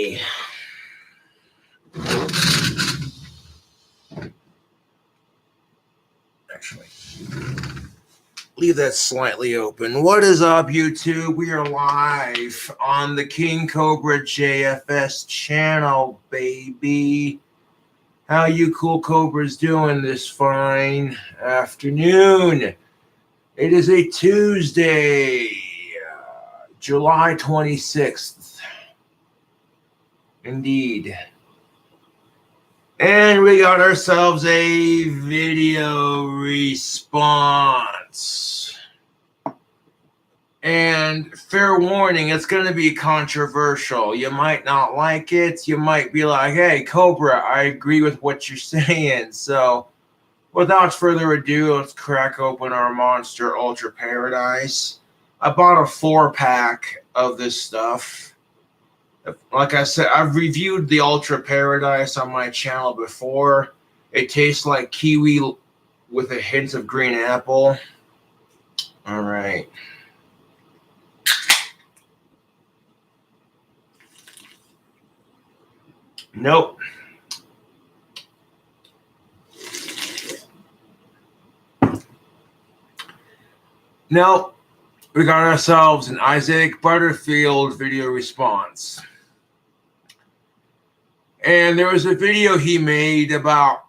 me actually leave that slightly open. What is up, YouTube? We are live on the King Cobra JFS channel, baby. How you cool Cobras doing this fine afternoon? It is a Tuesday, July 26th. Indeed. And we got ourselves a video response. And fair warning, it's going to be controversial. You might not like it. You might be like, hey, Cobra, I agree with what you're saying. So without further ado, let's crack open our Monster Ultra Paradise. I bought a 4-pack of this stuff. Like I said, I've reviewed the Ultra Paradise on my channel before. It tastes like kiwi with a hint of green apple. All right. Nope. Nope. We got ourselves an Isaac Butterfield video response. And there was a video he made about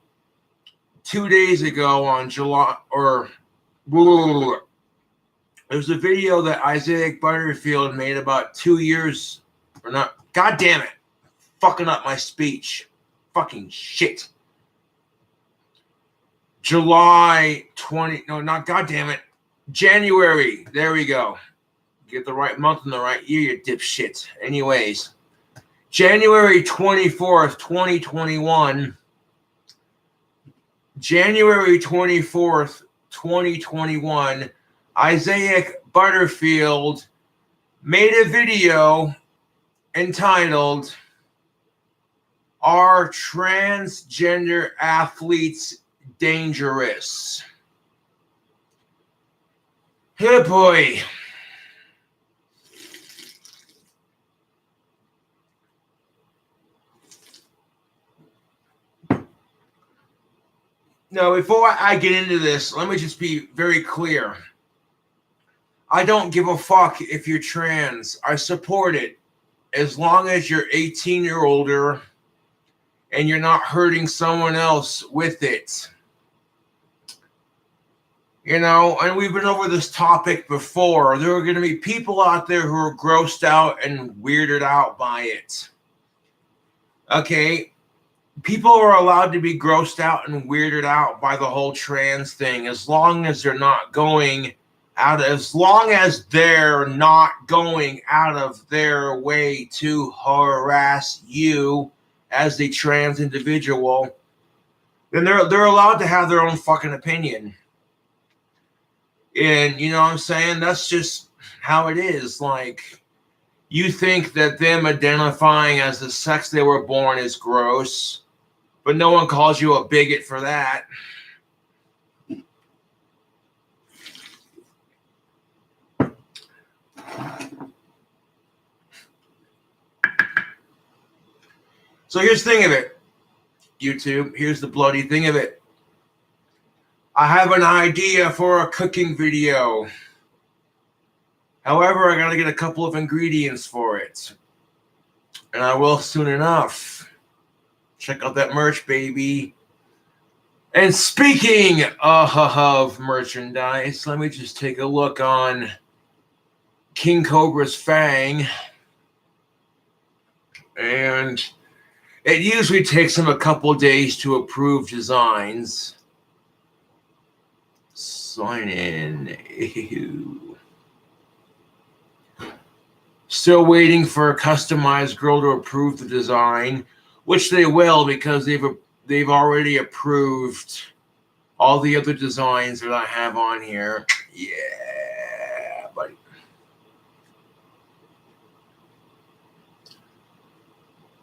2 days ago on July, or there's a video that Isaac Butterfield made about 2 years, or not, god damn it, fucking up my speech. Fucking shit. January, there we go. Get the right month and the right year, you dipshit. Anyways. January 24th, 2021. January 24th, 2021. Isaac Butterfield made a video entitled, "Are Transgender Athletes Dangerous?" Hey boy. Now, before I get into this, let me just be very clear. I don't give a fuck if you're trans. I support it. As long as you're 18 or older and you're not hurting someone else with it. You know, and we've been over this topic before. There are going to be people out there who are grossed out and weirded out by it. Okay? People are allowed to be grossed out and weirded out by the whole trans thing as long as they're not going out of their way to harass you as a trans individual. Then they're allowed to have their own fucking opinion. And you know what I'm saying? That's just how it is. Like, you think that them identifying as the sex they were born is gross, but no one calls you a bigot for that. So here's the thing of it, YouTube. Here's the bloody thing of it. I have an idea for a cooking video. However, I got to get a couple of ingredients for it. And I will soon enough. Check out that merch, baby. And speaking of merchandise, let me just take a look on King Cobra's Fang. And it usually takes him a couple days to approve designs. Sign in. Ew. Still waiting for a customized girl to approve the design, which they will because they've already approved all the other designs that I have on here. Yeah, buddy.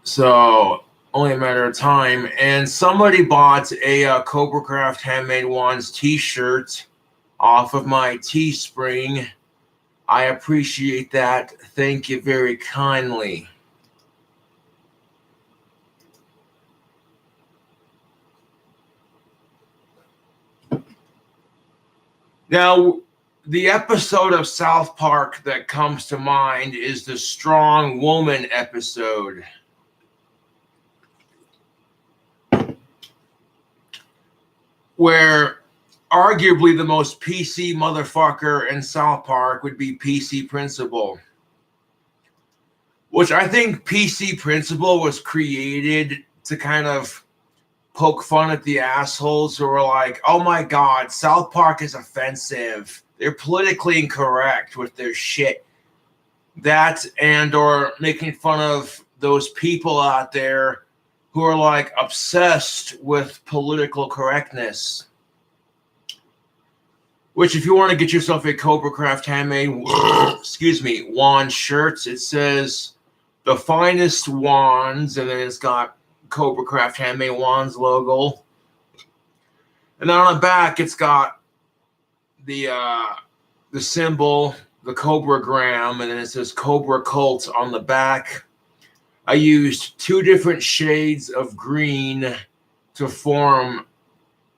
So only a matter of time. And somebody bought a Cobra Craft Handmade Wands t-shirt off of my Teespring. I appreciate that. Thank you very kindly. Now, the episode of South Park that comes to mind is the Strong Woman episode. Where arguably the most PC motherfucker in South Park would be PC Principal. Which I think PC Principal was created to kind of poke fun at the assholes who are like, oh my God, South Park is offensive. They're politically incorrect with their shit. That and or making fun of those people out there who are like obsessed with political correctness. Which if you want to get yourself a Cobra Craft handmade, wand shirts, it says the finest wands, and then it's got Cobra Craft handmade wands logo. And on the back, it's got the symbol, the Cobragram, and then it says Cobra Cult on the back. I used 2 different shades of green to form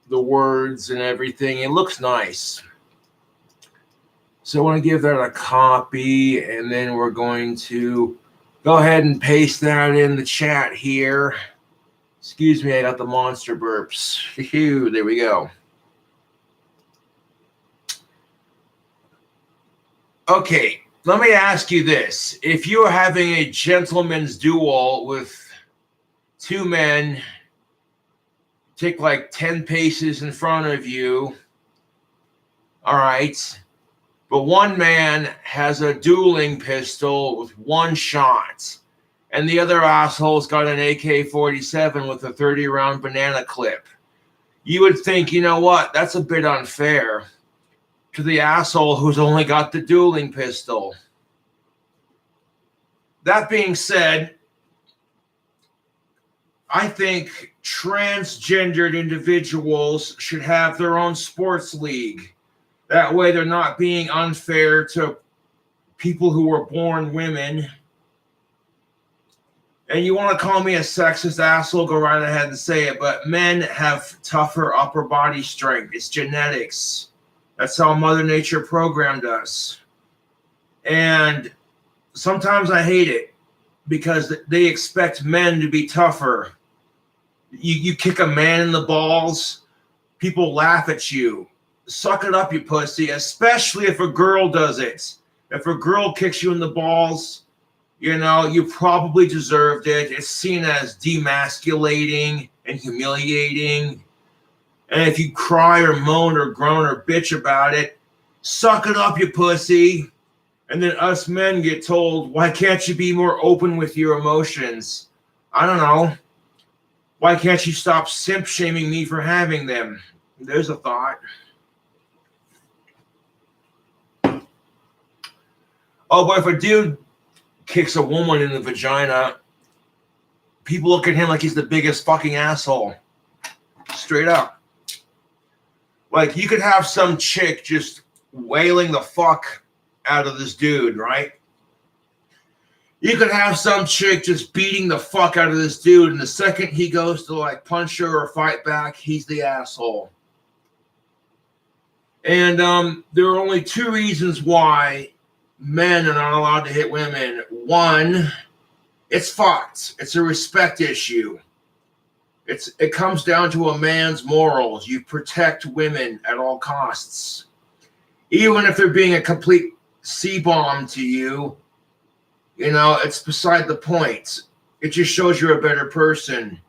the words and everything. It looks nice. So I want to give that a copy, and then we're going to go ahead and paste that in the chat here. Excuse me, I got the monster burps. Phew, there we go. Okay, let me ask you this. If you are having a gentleman's duel with 2 men, take like 10 paces in front of you, all right, but one man has a dueling pistol with 1 shot, and the other asshole's got an AK-47 with a 30-round banana clip. You would think, you know what, that's a bit unfair to the asshole who's only got the dueling pistol. That being said, I think transgendered individuals should have their own sports league. That way they're not being unfair to people who were born women. And you want to call me a sexist asshole, go right ahead and say it, but men have tougher upper body strength. It's genetics. That's how Mother Nature programmed us. And sometimes I hate it because they expect men to be tougher. You kick a man in the balls, people laugh at you. Suck it up, you pussy, especially if a girl does it. If a girl kicks you in the balls, you know, you probably deserved it. It's seen as demasculating and humiliating. And if you cry or moan or groan or bitch about it, suck it up, you pussy. And then us men get told, why can't you be more open with your emotions? I don't know. Why can't you stop simp shaming me for having them? There's a thought. Oh, but if a dude kicks a woman in the vagina, people look at him like he's the biggest fucking asshole. Straight up. Like, you could have some chick just wailing the fuck out of this dude, right? You could have some chick just beating the fuck out of this dude, and the second he goes to, like, punch her or fight back, he's the asshole. And there are only 2 reasons why men are not allowed to hit women. 1, it's fucked. It's a respect issue. It comes down to a man's morals. You protect women at all costs. Even if they're being a complete C-bomb to you, you know, it's beside the point. It just shows you're a better person.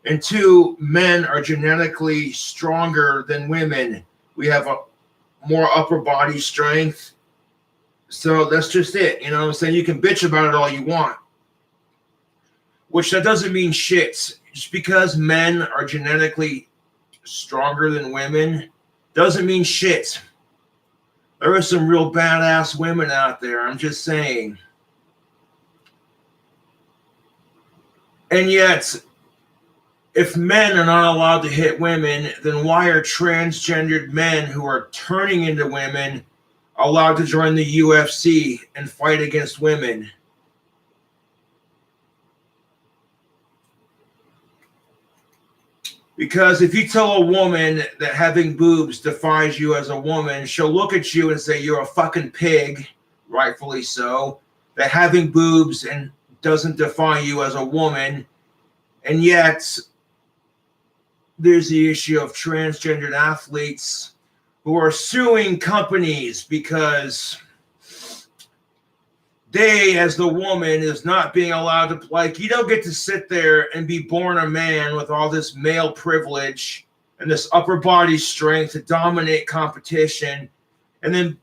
And 2, men are genetically stronger than women. We have a more upper body strength. So that's just it. You know what I'm saying? You can bitch about it all you want. Which that doesn't mean shit. Just because men are genetically stronger than women doesn't mean shit. There are some real badass women out there. I'm just saying. And yet, if men are not allowed to hit women, then why are transgendered men who are turning into women allowed to join the UFC and fight against women? Because if you tell a woman that having boobs defines you as a woman, she'll look at you and say you're a fucking pig, rightfully so. That having boobs and doesn't define you as a woman, and yet there's the issue of transgendered athletes who are suing companies because they, as the woman, is not being allowed to, like, you don't get to sit there and be born a man with all this male privilege and this upper body strength to dominate competition and then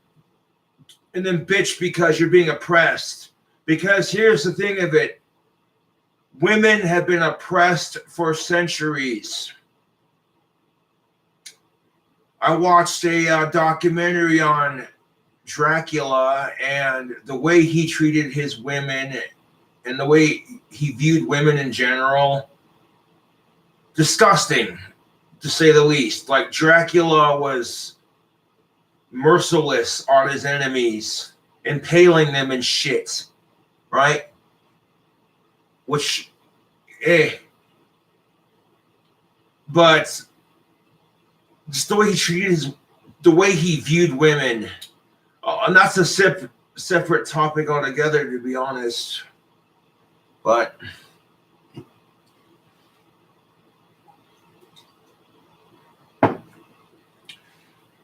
bitch because you're being oppressed. Because here's the thing of it. Women have been oppressed for centuries. I watched a documentary on Dracula and the way he treated his women and the way he viewed women in general. Disgusting, to say the least. Like, Dracula was merciless on his enemies, impaling them in shit, right? Which, but just the way he treated the way he viewed women. And that's a separate topic altogether, to be honest. But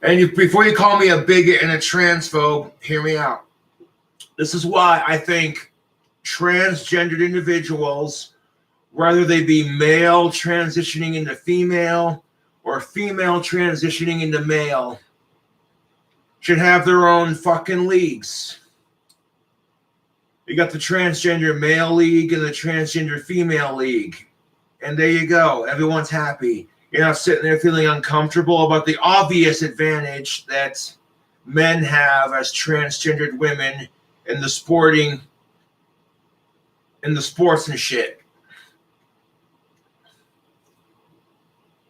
before you call me a bigot and a transphobe, hear me out. This is why I think transgendered individuals, whether they be male transitioning into female or female transitioning into male, should have their own fucking leagues. You got the transgender male league and the transgender female league. And there you go. Everyone's happy. You're not sitting there feeling uncomfortable about the obvious advantage that men have as transgendered women in the sports and shit.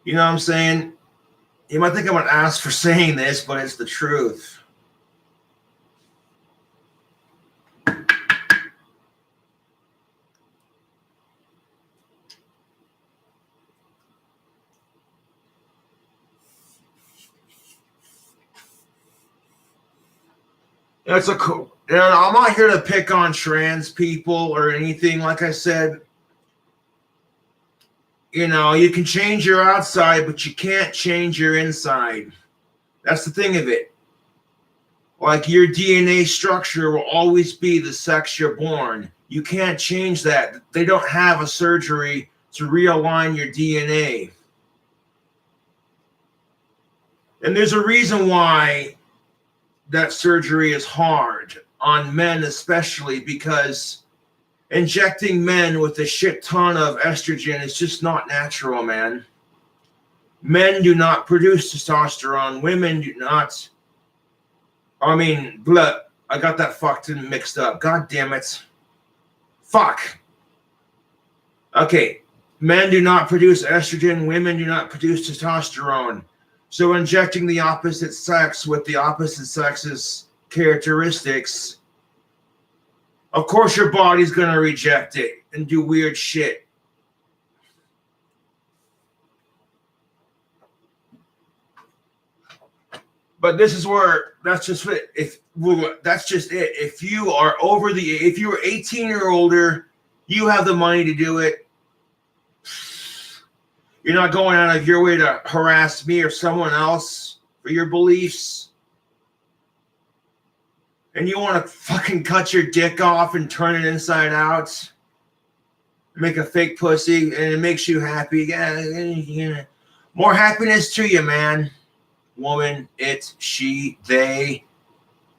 You know what I'm saying? You might think I'm an ass for saying this, but it's the truth. That's a cool. You know, I'm not here to pick on trans people or anything. Like I said, you know, you can change your outside, but you can't change your inside. That's the thing of it. Like, your DNA structure will always be the sex you're born. You can't change that. They don't have a surgery to realign your DNA. And there's a reason why that surgery is hard on men, especially because injecting men with a shit ton of estrogen is just not natural, man. Men do not produce testosterone. Women do not. I mean, I got that fucked and mixed up. God damn it. Fuck. Okay. Men do not produce estrogen. Women do not produce testosterone. So injecting the opposite sex with the opposite sex's characteristics, of course your body's going to reject it and do weird shit. But this is where that's just it. That's just it. If you are if you're 18 or older, you have the money to do it. You're not going out of your way to harass me or someone else for your beliefs. And you want to fucking cut your dick off and turn it inside out. Make a fake pussy and it makes you happy. Yeah. More happiness to you, man. Woman, it, she, they.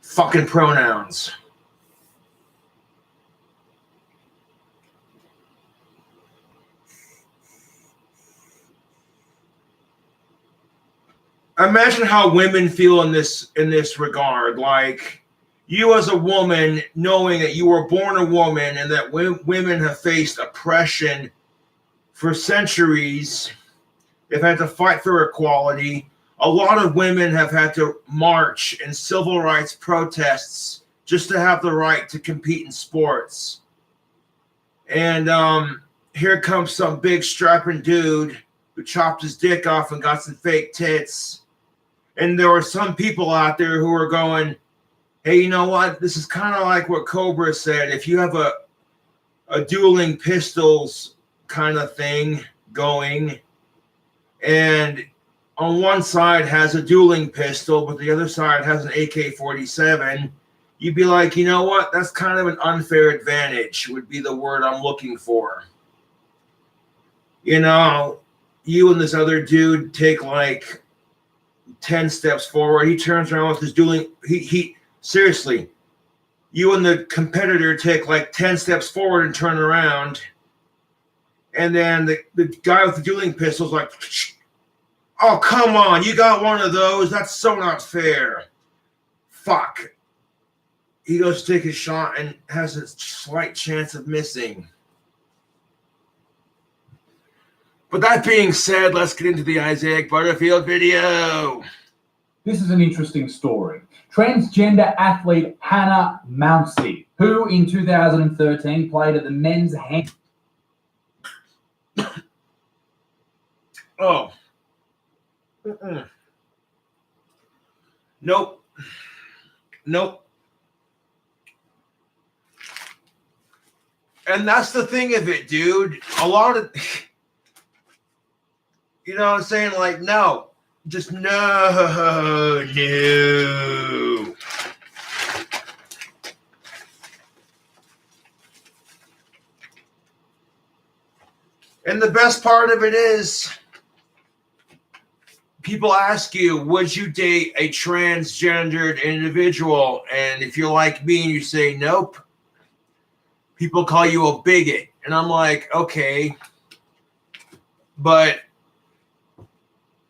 Fucking pronouns. Imagine how women feel in this regard. Like, you as a woman, knowing that you were born a woman and that women have faced oppression for centuries. They've had to fight for equality. A lot of women have had to march in civil rights protests just to have the right to compete in sports. And here comes some big strapping dude who chopped his dick off and got some fake tits. And there were some people out there who were going, hey, you know what? This is kind of like what Cobra said. If you have a dueling pistols kind of thing going, and on one side has a dueling pistol, but the other side has an AK-47, you'd be like, you know what? That's kind of an unfair advantage, would be the word I'm looking for. You know, you and this other dude take like 10 steps forward. He turns around with his dueling. He seriously, you and the competitor take like 10 steps forward and turn around. And then the guy with the dueling pistol's like, oh, come on, you got one of those? That's so not fair. Fuck. He goes to take his shot and has a slight chance of missing. But that being said, let's get into the Isaac Butterfield video. This is an interesting story. Transgender athlete Hannah Mounsey, who in 2013 played at the men's hand. Oh. Nope. And that's the thing of it, dude. A lot of, you know what I'm saying? Like, no. Just no. And the best part of it is, people ask you, would you date a transgendered individual? And if you're like me and you say nope, people call you a bigot. And I'm like, okay, but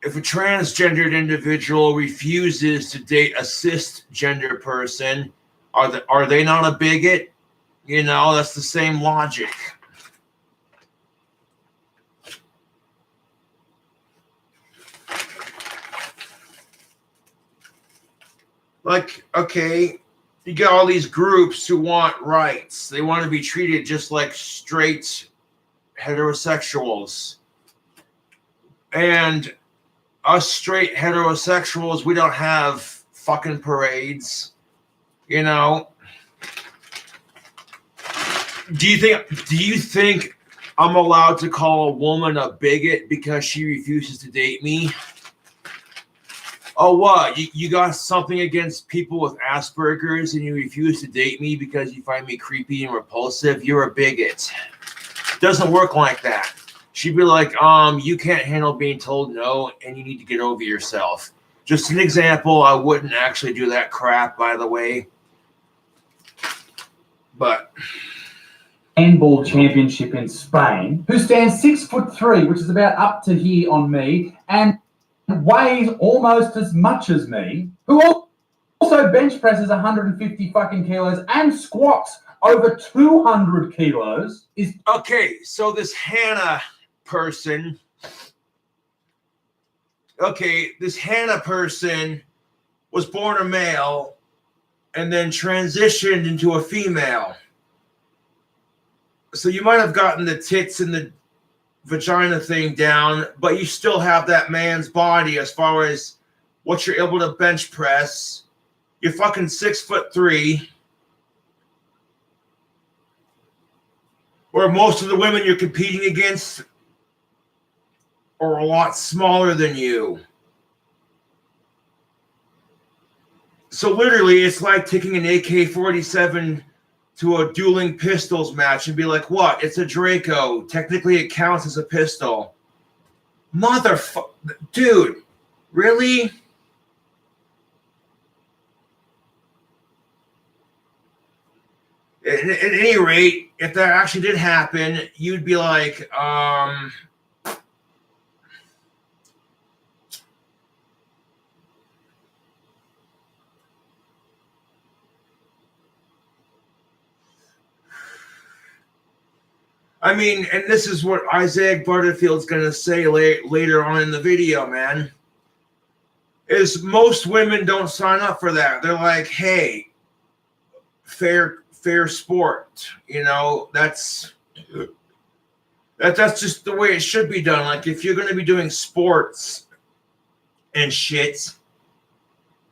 if a transgendered individual refuses to date a cisgender person, are they not a bigot? You know, that's the same logic. Like, okay, you got all these groups who want rights. They want to be treated just like straight heterosexuals. And us straight heterosexuals, we don't have fucking parades. You know? Do you think I'm allowed to call a woman a bigot because she refuses to date me? Oh, what? You got something against people with Asperger's and you refuse to date me because you find me creepy and repulsive? You're a bigot. Doesn't work like that. She'd be like, you can't handle being told no and you need to get over yourself. Just an example. I wouldn't actually do that crap, by the way. But handball championship in Spain, who stands 6'3", which is about up to here on me, and weighs almost as much as me, who also bench presses 150 fucking kilos and squats over 200 kilos, is okay. So this Hannah person, this Hannah person was born a male and then transitioned into a female. So you might have gotten the tits and the vagina thing down, but you still have that man's body as far as what you're able to bench press. You're fucking 6'3", where most of the women you're competing against are a lot smaller than you. So literally, it's like taking an AK-47 to a dueling pistols match and be like, what? It's a Draco. Technically, it counts as a pistol. Motherfucker. Dude, really? At any rate, if that actually did happen, you'd be like, I mean, and this is what Isaac Butterfield's going to say later on in the video, man, is most women don't sign up for that. They're like, hey, fair sport. You know, that's That's just the way it should be done. Like if you're going to be doing sports and shit,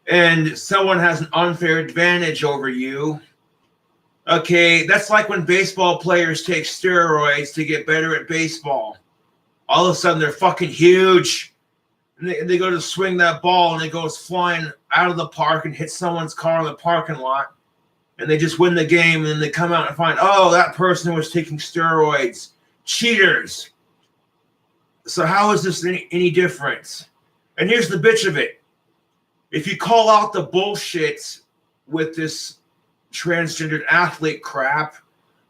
and someone has an unfair advantage over you, okay, that's like when baseball players take steroids to get better at baseball. All of a sudden, they're fucking huge. And they go to swing that ball, and it goes flying out of the park and hits someone's car in the parking lot. And they just win the game, and then they come out and find, oh, that person was taking steroids. Cheaters. So how is this any different? And here's the bitch of it. If you call out the bullshit with this transgendered athlete crap,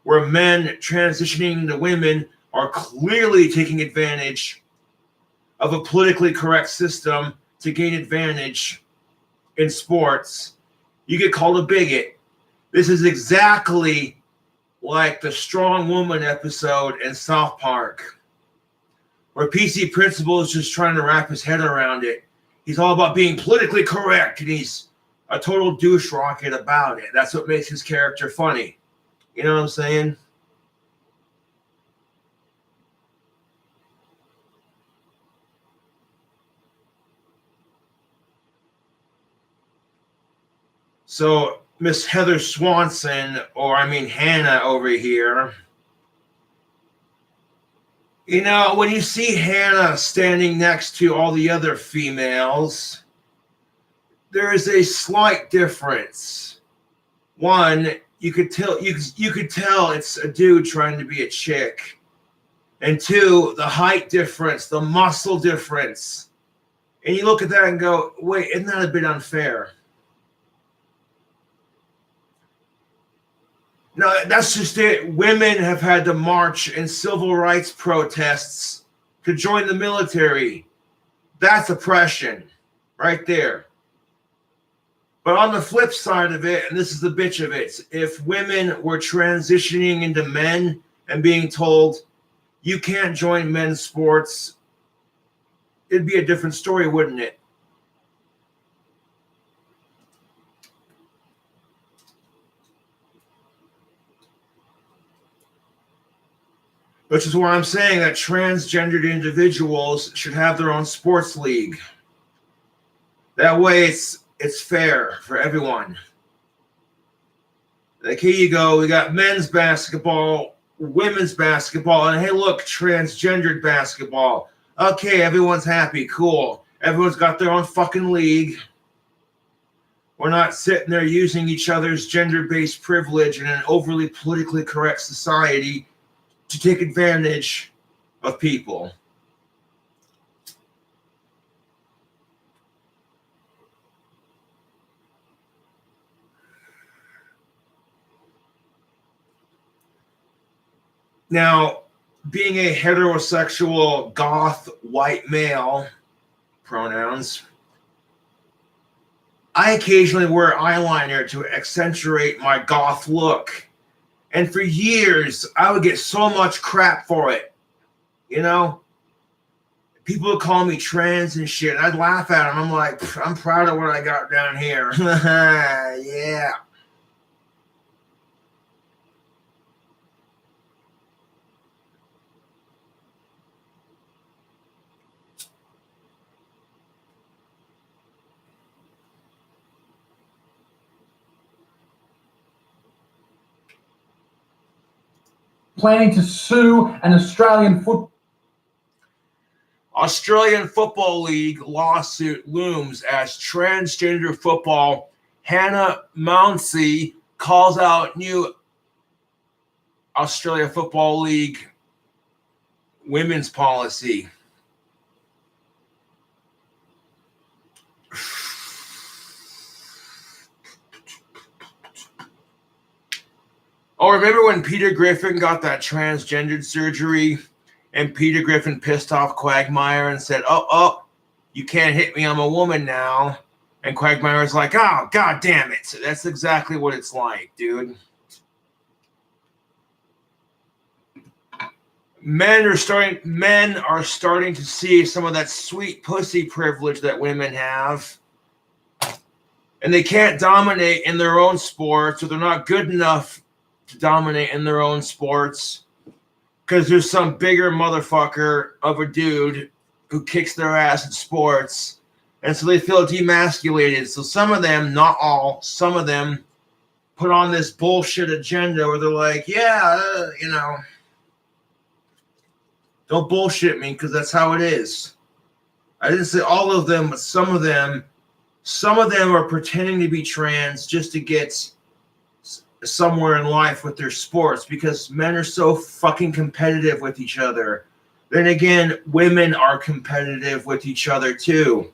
where men transitioning to women are clearly taking advantage of a politically correct system to gain advantage in sports, you get called a bigot. This is exactly like the Strong Woman episode in South Park, where PC Principal is just trying to wrap his head around it. He's all about being politically correct, and he's a total douche rocket about it. That's what makes his character funny. You know what I'm saying? So Miss Heather Swanson, or I mean Hannah over here, you know, when you see Hannah standing next to all the other females, there is a slight difference. One, you could tell it's a dude trying to be a chick. And two, the height difference, the muscle difference. And you look at that and go, wait, isn't that a bit unfair? No, that's just it. Women have had to march in civil rights protests to join the military. That's oppression right there. But on the flip side of it, and this is the bitch of it, if women were transitioning into men and being told, you can't join men's sports, it'd be a different story, wouldn't it? Which is why I'm saying that transgendered individuals should have their own sports league. That way it's fair for everyone. Like, here you go. We got men's basketball, women's basketball, and hey, look, transgendered basketball. Okay, everyone's happy. Cool. Everyone's got their own fucking league. We're not sitting there using each other's gender-based privilege in an overly politically correct society to take advantage of people. Now, being a heterosexual goth white male, pronouns, I occasionally wear eyeliner to accentuate my goth look. And for years, I would get so much crap for it. You know? People would call me trans and shit. I'd laugh at them. I'm like, I'm proud of what I got down here. Yeah. Planning to sue an Australian Football League lawsuit looms as transgender football Hannah Mounsey calls out new Australia Football League women's policy. Oh, remember when Peter Griffin got that transgendered surgery and Peter Griffin pissed off Quagmire and said, oh, you can't hit me, I'm a woman now. And Quagmire's like, oh, God damn it. That's exactly what it's like, dude. Men are starting to see some of that sweet pussy privilege that women have. And they can't dominate in their own sports, or they're not good enough to dominate in their own sports because there's some bigger motherfucker of a dude who kicks their ass in sports, and so they feel demasculated. So some of them, not all, some of them put on this bullshit agenda where they're like, yeah, don't bullshit me because that's how it is. I didn't say all of them, but some of them are pretending to be trans just to get somewhere in life with their sports because men are so fucking competitive with each other. Then again, women are competitive with each other too.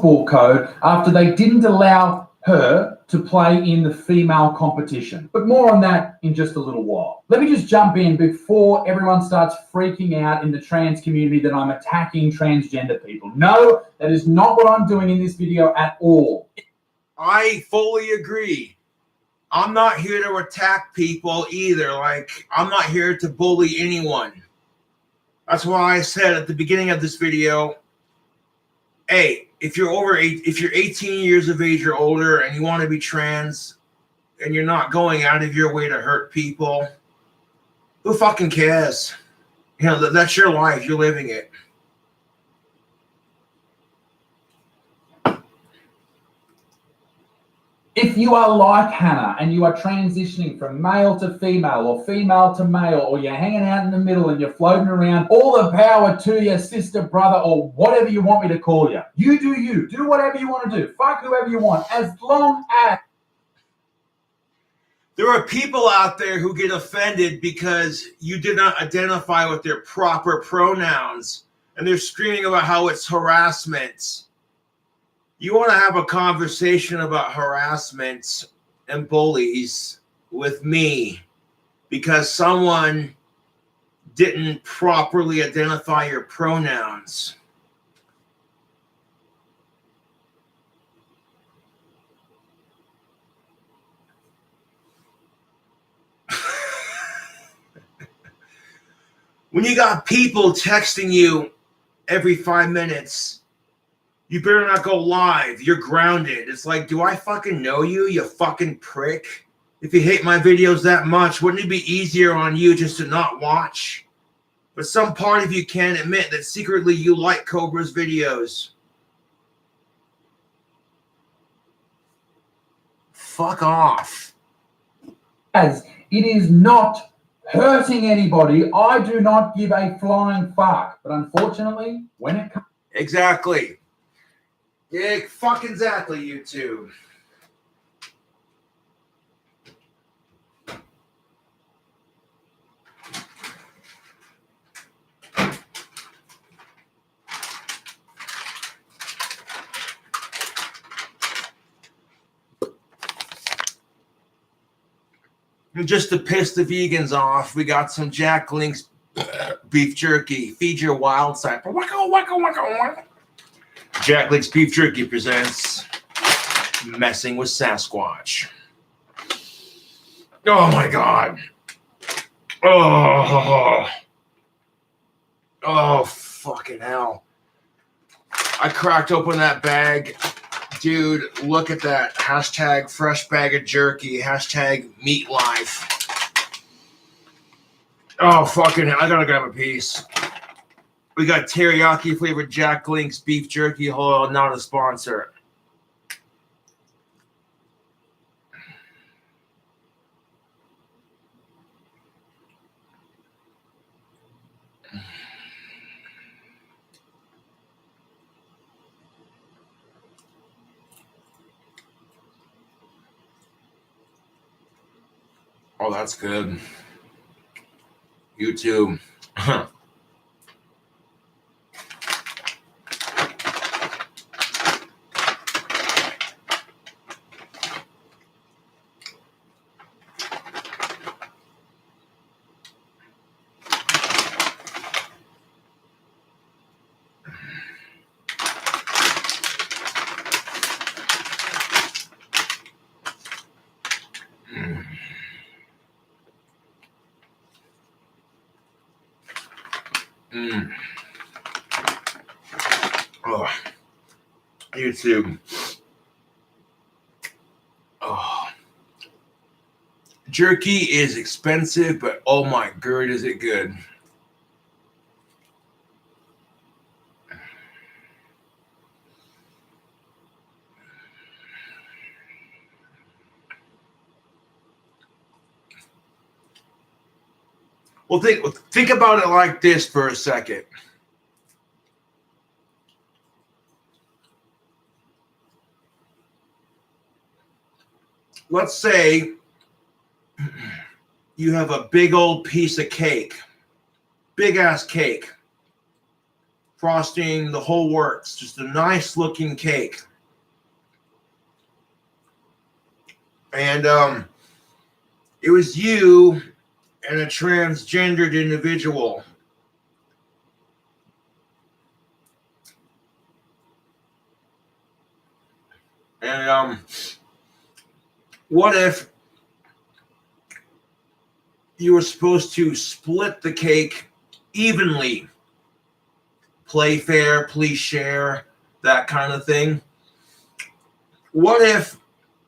Code after they didn't allow her to play in the female competition. But more on that in just a little while. Let me just jump in before everyone starts freaking out in the trans community that I'm attacking transgender people. No, that is not what I'm doing in this video at all. I fully agree. I'm not here to attack people either. Like, I'm not here to bully anyone. That's why I said at the beginning of this video, hey, if you're 18 years of age or older and you want to be trans and you're not going out of your way to hurt people, who fucking cares? That's your life. You're living it. If you are like Hannah and you are transitioning from male to female or female to male, or you're hanging out in the middle and you're floating around, all the power to your sister, brother, or whatever you want me to call you. You do you. Do whatever you want to do. Fuck whoever you want, as long as... There are people out there who get offended because you did not identify with their proper pronouns, and they're screaming about how it's harassment. You want to have a conversation about harassment and bullies with me because someone didn't properly identify your pronouns. When you got people texting you every 5 minutes, you better not go live. You're grounded. It's like, do I fucking know you, you fucking prick? If you hate my videos that much, wouldn't it be easier on you just to not watch? But some part of you can't admit that secretly you like Cobra's videos. Fuck off. As it is not hurting anybody, I do not give a flying fuck. But unfortunately, when it comes... Exactly. Yeah, fucking exactly, you two. And just to piss the vegans off, we got some Jack Link's beef jerky. Feed your wild side. Waka, waka, waka, waka. Jack Link's Beef Jerky presents Messing with Sasquatch. Oh my God. Oh, fucking hell. I cracked open that bag. Dude, look at that. Hashtag fresh bag of jerky. Hashtag meat life. Oh, fucking hell. I gotta grab a piece. We got teriyaki flavored Jack Link's beef jerky. Hold on, not a sponsor. Oh, that's good. You too. Oh, YouTube. Oh. Jerky is expensive, but oh my god, is it good. Well, think about it like this for a second. Let's say you have a big old piece of cake, big ass cake, frosting, the whole works, just a nice looking cake. And it was you and a transgendered individual. And what if you were supposed to split the cake evenly? Play fair, please share, that kind of thing. What if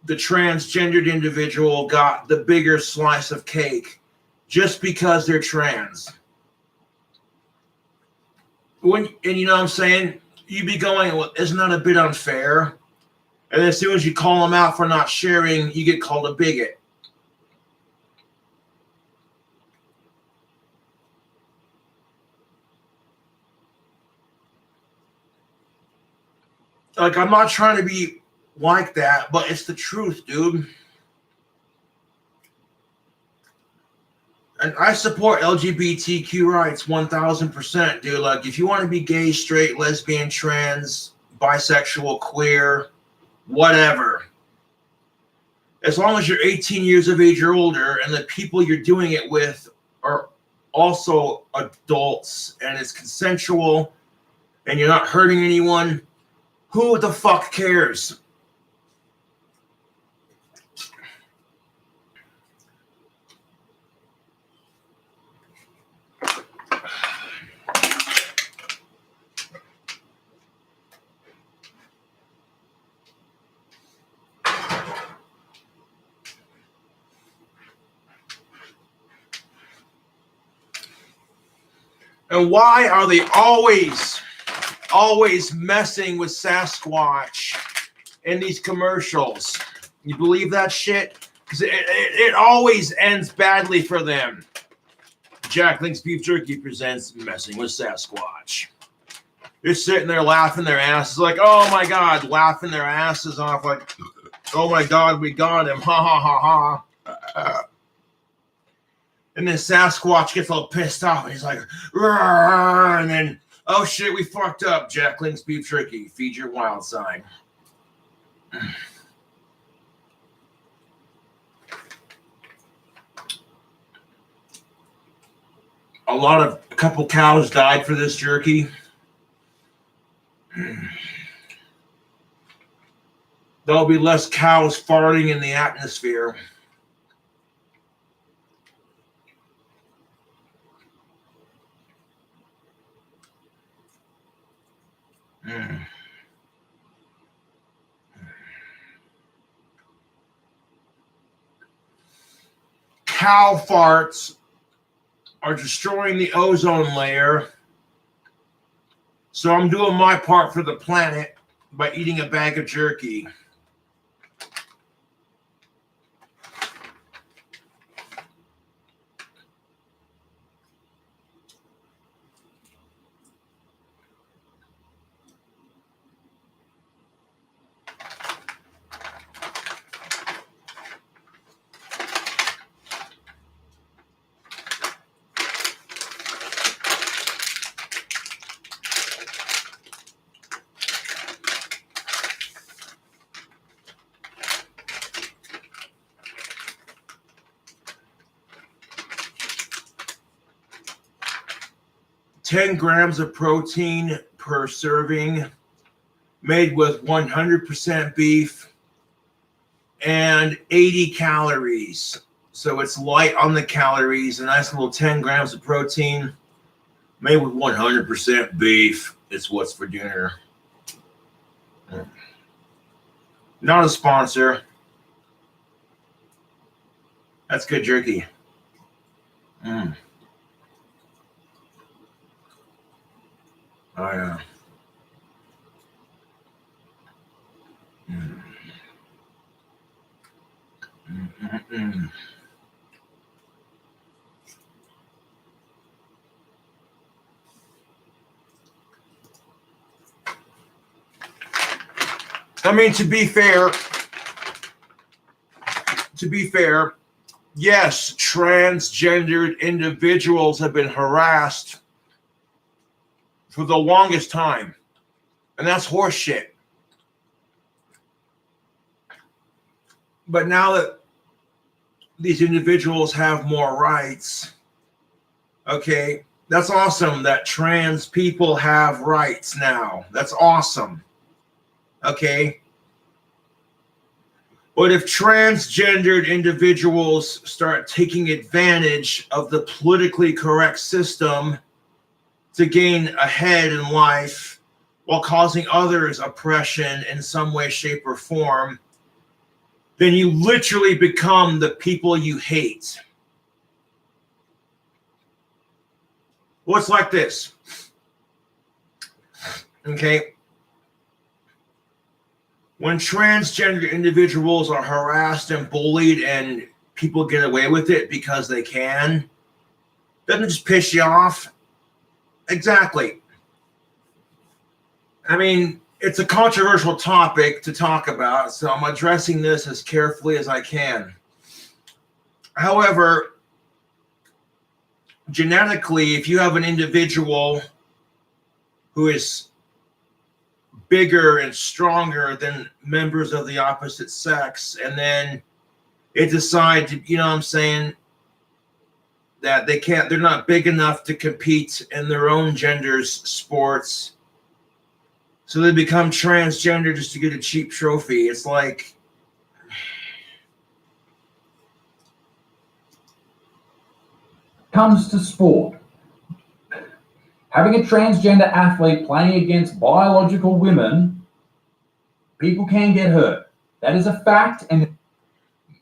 the transgendered individual got the bigger slice of cake just because they're trans? And you know what I'm saying? You'd be going, well, isn't that a bit unfair? And as soon as you call them out for not sharing, you get called a bigot. Like, I'm not trying to be like that, but it's the truth, dude. And I support LGBTQ rights 1000%, dude. Like, if you want to be gay, straight, lesbian, trans, bisexual, queer, whatever, as long as you're 18 years of age or older and the people you're doing it with are also adults and it's consensual and you're not hurting anyone, who the fuck cares? And why are they always messing with Sasquatch in these commercials? You believe that shit? Because it always ends badly for them. Jack Link's Beef Jerky presents Messing with Sasquatch. They're sitting there laughing their asses like, oh my God, laughing their asses off like, oh my God, we got him. Ha ha ha ha. And then Sasquatch gets a little pissed off and he's like, rawr, and then, oh shit, we fucked up. Jack Link's Beef Jerky, feed your wild side. A couple cows died for this jerky. There'll be less cows farting in the atmosphere. Cow farts are destroying the ozone layer. So I'm doing my part for the planet by eating a bag of jerky. Ten grams of protein per serving, made with 100% beef and 80 calories. So it's light on the calories, a nice little 10 grams of protein made with 100% beef. It's what's for dinner. Not a sponsor. That's good jerky. Mm. Oh, yeah. Mm. Mm-mm-mm. I mean, to be fair, yes, transgendered individuals have been harassed for the longest time, and that's horseshit. But now that these individuals have more rights, okay, that's awesome that trans people have rights now. That's awesome. Okay. But if transgendered individuals start taking advantage of the politically correct system to gain ahead in life while causing others oppression in some way, shape, or form, then you literally become the people you hate. Well, it's like this. Okay. When transgender individuals are harassed and bullied and people get away with it because they can, doesn't it just piss you off? Exactly. I mean, it's a controversial topic to talk about, so I'm addressing this as carefully as I can. However, genetically, if you have an individual who is bigger and stronger than members of the opposite sex, and then they decide to, you know what I'm saying, that they're not big enough to compete in their own gender's sports, so they become transgender just to get a cheap trophy. It's like, comes to sport, having a transgender athlete playing against biological women, people can get hurt. That is a fact. And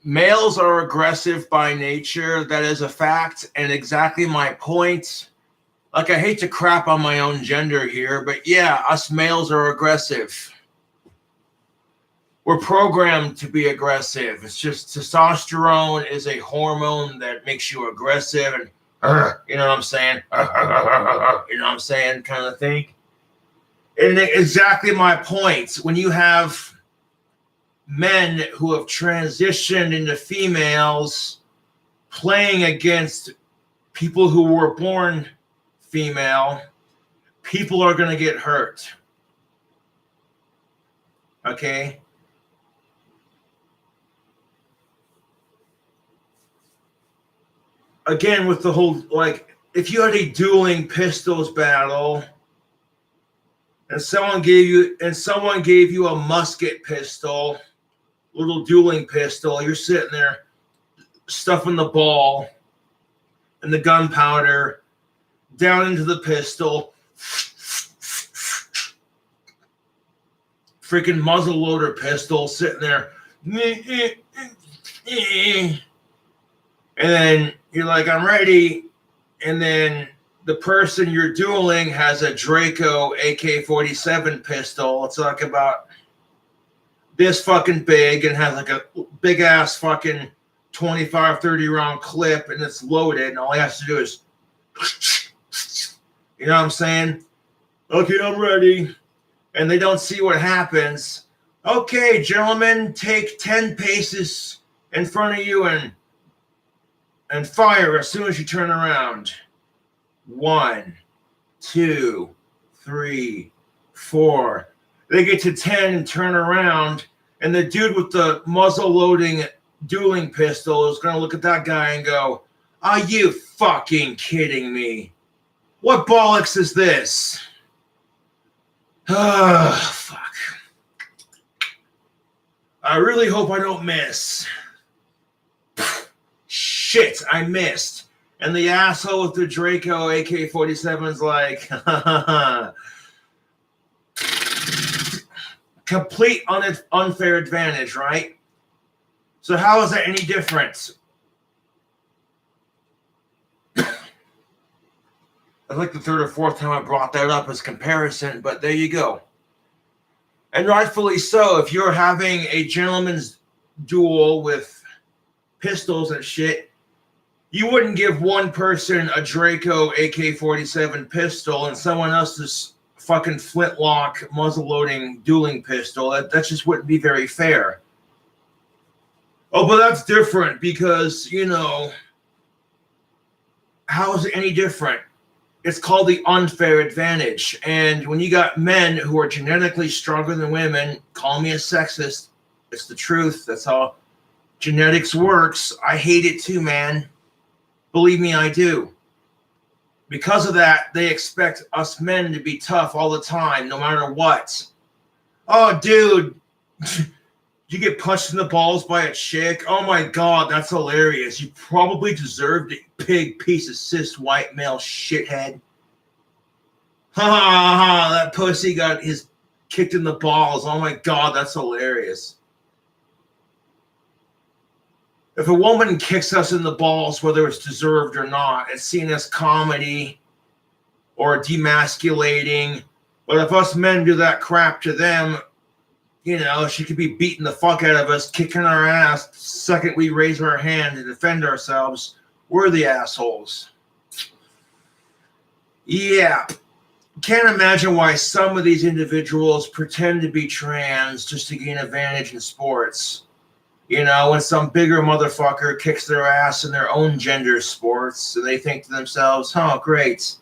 males are aggressive by nature. That is a fact, and exactly my point. Like, I hate to crap on my own gender here, but yeah, us males are aggressive. We're programmed to be aggressive. It's just testosterone is a hormone that makes you aggressive and, you know what I'm saying? You know what I'm saying? Kind of thing. And exactly my point. When you have men who have transitioned into females playing against people who were born female, people are going to get hurt. Okay? Again, with the whole, like, if you had a dueling pistols battle and someone gave you a musket pistol, little dueling pistol, you're sitting there stuffing the ball and the gunpowder down into the pistol, freaking muzzle loader pistol sitting there, and then you're like, I'm ready, and then the person you're dueling has a Draco AK-47 pistol. It's like about this fucking big and has like a big ass fucking 25, 30 round clip, and it's loaded, and all he has to do is, you know what I'm saying? Okay, I'm ready. And they don't see what happens. Okay, gentlemen, take 10 paces in front of you and fire as soon as you turn around. 1, 2, 3, 4. They get to 10 and turn around, and the dude with the muzzle loading dueling pistol is going to look at that guy and go, are you fucking kidding me? What bollocks is this? Oh, fuck. I really hope I don't miss. Shit, I missed. And the asshole with the Draco AK-47 is like, complete unfair advantage, right? So how is that any different? It's like the third or fourth time I brought that up as comparison, but there you go. And rightfully so. If you're having a gentleman's duel with pistols and shit, you wouldn't give one person a Draco AK-47 pistol and someone else's fucking flintlock muzzle-loading dueling pistol. That just wouldn't be very fair. Oh, but that's different because, you know, how is it any different? It's called the unfair advantage. And when you got men who are genetically stronger than women, call me a sexist. It's the truth. That's how genetics works. I hate it too, man. Believe me, I do. Because of that, they expect us men to be tough all the time, no matter what. Oh, dude, you get punched in the balls by a chick? Oh my God, that's hilarious. You probably deserved it, pig piece of cis white male shithead. Ha ha ha, that pussy got his kicked in the balls. Oh my God, that's hilarious. If a woman kicks us in the balls, whether it's deserved or not, it's seen as comedy or demasculating. But if us men do that crap to them, you know, she could be beating the fuck out of us, kicking our ass the second we raise our hand to defend ourselves. We're the assholes. Yeah. Can't imagine why some of these individuals pretend to be trans just to gain advantage in sports. You know, when some bigger motherfucker kicks their ass in their own gender sports, and they think to themselves, oh, great.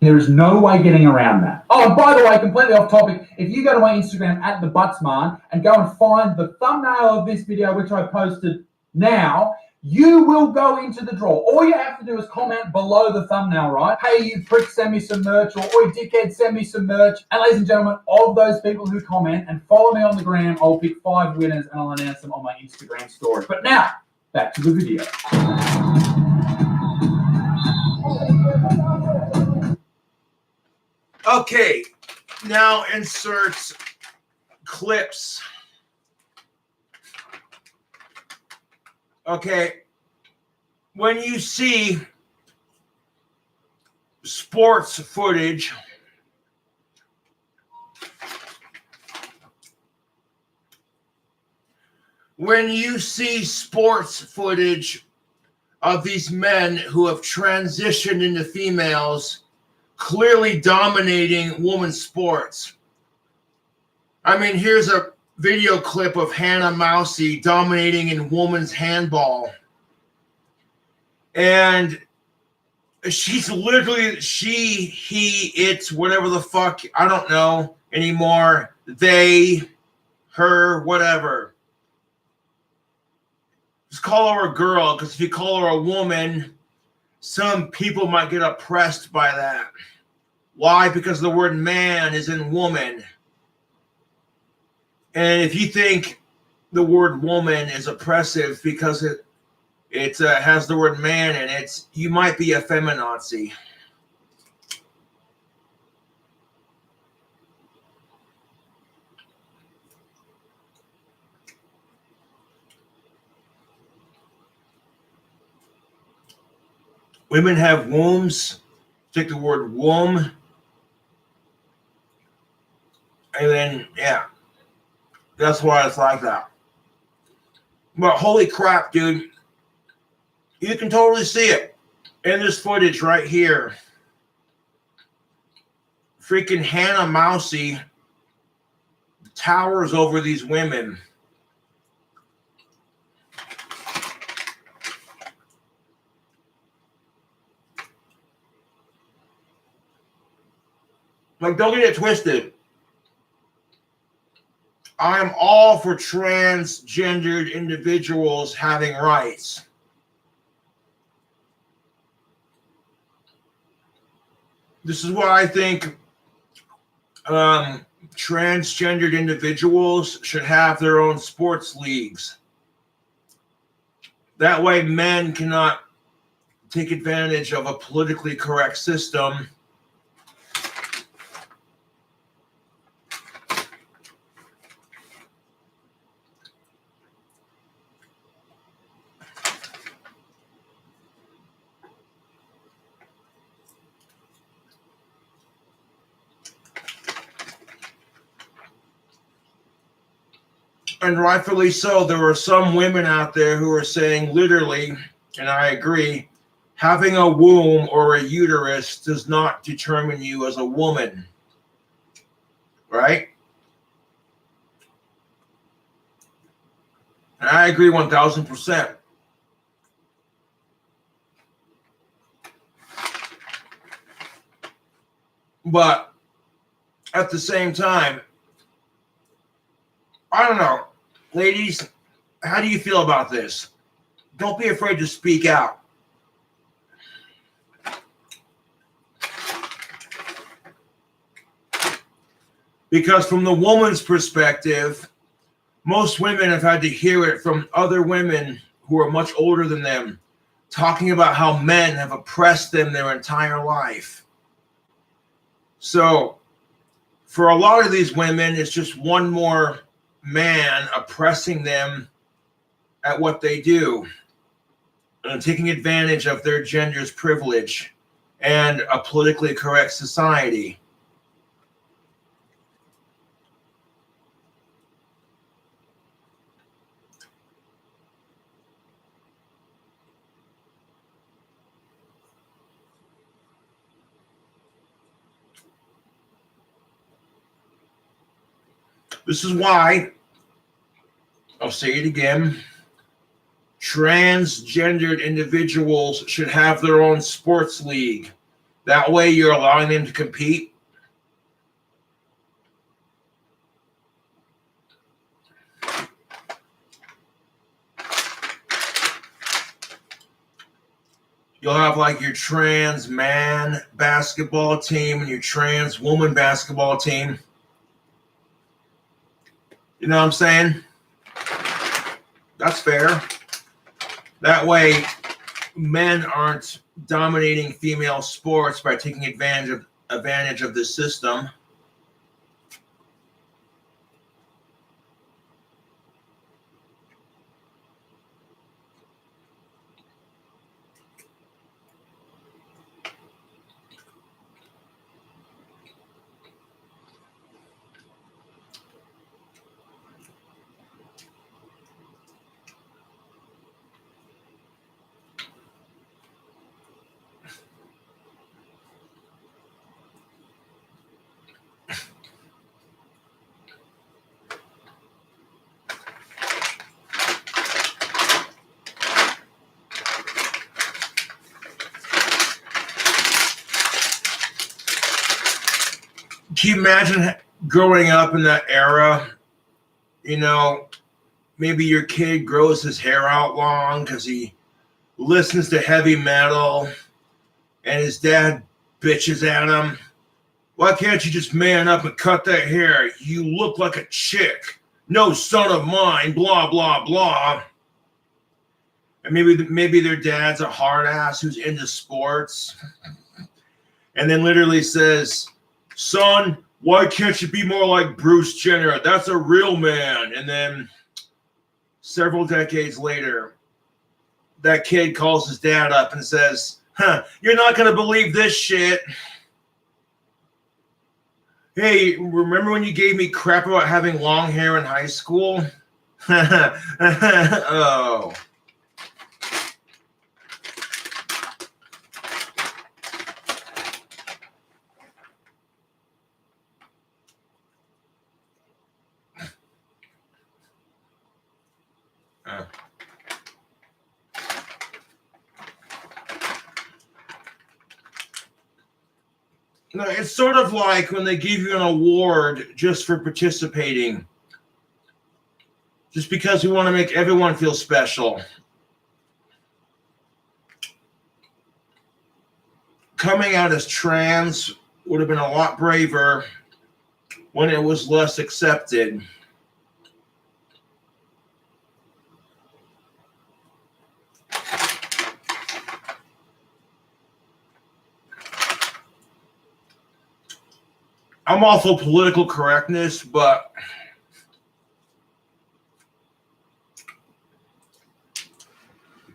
There is no way getting around that. Oh, and by the way, completely off topic, if you go to my Instagram at @theButtsman and go and find the thumbnail of this video, which I posted now, you will go into the draw. All you have to do is comment below the thumbnail, right? Hey, you prick, send me some merch, or oi, dickhead, send me some merch. And ladies and gentlemen, of those people who comment and follow me on the gram, I'll pick 5 winners and I'll announce them on my Instagram story. But now, back to the video. Okay, now insert clips. Okay, when you see sports footage, of these men who have transitioned into females, clearly dominating women's sports. I mean, here's a video clip of Hannah Mousey dominating in women's handball. And she's literally, she, he, it's, whatever the fuck, I don't know anymore. They, her, whatever. Just call her a girl, because if you call her a woman, some people might get oppressed by that. Why? Because the word man is in woman. And if you think the word woman is oppressive because it has the word man in it, you might be a feminazi. Women have wombs. Take the word womb. And then, yeah. That's why it's like that. But holy crap, dude. You can totally see it in this footage right here. Freaking Hannah Mousey towers over these women. Like, don't get it twisted. I'm all for transgendered individuals having rights. This is why I think transgendered individuals should have their own sports leagues. That way men cannot take advantage of a politically correct system And rightfully so, there are some women out there who are saying literally, and I agree, having a womb or a uterus does not determine you as a woman. Right? And I agree 1000%. But at the same time, I don't know. Ladies, how do you feel about this? Don't be afraid to speak out. Because from the woman's perspective, most women have had to hear it from other women who are much older than them, talking about how men have oppressed them their entire life. So for a lot of these women, it's just one more man oppressing them at what they do and taking advantage of their gender's privilege and a politically correct society. This is why, I'll say it again, transgendered individuals should have their own sports league. That way you're allowing them to compete. You'll have like your trans man basketball team and your trans woman basketball team. You know what I'm saying? That's fair. That way, men aren't dominating female sports by taking advantage of this system. Can you imagine growing up in that era? You know, maybe your kid grows his hair out long because he listens to heavy metal and his dad bitches at him. Why can't you just man up and cut that hair? You look like a chick. No son of mine, blah, blah, blah. And maybe their dad's a hard ass who's into sports. And then literally says, son, why can't you be more like Bruce Jenner? That's a real man. And then several decades later, that kid calls his dad up and says, you're not going to believe this shit. Hey, remember when you gave me crap about having long hair in high school? Oh. No, it's sort of like when they give you an award just for participating. Just because we want to make everyone feel special. Coming out as trans would have been a lot braver when it was less accepted. I'm all for political correctness, but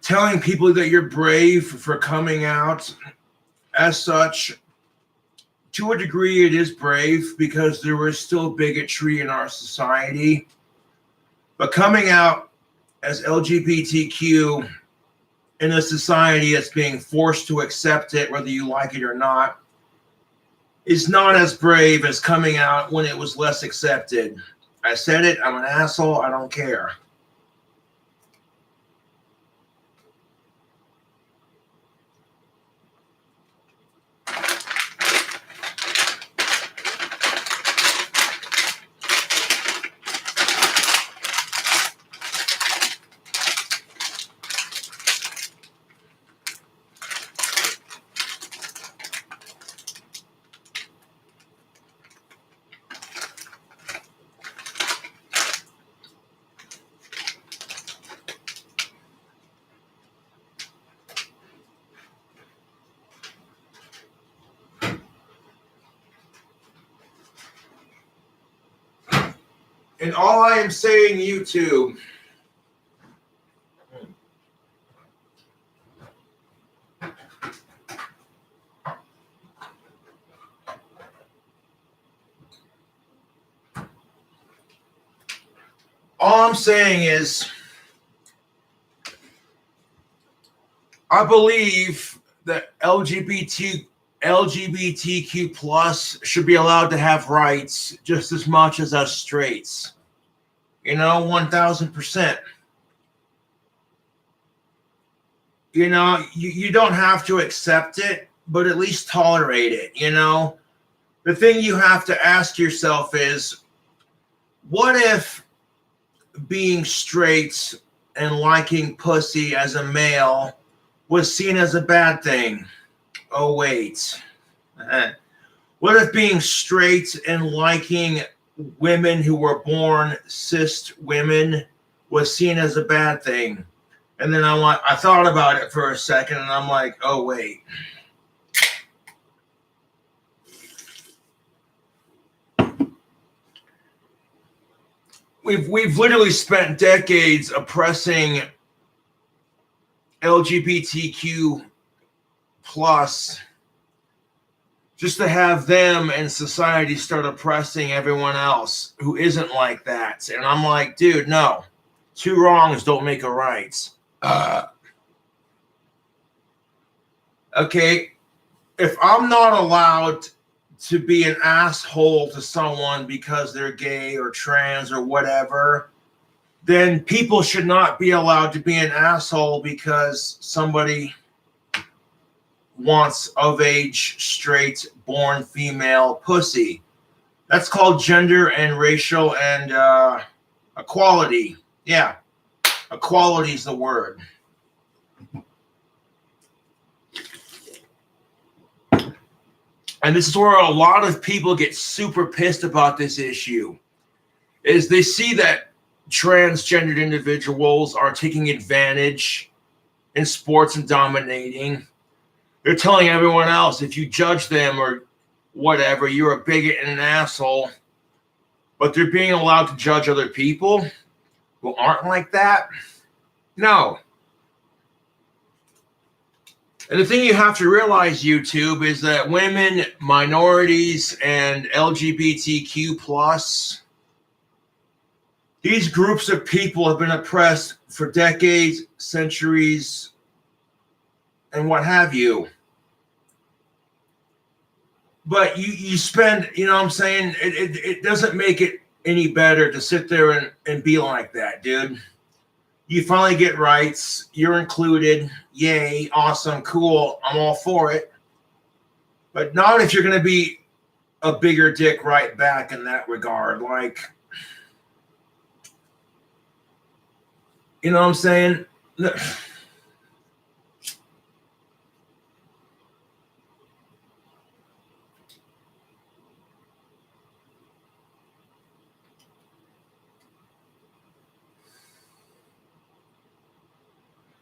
telling people that you're brave for coming out as such, to a degree, it is brave because there is still bigotry in our society. But coming out as LGBTQ in a society that's being forced to accept it, whether you like it or not, is not as brave as coming out when it was less accepted. I said it, I'm an asshole, I don't care. And all I am saying, YouTube, all I'm saying is, I believe that LGBTQ plus should be allowed to have rights just as much as us straights. 1000%. You don't have to accept it, but at least tolerate it. The thing you have to ask yourself is, what if being straight and liking pussy as a male was seen as a bad thing? Oh, wait. What if being straight and liking women who were born cis women was seen as a bad thing? And then I thought about it for a second, and I'm like, oh, wait. We've literally spent decades oppressing LGBTQ plus just to have them and society start oppressing everyone else who isn't like that. And I'm like, dude, no. Two wrongs don't make a right. Okay, if I'm not allowed to be an asshole to someone because they're gay or trans or whatever, then people should not be allowed to be an asshole because somebody wants of age, straight, born female pussy. That's called gender and racial and equality. Yeah, equality is the word. And this is where a lot of people get super pissed about this issue, is they see that transgendered individuals are taking advantage in sports and dominating. They're telling everyone else, if you judge them or whatever, you're a bigot and an asshole. But they're being allowed to judge other people who aren't like that? No. And the thing you have to realize, YouTube, is that women, minorities, and LGBTQ plus, these groups of people have been oppressed for decades, centuries, and what have you. But you spend, you know what I'm saying? It doesn't make it any better to sit there and be like that, dude. You finally get rights. You're included. Yay. Awesome. Cool. I'm all for it. But not if you're going to be a bigger dick right back in that regard. Like, you know what I'm saying?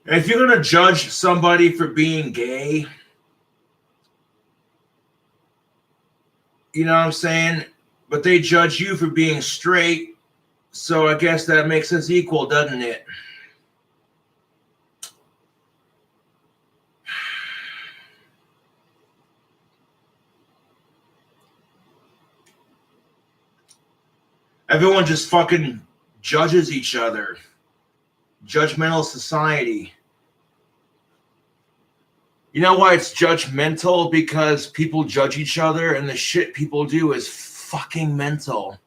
And if you're going to judge somebody for being gay, you know what I'm saying? But they judge you for being straight, so I guess that makes us equal, doesn't it? Everyone just fucking judges each other. Judgmental society. You know why it's judgmental? Because people judge each other and the shit people do is fucking mental.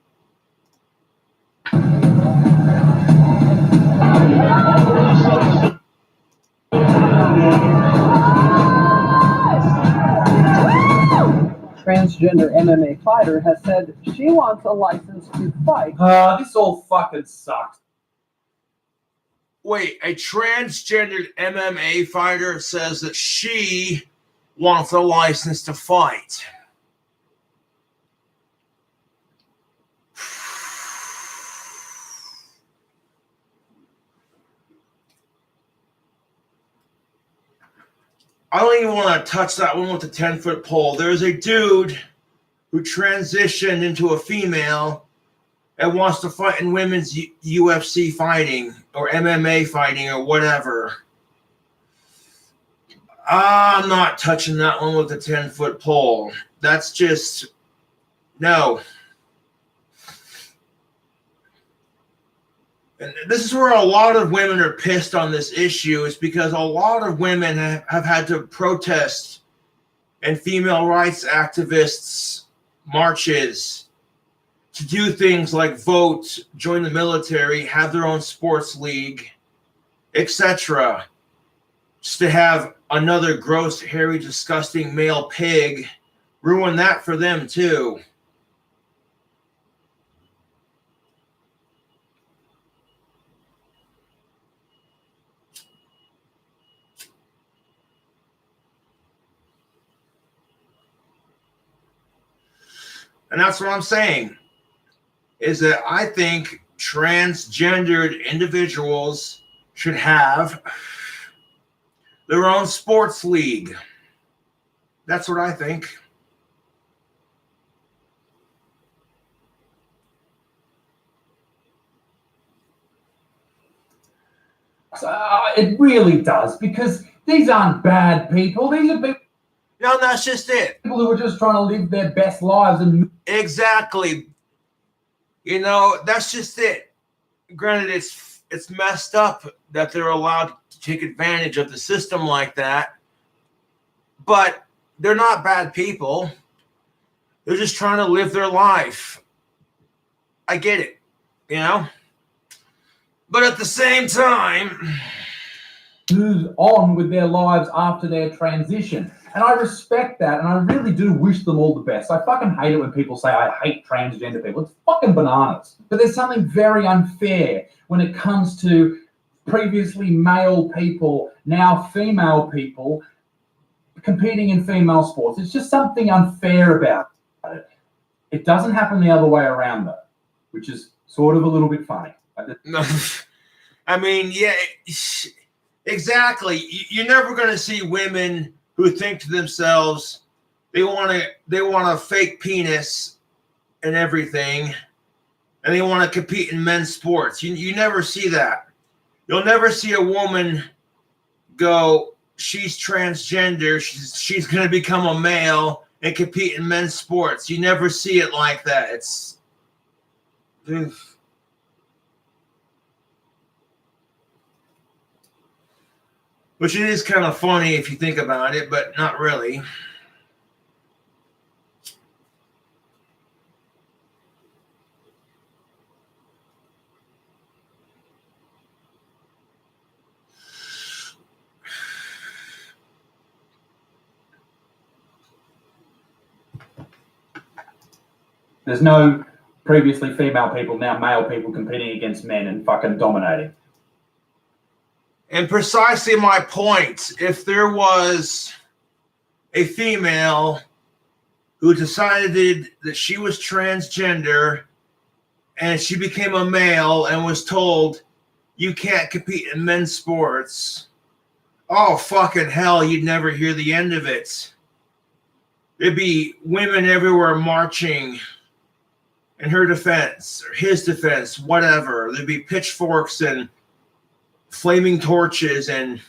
Transgender MMA fighter has said she wants a license to fight. This all fucking sucks. Wait, a transgendered MMA fighter says that she wants a license to fight. I don't even want to touch that one with the 10-foot pole. There's a dude who transitioned into a female and wants to fight in women's UFC fighting or MMA fighting or whatever. I'm not touching that one with the 10-foot pole. That's just, no. And this is where a lot of women are pissed on this issue, is because a lot of women have had to protest and female rights activists marches to do things like vote, join the military, have their own sports league, etc. Just to have another gross, hairy, disgusting male pig ruin that for them too. And that's what I'm saying, is that I think transgendered individuals should have their own sports league. That's what I think. It really does, because these aren't bad people. These are people. No, that's just it. People who are just trying to live their best lives and exactly. You know, that's just it. Granted, it's messed up that they're allowed to take advantage of the system like that, but they're not bad people. They're just trying to live their life. I get it, you know? But at the same time, move on with their lives after their transition. And I respect that, and I really do wish them all the best. I fucking hate it when people say, I hate transgender people. It's fucking bananas. But there's something very unfair when it comes to previously male people, now female people, competing in female sports. It's just something unfair about it. It doesn't happen the other way around, though, which is sort of a little bit funny. I mean, yeah, exactly. You're never going to see women who think to themselves they want a fake penis and everything, and they want to compete in men's sports. You never see that. You'll never see a woman go, she's transgender, she's going to become a male and compete in men's sports. You never see it like that. It's which it is kind of funny if you think about it, but not really. There's no previously female people, now male people competing against men and fucking dominating. And precisely my point. If there was a female who decided that she was transgender and she became a male and was told, you can't compete in men's sports, oh, fucking hell, you'd never hear the end of it. There'd be women everywhere marching in her defense, or his defense, whatever. There'd be pitchforks and flaming torches and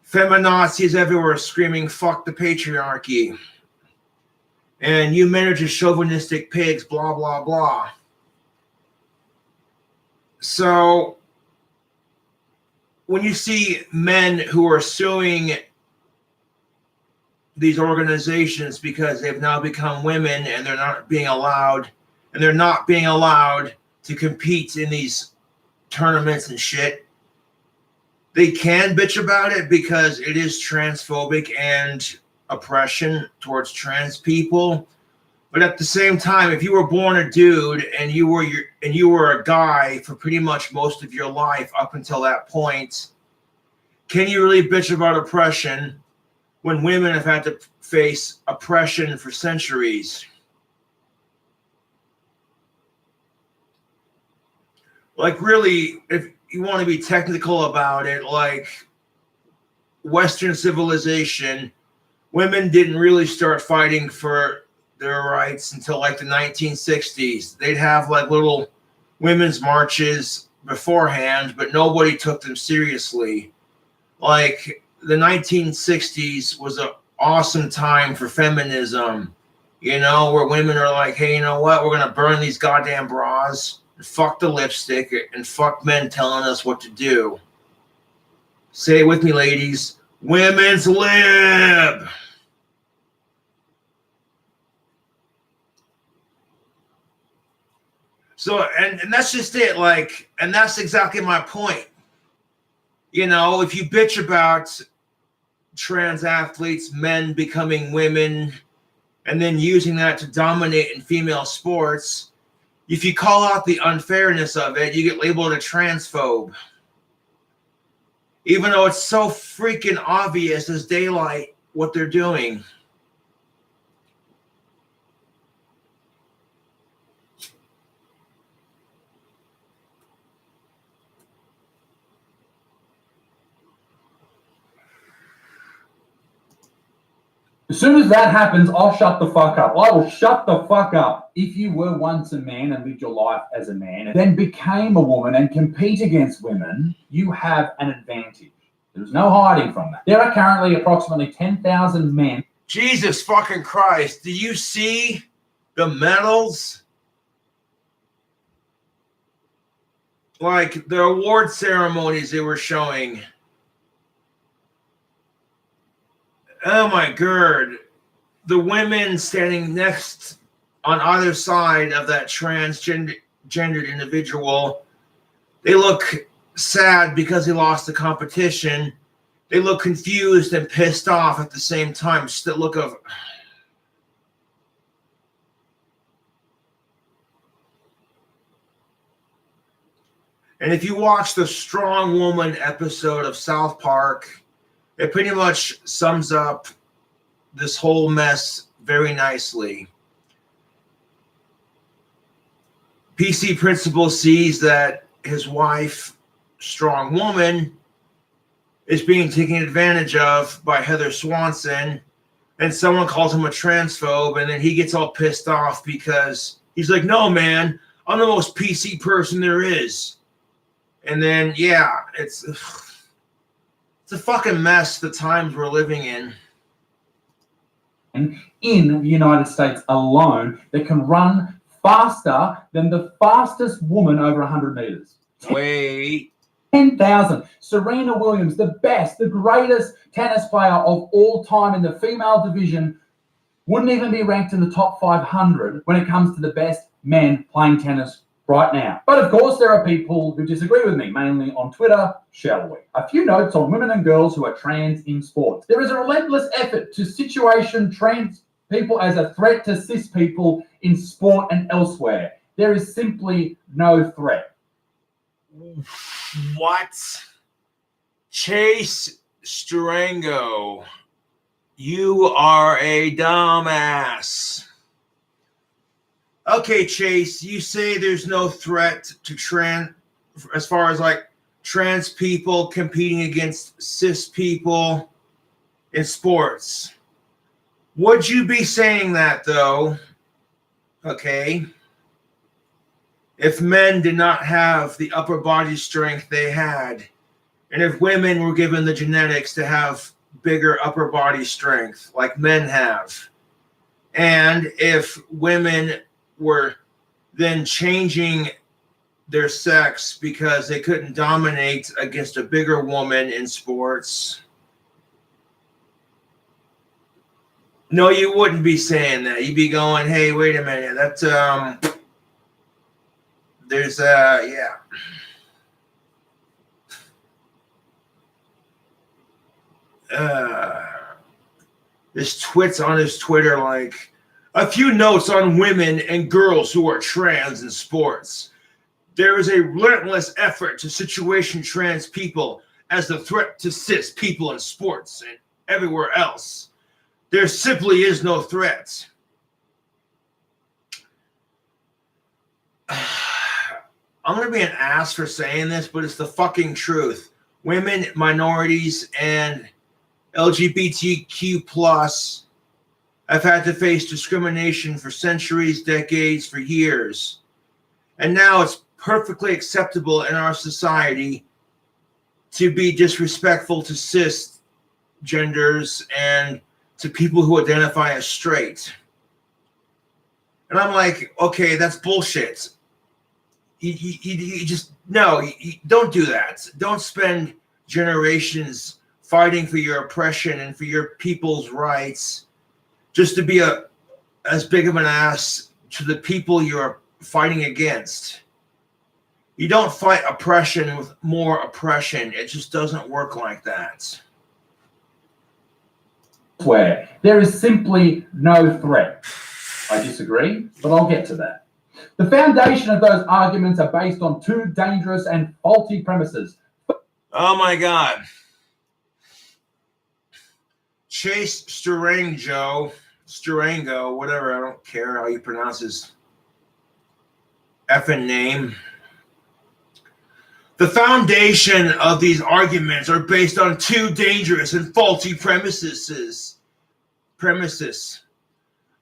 feminazis everywhere screaming, fuck the patriarchy. And you men are just chauvinistic pigs, blah, blah, blah. So when you see men who are suing these organizations because they've now become women and they're not being allowed to compete in these tournaments and shit, they can bitch about it because it is transphobic and oppression towards trans people. But at the same time, if you were born a dude and you were a guy for pretty much most of your life up until that point, can you really bitch about oppression when women have had to face oppression for centuries? Like, really, if you want to be technical about it, like Western civilization, women didn't really start fighting for their rights until like the 1960s. They'd have like little women's marches beforehand, but nobody took them seriously. Like the 1960s was an awesome time for feminism, you know, where women are like, hey, you know what? We're going to burn these goddamn bras and fuck the lipstick and fuck men telling us what to do. Say it with me, ladies. Women's lib. So, and that's just it. Like, and that's exactly my point. You know, if you bitch about trans athletes, men becoming women, and then using that to dominate in female sports, if you call out the unfairness of it, you get labeled a transphobe. Even though it's so freaking obvious as daylight what they're doing. As soon as that happens, I'll shut the fuck up. I will shut the fuck up. If you were once a man and lived your life as a man and then became a woman and compete against women, you have an advantage. There's no hiding from that. There are currently approximately 10,000 men. Jesus fucking Christ. Do you see the medals? Like the award ceremonies they were showing. Oh my God. The women standing next on either side of that transgendered individual, they look sad because they lost the competition. They look confused and pissed off at the same time. Just the look of... And if you watch the Strong Woman episode of South Park, it pretty much sums up this whole mess very nicely. PC Principal sees that his wife, Strong Woman, is being taken advantage of by Heather Swanson, and someone calls him a transphobe, and then he gets all pissed off because he's like, no, man, I'm the most PC person there is. And then, yeah, it's a fucking mess, the times we're living in. In the United States alone that can run faster than the fastest woman over 100 meters. Wait. 10,000. Serena Williams, the best, the greatest tennis player of all time in the female division, wouldn't even be ranked in the top 500 when it comes to the best men playing tennis right now. But of course, there are people who disagree with me, mainly on Twitter, shall we? A few notes on women and girls who are trans in sports. There is a relentless effort to situation trans people as a threat to cis people in sport and elsewhere. There is simply no threat. What? Chase Strango, you are a dumbass. Okay, Chase, you say there's no threat to as far as like trans people competing against cis people in sports. Would you be saying that though? Okay. If men did not have the upper body strength they had, and if women were given the genetics to have bigger upper body strength like men have, and if women were then changing their sex because they couldn't dominate against a bigger woman in sports. No, you wouldn't be saying that. You'd be going, hey, wait a minute. That's, there's, yeah. This twits on his Twitter like, a few notes on women and girls who are trans in sports. There is a relentless effort to situation trans people as the threat to cis people in sports and everywhere else. There simply is no threat. I'm going to be an ass for saying this, but it's the fucking truth. Women, minorities, and LGBTQ plus have had to face discrimination for centuries, decades, for years. And now it's perfectly acceptable in our society to be disrespectful to cis genders and to people who identify as straight. And I'm like, okay, that's bullshit. You just, no, you don't do that. Don't spend generations fighting for your oppression and for your people's rights just to be as big of an ass to the people you're fighting against. You don't fight oppression with more oppression. It just doesn't work like that. Where there is simply no threat. I disagree, but I'll get to that. The foundation of those arguments are based on two dangerous and faulty premises. Oh my God. Chase Starango, whatever, I don't care how you pronounce his effing name. The foundation of these arguments are based on two dangerous and faulty premises.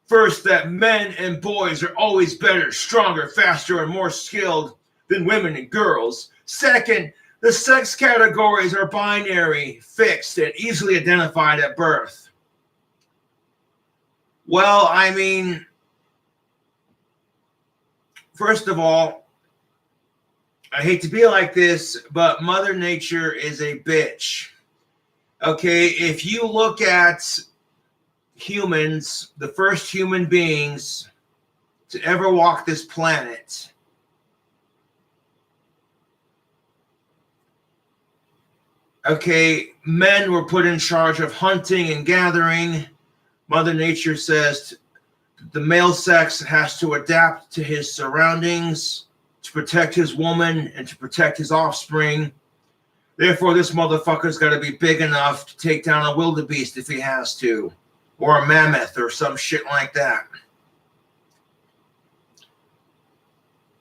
First, that men and boys are always better, stronger, faster, and more skilled than women and girls. Second, the sex categories are binary, fixed, and easily identified at birth. Well, I mean, first of all, I hate to be like this, but Mother Nature is a bitch. Okay, if you look at humans, the first human beings to ever walk this planet, okay, men were put in charge of hunting and gathering. Mother Nature says the male sex has to adapt to his surroundings, to protect his woman and to protect his offspring. Therefore, this motherfucker's got to be big enough to take down a wildebeest if he has to, or a mammoth or some shit like that.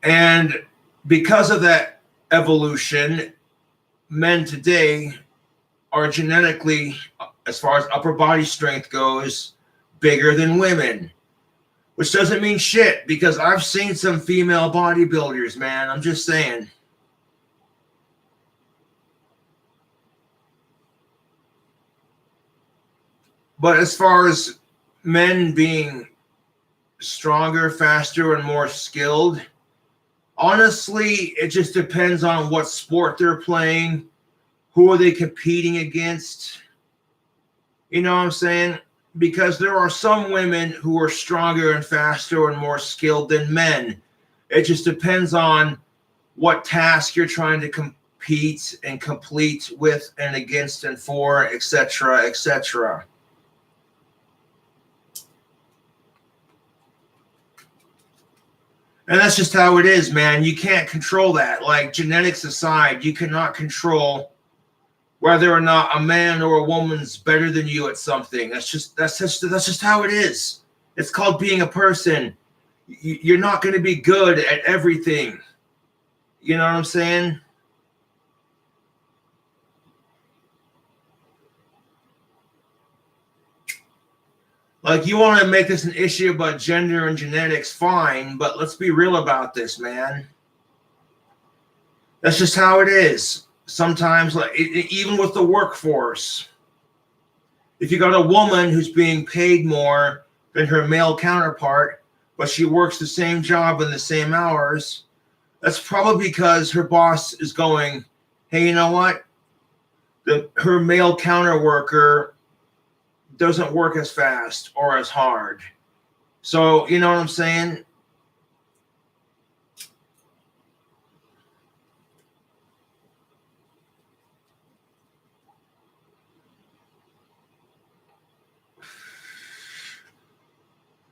And because of that evolution, men today are genetically, as far as upper body strength goes, bigger than women. Which doesn't mean shit, because I've seen some female bodybuilders, man. I'm just saying. But as far as men being stronger, faster, and more skilled, honestly, it just depends on what sport they're playing. Who are they competing against? You know what I'm saying? Because there are some women who are stronger and faster and more skilled than men. It just depends on what task you're trying to compete and complete with and against and for, etc., etc. And that's just how it is, man. You can't control that. Like, genetics aside, you cannot control whether or not a man or a woman's better than you at something. That's just how it is. It's called being a person. You're not going to be good at everything. You know what I'm saying? Like, you want to make this an issue about gender and genetics, fine, but let's be real about this, man. That's just how it is. Sometimes, like, even with the workforce, if you got a woman who's being paid more than her male counterpart, but she works the same job in the same hours, That's probably because her boss is going, hey, you know what? Her male counter worker doesn't work as fast or as hard. So, you know what I'm saying?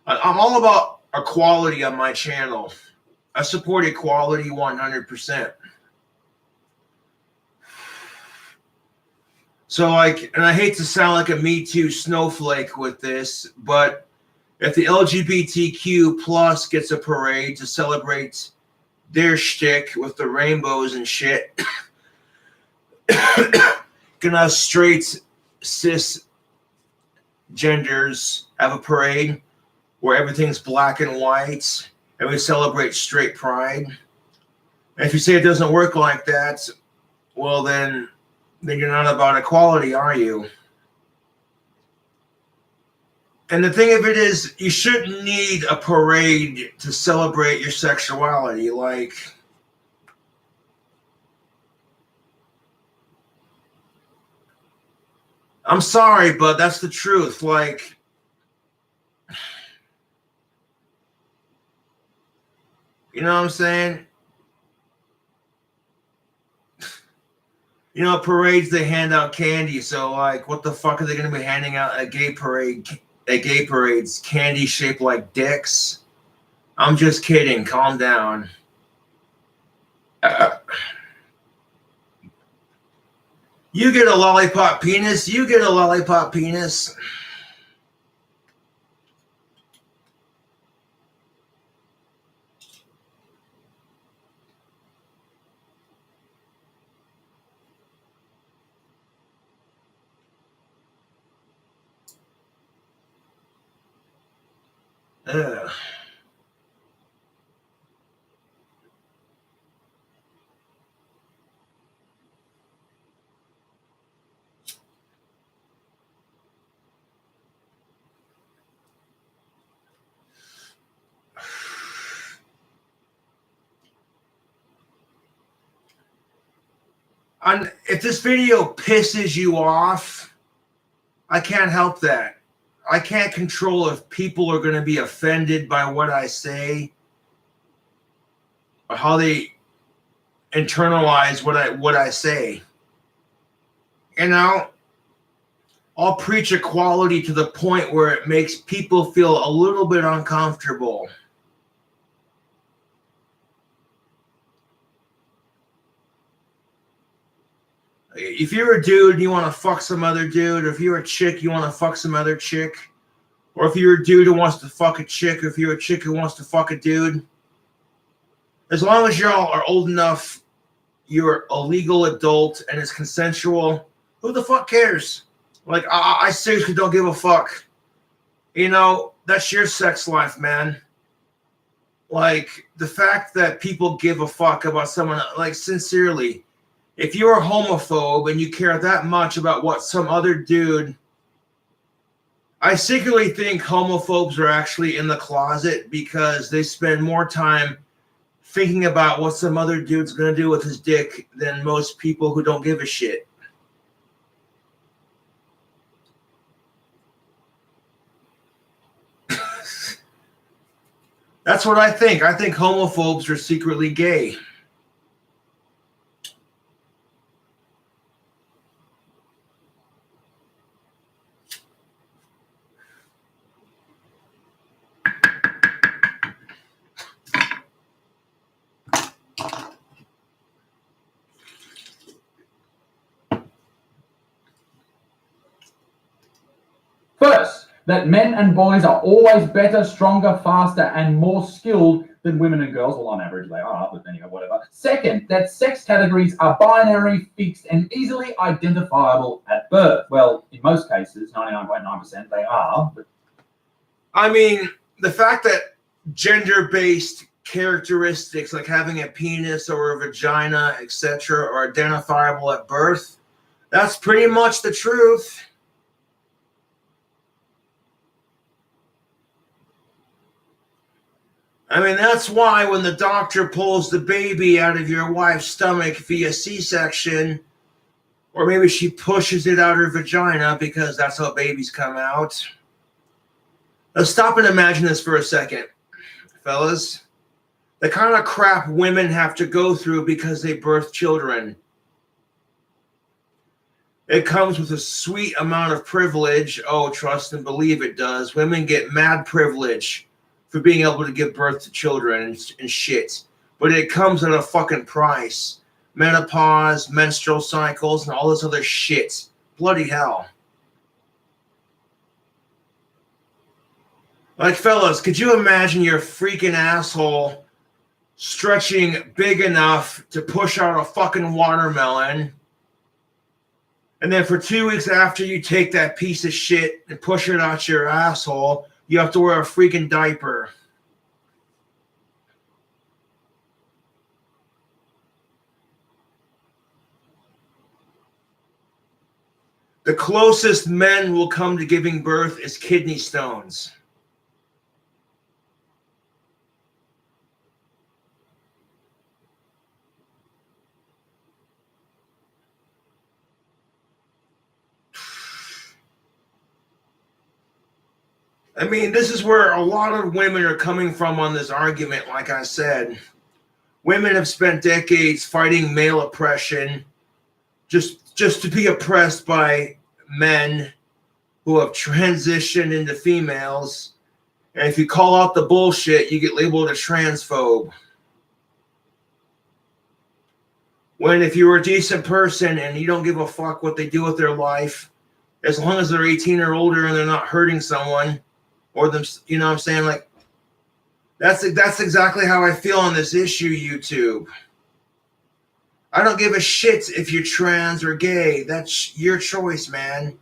I'm all about equality on my channel. I support equality 100%. So, like, and I hate to sound like a Me Too snowflake with this, but if the LGBTQ plus gets a parade to celebrate their shtick with the rainbows and shit, gonna straight cis genders have a parade where everything's black and white and we celebrate straight pride. And if you say it doesn't work like that, well then you're not about equality, are you? And the thing of it is, you shouldn't need a parade to celebrate your sexuality. Like, I'm sorry, but that's the truth. Like, you know what I'm saying? You know, parades, they hand out candy. So, like, what the fuck are they going to be handing out at gay parades? Candy shaped like dicks? I'm just kidding. Calm down. You get a lollipop penis. You get a lollipop penis. Ugh. If this video pisses you off, I can't help that. I can't control if people are going to be offended by what I say or how they internalize what I say. You know, I'll preach equality to the point where it makes people feel a little bit uncomfortable. If you're a dude and you want to fuck some other dude, or if you're a chick, you want to fuck some other chick, or if you're a dude who wants to fuck a chick, or if you're a chick who wants to fuck a dude, as long as y'all are old enough, you're a legal adult and it's consensual, who the fuck cares? Like, I seriously don't give a fuck. You know, that's your sex life, man. Like, the fact that people give a fuck about someone, like, sincerely, if you're a homophobe and you care that much about what some other dude, I secretly think homophobes are actually in the closet because they spend more time thinking about what some other dude's going to do with his dick than most people who don't give a shit. That's what I think. I think homophobes are secretly gay. First, that men and boys are always better, stronger, faster, and more skilled than women and girls. Well, on average they are, but anyway, whatever. Second, that sex categories are binary, fixed, and easily identifiable at birth. Well, in most cases, 99.9% they are. But I mean, the fact that gender-based characteristics like having a penis or a vagina, etc., are identifiable at birth, that's pretty much the truth. I mean, that's why when the doctor pulls the baby out of your wife's stomach via C-section, or maybe she pushes it out her vagina because that's how babies come out. Now stop and imagine this for a second, fellas. The kind of crap women have to go through because they birth children. It comes with a sweet amount of privilege. Oh, trust and believe it does. Women get mad privilege for being able to give birth to children and shit. But it comes at a fucking price. Menopause, menstrual cycles, and all this other shit. Bloody hell. Like, fellas, could you imagine your freaking asshole stretching big enough to push out a fucking watermelon, and then for 2 weeks after you take that piece of shit and push it out your asshole, you have to wear a freaking diaper? The closest men will come to giving birth is kidney stones. I mean, this is where a lot of women are coming from on this argument, like I said. Women have spent decades fighting male oppression just to be oppressed by men who have transitioned into females. And if you call out the bullshit, you get labeled a transphobe. When if you're a decent person and you don't give a fuck what they do with their life, as long as they're 18 or older and they're not hurting someone, or them, you know what I'm saying? Like, that's exactly how I feel on this issue, YouTube. I don't give a shit if you're trans or gay. That's your choice, man.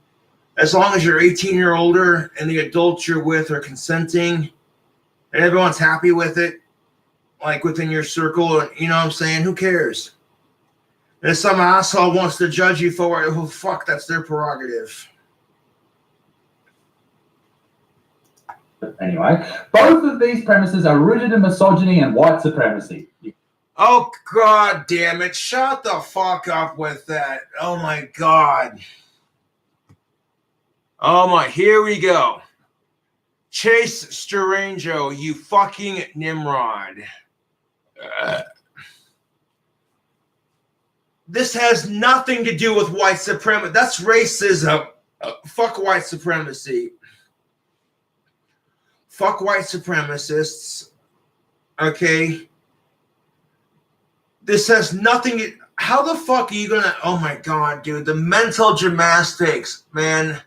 As long as you're 18 or older and the adults you're with are consenting and everyone's happy with it, like within your circle, you know what I'm saying? Who cares? And if some asshole wants to judge you for it, oh, fuck, that's their prerogative. Anyway, both of these premises are rooted in misogyny and white supremacy. Oh, God damn it. Shut the fuck up with that. Oh, my God. Oh, my. Here we go. Chase Starango, you fucking Nimrod. This has nothing to do with white supremacy. That's racism. Fuck white supremacy. Fuck white supremacists. Okay? This has nothing. How the fuck are you gonna? Oh my God, dude, the mental gymnastics, man.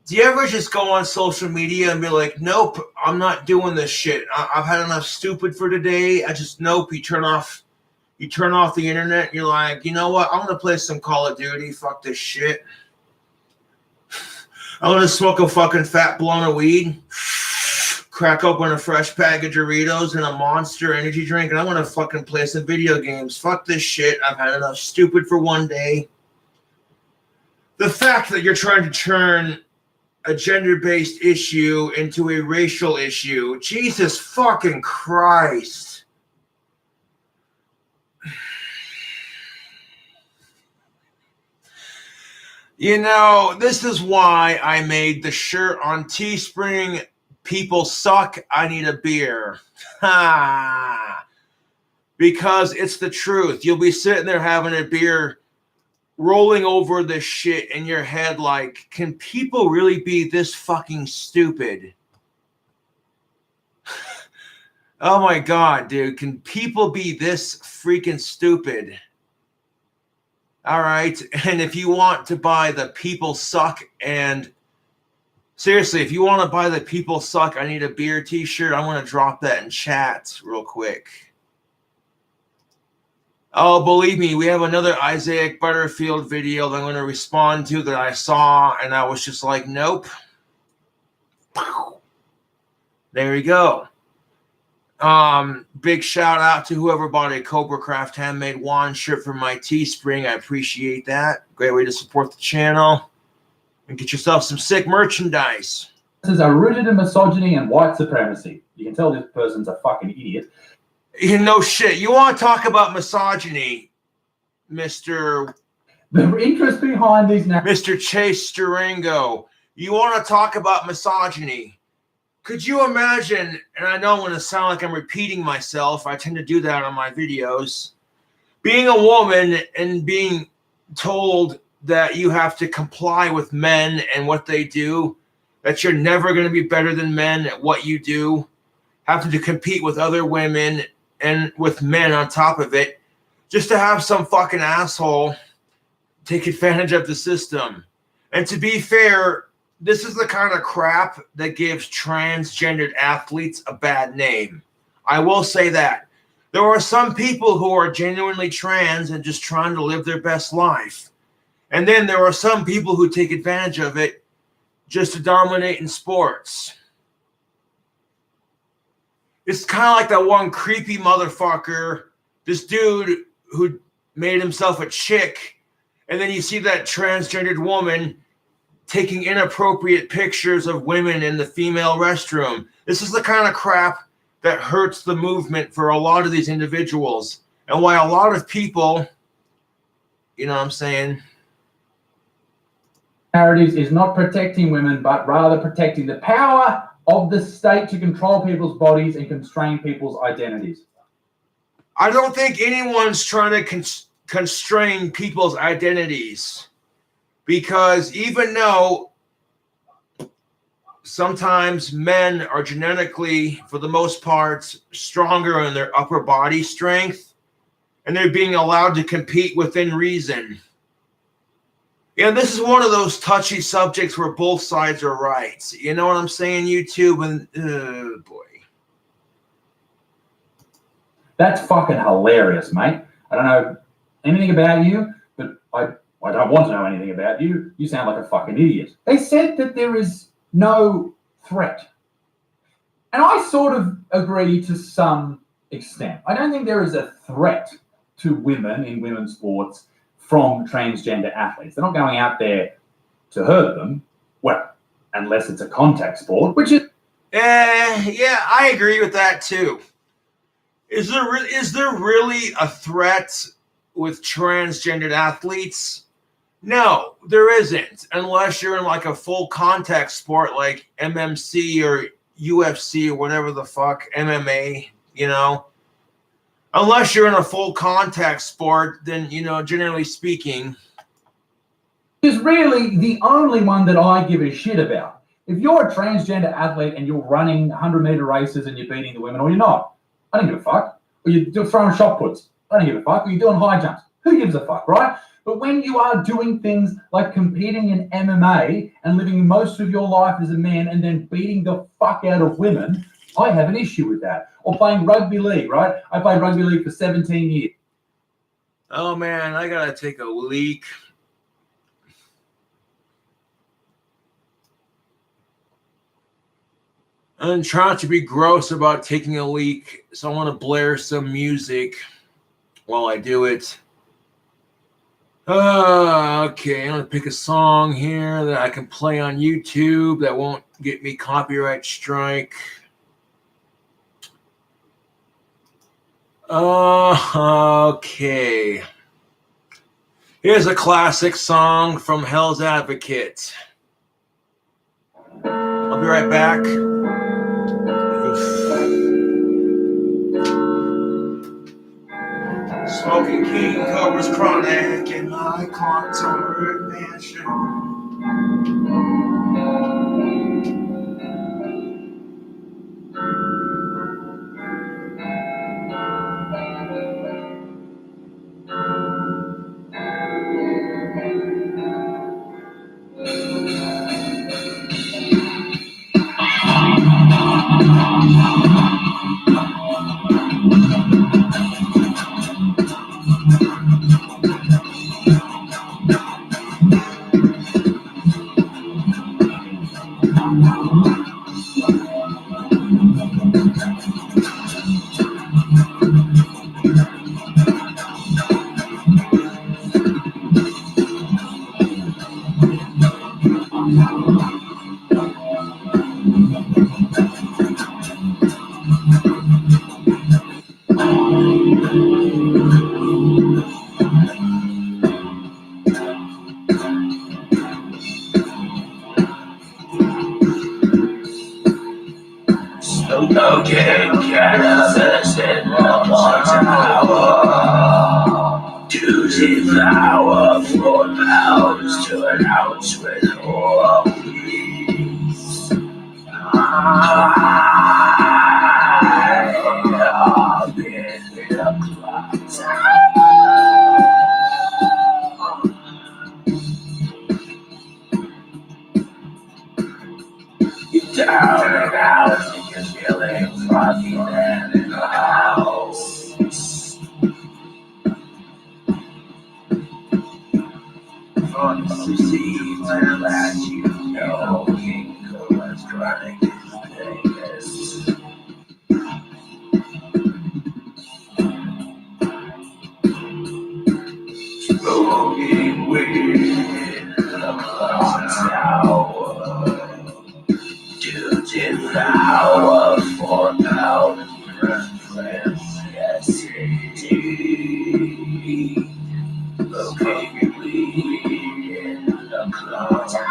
Do you ever just go on social media and be like, nope, I'm not doing this shit. I've had enough stupid for today. I just, nope. You turn off the internet and you're like, you know what? I'm gonna play some Call of Duty. Fuck this shit. I'm gonna smoke a fucking fat blunt of weed, crack open a fresh pack of Doritos and a Monster energy drink, and I'm gonna fucking play some video games. Fuck this shit. I've had enough stupid for one day. The fact that you're trying to turn a gender-based issue into a racial issue, Jesus fucking Christ. You know, this is why I made the shirt on Teespring, people suck, I need a beer. Ha! Because it's the truth. You'll be sitting there having a beer, rolling over this shit in your head like, can people really be this fucking stupid? Oh my God, dude. Can people be this freaking stupid? All right. And if you want to buy the People Suck, and seriously, if you want to buy the People Suck, I need a beer t-shirt, I'm going to drop that in chat real quick. Oh, believe me, we have another Isaiah Butterfield video that I'm going to respond to that I saw, and I was just like, nope. There you go. Big shout out to whoever bought a Cobra Craft handmade wand shirt from my Teespring. I appreciate that. Great way to support the channel and get yourself some sick merchandise. are rooted in misogyny and white supremacy. You can tell this person's a fucking idiot. You know shit. You want to talk about misogyny, Mr. The interest behind these Mr. Chase Durango. You want to talk about misogyny. Could you imagine, and I know I'm going to sound like I'm repeating myself. I tend to do that on my videos. Being a woman and being told that you have to comply with men and what they do, that you're never going to be better than men at what you do, having to compete with other women and with men on top of it, just to have some fucking asshole take advantage of the system. And to be fair, this is the kind of crap that gives transgendered athletes a bad name. I will say that. There are some people who are genuinely trans and just trying to live their best life. And then there are some people who take advantage of it just to dominate in sports. It's kind of like that one creepy motherfucker, this dude who made himself a chick, and then you see that transgendered woman taking inappropriate pictures of women in the female restroom. This is the kind of crap that hurts the movement for a lot of these individuals, and why a lot of people, you know what I'm saying? Narratives is not protecting women, but rather protecting the power of the state to control people's bodies and constrain people's identities. I don't think anyone's trying to constrain people's identities, because even though sometimes men are genetically, for the most part, stronger in their upper body strength, and they're being allowed to compete within reason. Yeah, this is one of those touchy subjects where both sides are right. You know what I'm saying, YouTube? And boy. That's fucking hilarious, mate. I don't know anything about you, but I don't want to know anything about you. You sound like a fucking idiot. They said that there is no threat. And I sort of agree to some extent. I don't think there is a threat to women in women's sports from transgender athletes. They're not going out there to hurt them. Well, unless it's a contact sport, which is... Yeah, I agree with that too. Is there really a threat with transgendered athletes? No, there isn't, unless you're in like a full contact sport like MMC or UFC or whatever the fuck, MMA, you know. Unless you're in a full contact sport, then, you know, generally speaking. Is really the only one that I give a shit about. If you're a transgender athlete and you're running 100-meter races and you're beating the women, or you're not, I don't give a fuck. Or you're throwing shot puts, I don't give a fuck. Or you're doing high jumps, who gives a fuck, right? But when you are doing things like competing in MMA and living most of your life as a man and then beating the fuck out of women, I have an issue with that. Or playing rugby league, right? I played rugby league for 17 years. Oh, man, I got to take a leak. I'm trying to be gross about taking a leak, so I want to blare some music while I do it. Okay, I'm going to pick a song here that I can play on YouTube that won't get me copyright strike. Okay. Here's a classic song from Hell's Advocate. I'll be right back. Smoking King, Cobra's chronic in my contoured mansion. devour 4 pounds to an ounce with hormones. I've been in a closet. You're down and out and you're feeling froggy then in the house. Seems that you know King Cobra's trying his biggest. Smoking weed in the clock tower to devour 4 pounds of friends. Yes, indeed. Smoking weed in the clock tower.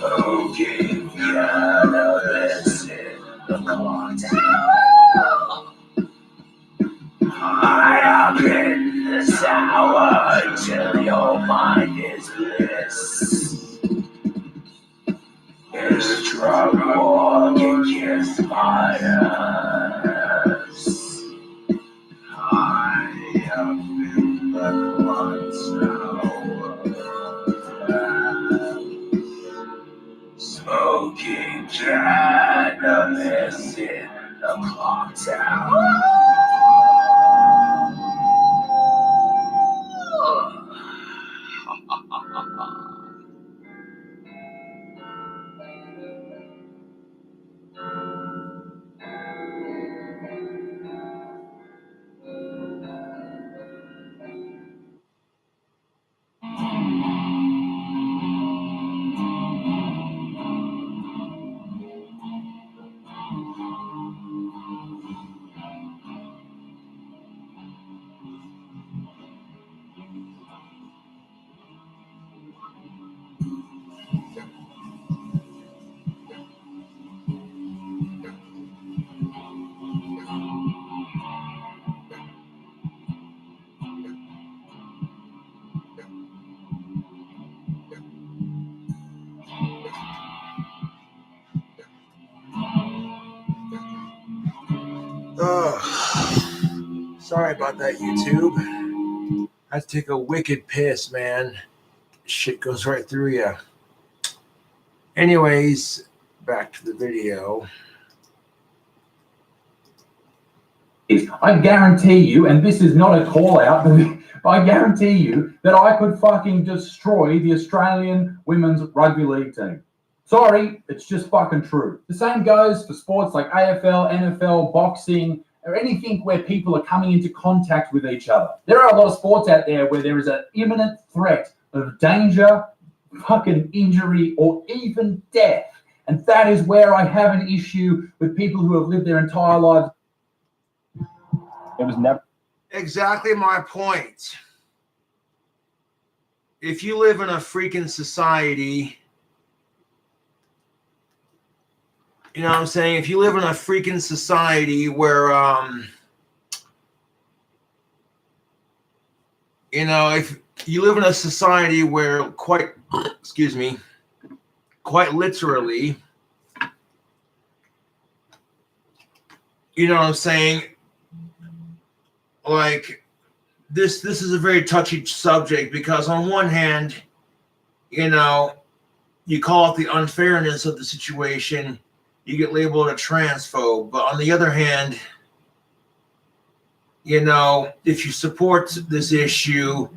Smoking cannabis in the clock tower. High up in the sour till your mind is bliss. It's drug walking kiss my ass. High up in the clock tower. Smoking cannabis in the clock tower. Sorry about that, YouTube. I had to take a wicked piss, man. Shit goes right through you. Anyways, back to the video. I guarantee you, and this is not a call out, but I guarantee you that I could fucking destroy the Australian women's rugby league team. Sorry, it's just fucking true. The same goes for sports like AFL, NFL, boxing, or anything where people are coming into contact with each other. There are a lot of sports out there where there is an imminent threat of danger, fucking injury, or even death. And that is where I have an issue with people who have lived their entire lives. It was never Exactly my point. If you live in a freaking society, you know what I'm saying? If you live in a freaking society where, you know, if you live in a society where quite literally, you know what I'm saying? Like, this is a very touchy subject because on one hand, you know, you call it the unfairness of the situation, you get labeled a transphobe. But on the other hand, you know, if you support this issue,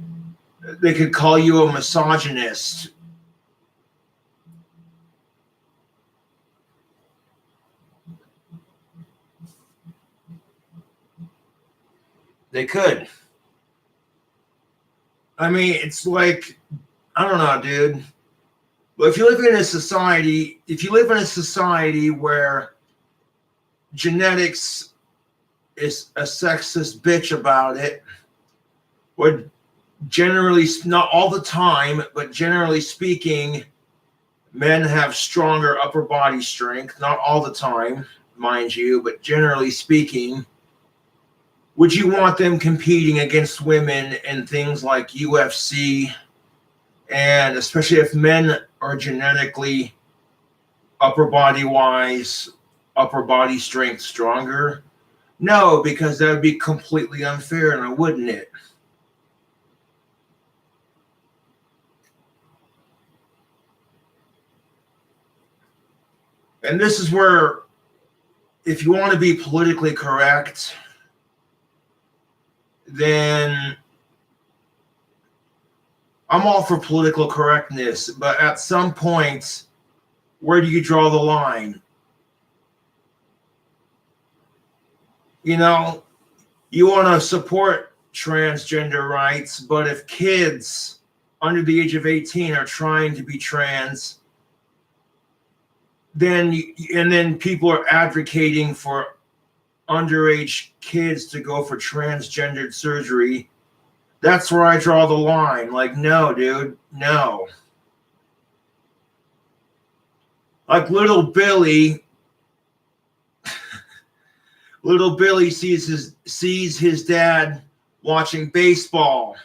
they could call you a misogynist. They could. I mean, it's like, I don't know, dude. But if you live in a society, where genetics is a sexist bitch about it, where generally, not all the time, but generally speaking, men have stronger upper body strength, not all the time, mind you, but generally speaking, would you want them competing against women in things like UFC? And especially if men are genetically upper body strength stronger? No, because that would be completely unfair, now wouldn't it? And this is where, if you want to be politically correct, then I'm all for political correctness, but at some point, where do you draw the line? You know, you want to support transgender rights, but if kids under the age of 18 are trying to be trans, then people are advocating for underage kids to go for transgendered surgery. That's where I draw the line. Like, no, dude, no. Like little Billy sees his dad watching baseball.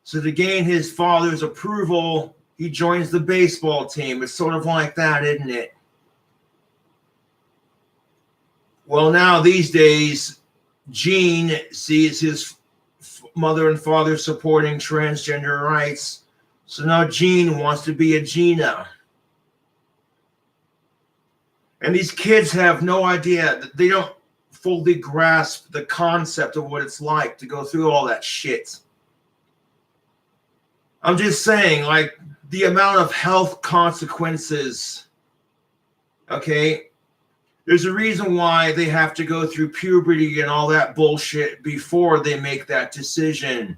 So to gain his father's approval, he joins the baseball team. It's sort of like that, isn't it? Well, now these days, Gene sees his mother and father supporting transgender rights. So now Gene wants to be a Gina. And these kids have no idea, that they don't fully grasp the concept of what it's like to go through all that shit. I'm just saying, like, the amount of health consequences, okay? There's a reason why they have to go through puberty and all that bullshit before they make that decision.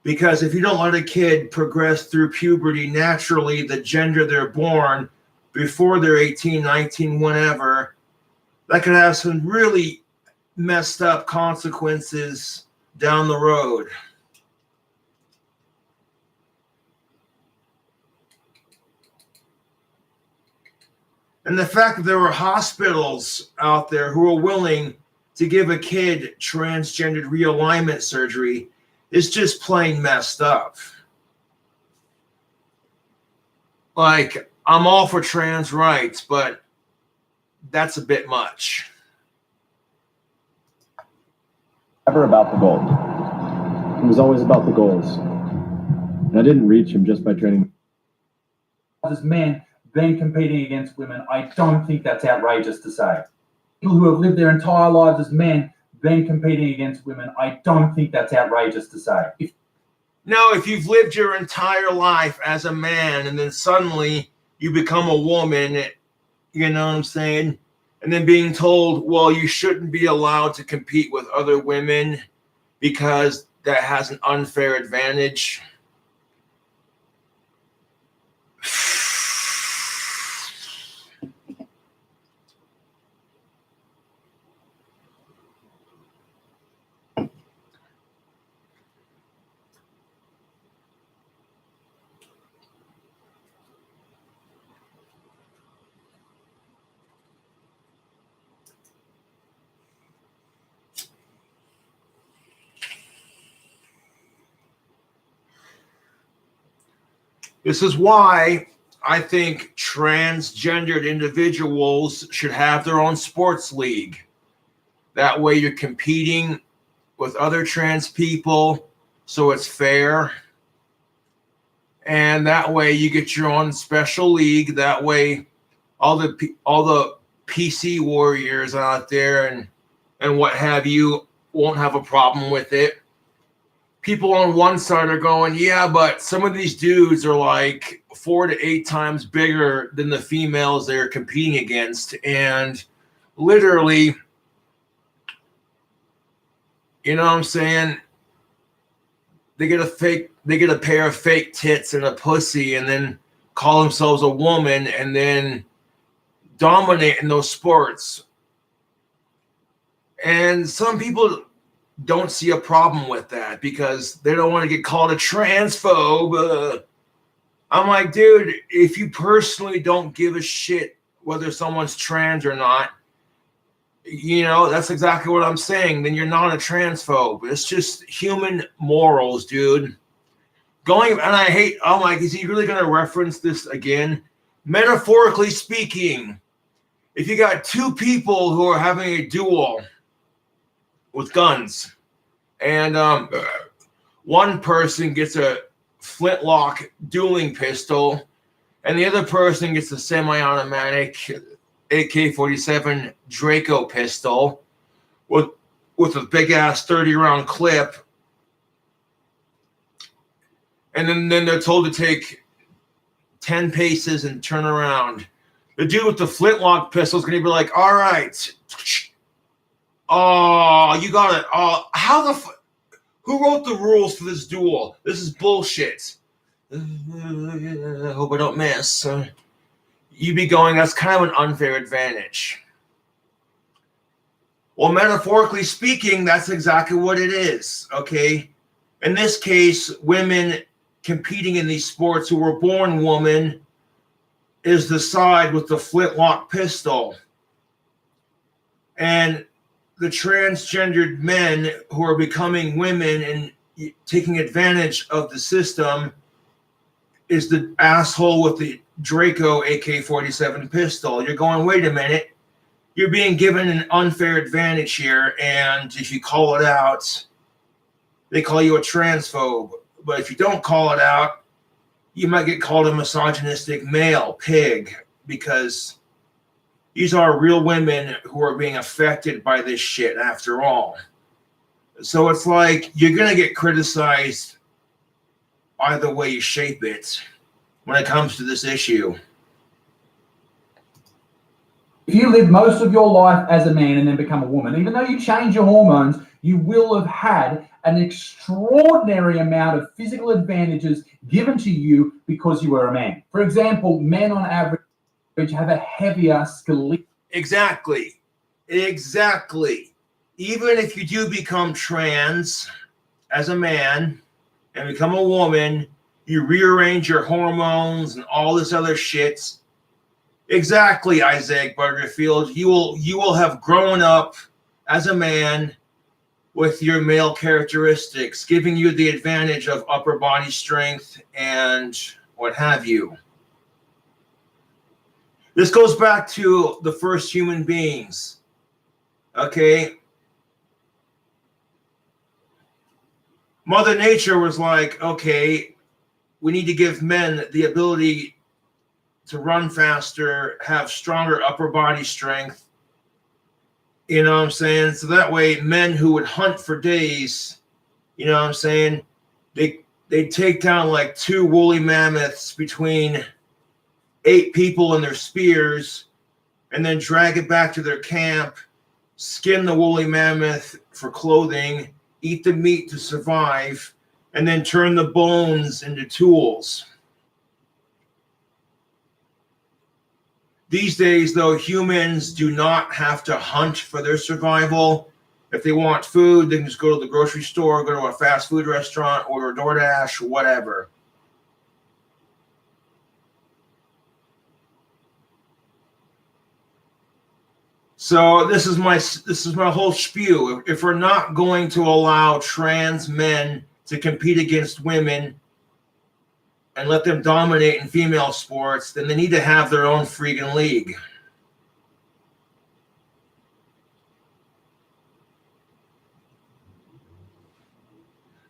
Because if you don't let a kid progress through puberty naturally, the gender they're born, before they're 18, 19, whatever, that could have some really messed up consequences down the road. And the fact that there were hospitals out there who are willing to give a kid transgendered realignment surgery is just plain messed up. Like, I'm all for trans rights, but that's a bit much. Never about the gold. It was always about the goals. And I didn't reach him just by training. As men, then competing against women, I don't think that's outrageous to say. People who have lived their entire lives as men, then competing against women, I don't think that's outrageous to say. If you've lived your entire life as a man and then suddenly you become a woman, you know what I'm saying? And then being told, well, you shouldn't be allowed to compete with other women because that has an unfair advantage. This is why I think transgendered individuals should have their own sports league. That way you're competing with other trans people, so it's fair. and that way you get your own special league. That way, all the PC warriors out there and what have you won't have a problem with it. People on one side are going, yeah, but some of these dudes are like 4 to 8 times bigger than the females they're competing against, and literally, you know what I'm saying? They get a pair of fake tits and a pussy, and then call themselves a woman, and then dominate in those sports. And some people don't see a problem with that because they don't want to get called a transphobe. I'm like, dude, if you personally don't give a shit whether someone's trans or not, you know, that's exactly what I'm saying. Then you're not a transphobe. It's just human morals, dude. I'm like, is he really going to reference this again? Metaphorically speaking, if you got 2 people who are having a duel with guns, and one person gets a flintlock dueling pistol, and the other person gets a semi-automatic AK-47 Draco pistol with a big-ass 30-round clip, and then they're told to take 10 paces and turn around. The dude with the flintlock pistol is going to be like, all right. Oh, you got it. Oh, who wrote the rules for this duel? This is bullshit. I hope I don't miss. You'd be going, that's kind of an unfair advantage. Well, metaphorically speaking, that's exactly what it is, okay? In this case, women competing in these sports who were born woman is the side with the flintlock pistol. And the transgendered men who are becoming women and taking advantage of the system is the asshole with the Draco AK-47 pistol. You're going, wait a minute. You're being given an unfair advantage here, and if you call it out, they call you a transphobe. But if you don't call it out, you might get called a misogynistic male pig, because these are real women who are being affected by this shit after all. So it's like you're going to get criticized either way you shape it when it comes to this issue. If you live most of your life as a man and then become a woman, even though you change your hormones, you will have had an extraordinary amount of physical advantages given to you because you were a man. For example, men on average have a heavier skeletal. Exactly. Even if you do become trans as a man and become a woman, you rearrange your hormones and all this other shit. Exactly, Isaac Butterfield. You will have grown up as a man with your male characteristics, giving you the advantage of upper body strength and what have you. This goes back to the first human beings. Okay. Mother Nature was like, okay, we need to give men the ability to run faster, have stronger upper body strength. You know what I'm saying? So that way men who would hunt for days, you know what I'm saying, they take down like 2 woolly mammoths between 8 people and their spears, and then drag it back to their camp, skin the woolly mammoth for clothing, eat the meat to survive, and then turn the bones into tools. These days, though, humans do not have to hunt for their survival. If they want food, they can just go to the grocery store, go to a fast food restaurant, order a DoorDash, whatever. So this is my whole spew. If we're not going to allow trans men to compete against women and let them dominate in female sports, then they need to have their own freaking league.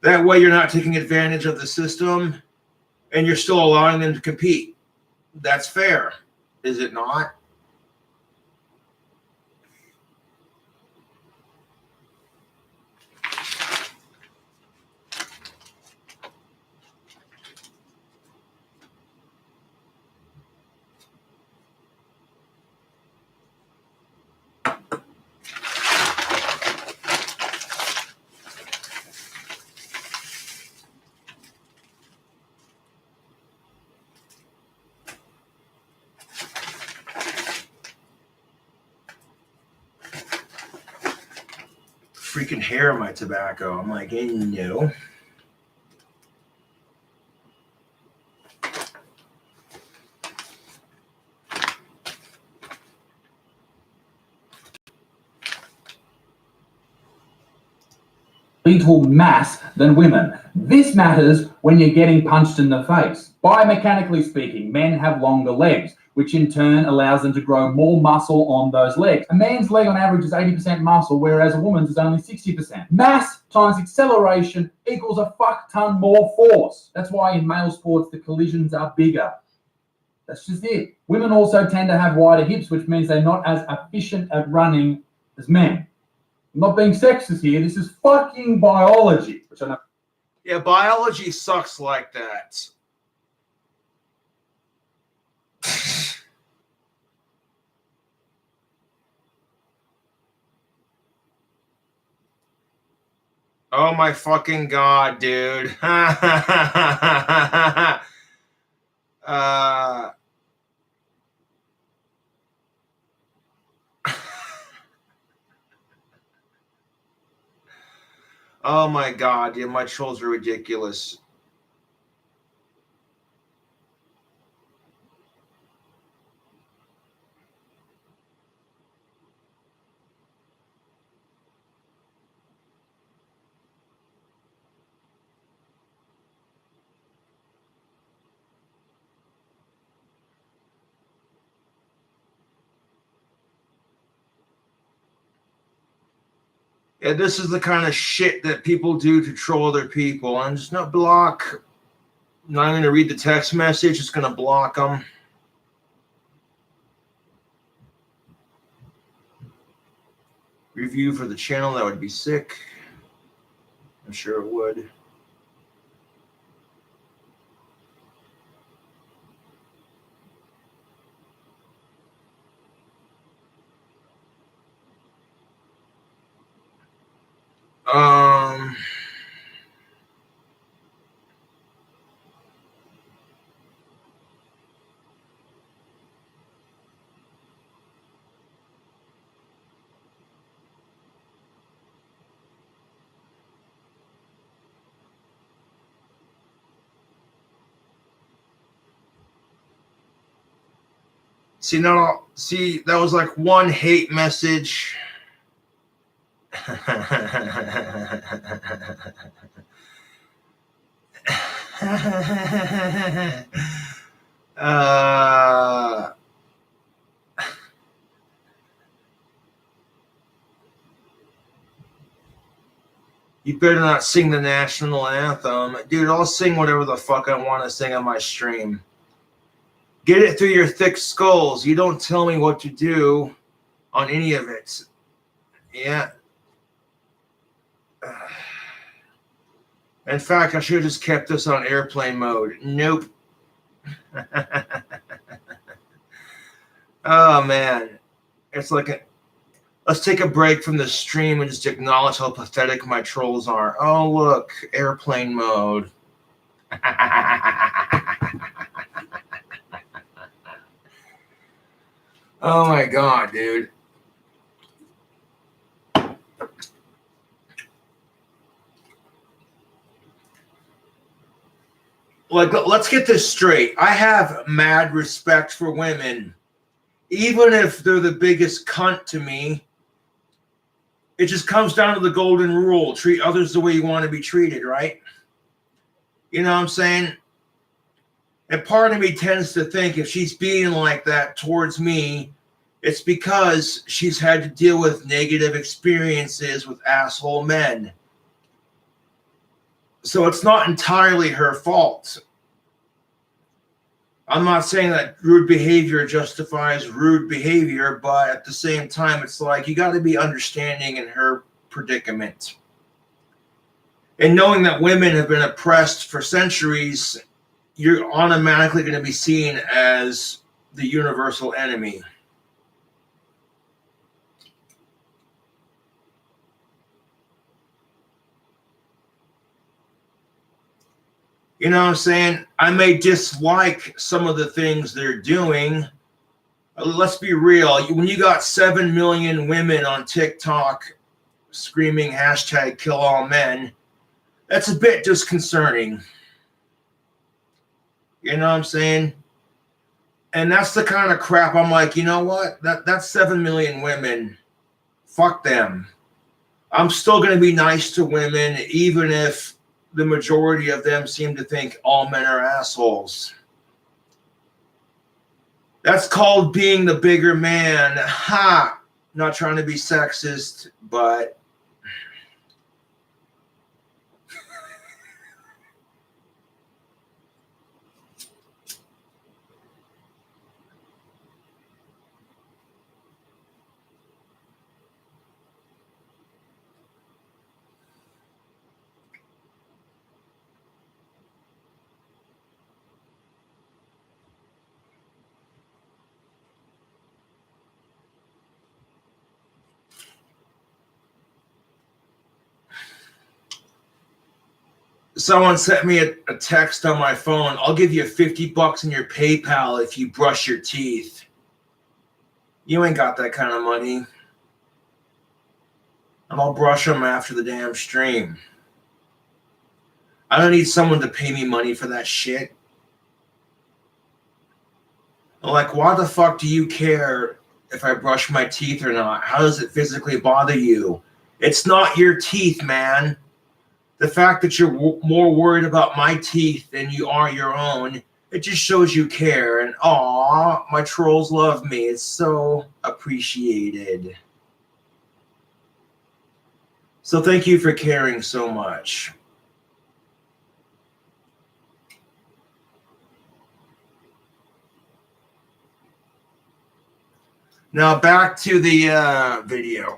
That way you're not taking advantage of the system, and you're still allowing them to compete. That's fair, is it not? Freaking hair in my tobacco. I'm like, hey, no. Fetal mass than women. This matters when you're getting punched in the face. Biomechanically speaking, men have longer legs, which in turn allows them to grow more muscle on those legs. A man's leg on average is 80% muscle, whereas a woman's is only 60%. Mass times acceleration equals a fuck ton more force. That's why in male sports the collisions are bigger. That's just it. Women also tend to have wider hips, which means they're not as efficient at running as men. I'm not being sexist here. This is fucking biology. Which I know. Yeah, biology sucks like that. Oh my fucking god, dude. Oh my god, yeah, my trolls are ridiculous. Yeah, this is the kind of shit that people do to troll other people. I'm just not block. I'm not going to read the text message. Just going to block them. Review for the channel. That would be sick. I'm sure it would. See, no, see, that was like one hate message. You better not sing the national anthem. Dude, I'll sing whatever the fuck I want to sing on my stream. Get it through your thick skulls. You don't tell me what to do on any of it. Yeah. In fact, I should have just kept this on airplane mode. Nope. Oh, man. It's like let's take a break from the stream and just acknowledge how pathetic my trolls are. Oh, look. Airplane mode. Oh, my God, dude. Like, let's get this straight. I have mad respect for women. Even if they're the biggest cunt to me, it just comes down to the golden rule. Treat others the way you want to be treated, right? You know what I'm saying? And part of me tends to think if she's being like that towards me, it's because she's had to deal with negative experiences with asshole men. So it's not entirely her fault. I'm not saying that rude behavior justifies rude behavior, but at the same time, it's like you got to be understanding in her predicament. And knowing that women have been oppressed for centuries, you're automatically going to be seen as the universal enemy. You know what I'm saying? I may dislike some of the things they're doing. Let's be real. When you got 7 million women on TikTok screaming hashtag kill all men, that's a bit disconcerting. You know what I'm saying? And that's the kind of crap I'm like, you know what? That's 7 million women. Fuck them. I'm still going to be nice to women, even if the majority of them seem to think all men are assholes. That's called being the bigger man. Ha! Not trying to be sexist, but someone sent me a text on my phone. I'll give you $50 in your PayPal if you brush your teeth. You ain't got that kind of money. And I'll brush them after the damn stream. I don't need someone to pay me money for that shit. Like, why the fuck do you care if I brush my teeth or not? How does it physically bother you? It's not your teeth, man. The fact that you're more worried about my teeth than you are your own, it just shows you care. And aw, my trolls love me. It's so appreciated. So thank you for caring so much. Now back to the video.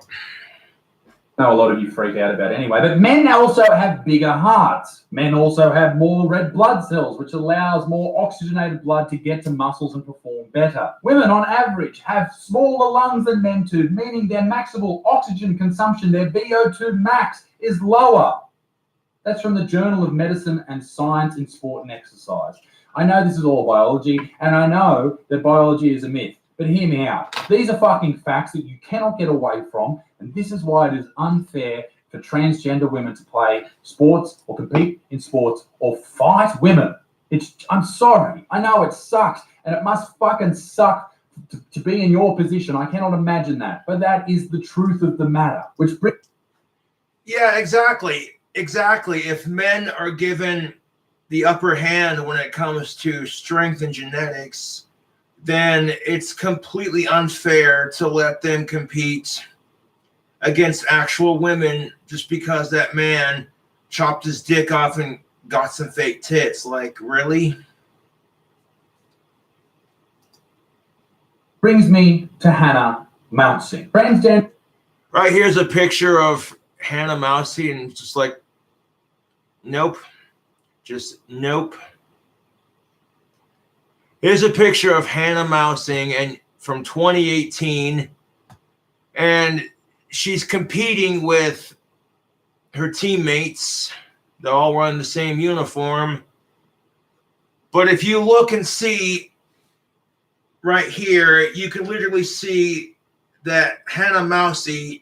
Know a lot of you freak out about anyway, but men also have bigger hearts. Men also have more red blood cells, which allows more oxygenated blood to get to muscles and perform better. Women, on average, have smaller lungs than men do, meaning their maximal oxygen consumption, their VO2 max, is lower. That's from the Journal of Medicine and Science in Sport and Exercise. I know this is all biology, and I know that biology is a myth. But hear me out. These are fucking facts that you cannot get away from, and this is why it is unfair for transgender women to play sports or compete in sports or fight women. I'm sorry. I know it sucks, and it must fucking suck to be in your position. I cannot imagine that, but that is the truth of the matter. Yeah, exactly. Exactly. If men are given the upper hand when it comes to strength and genetics, then it's completely unfair to let them compete against actual women just because that man chopped his dick off and got some fake tits. Like, really? Brings me to Hannah Mousing. Right here's a picture of Hannah Mousing, and just like, nope. Just nope. Here's a picture of Hannah Mousing and from 2018, and she's competing with her teammates. They're all wearing the same uniform. But if you look and see right here, you can literally see that Hannah Mousing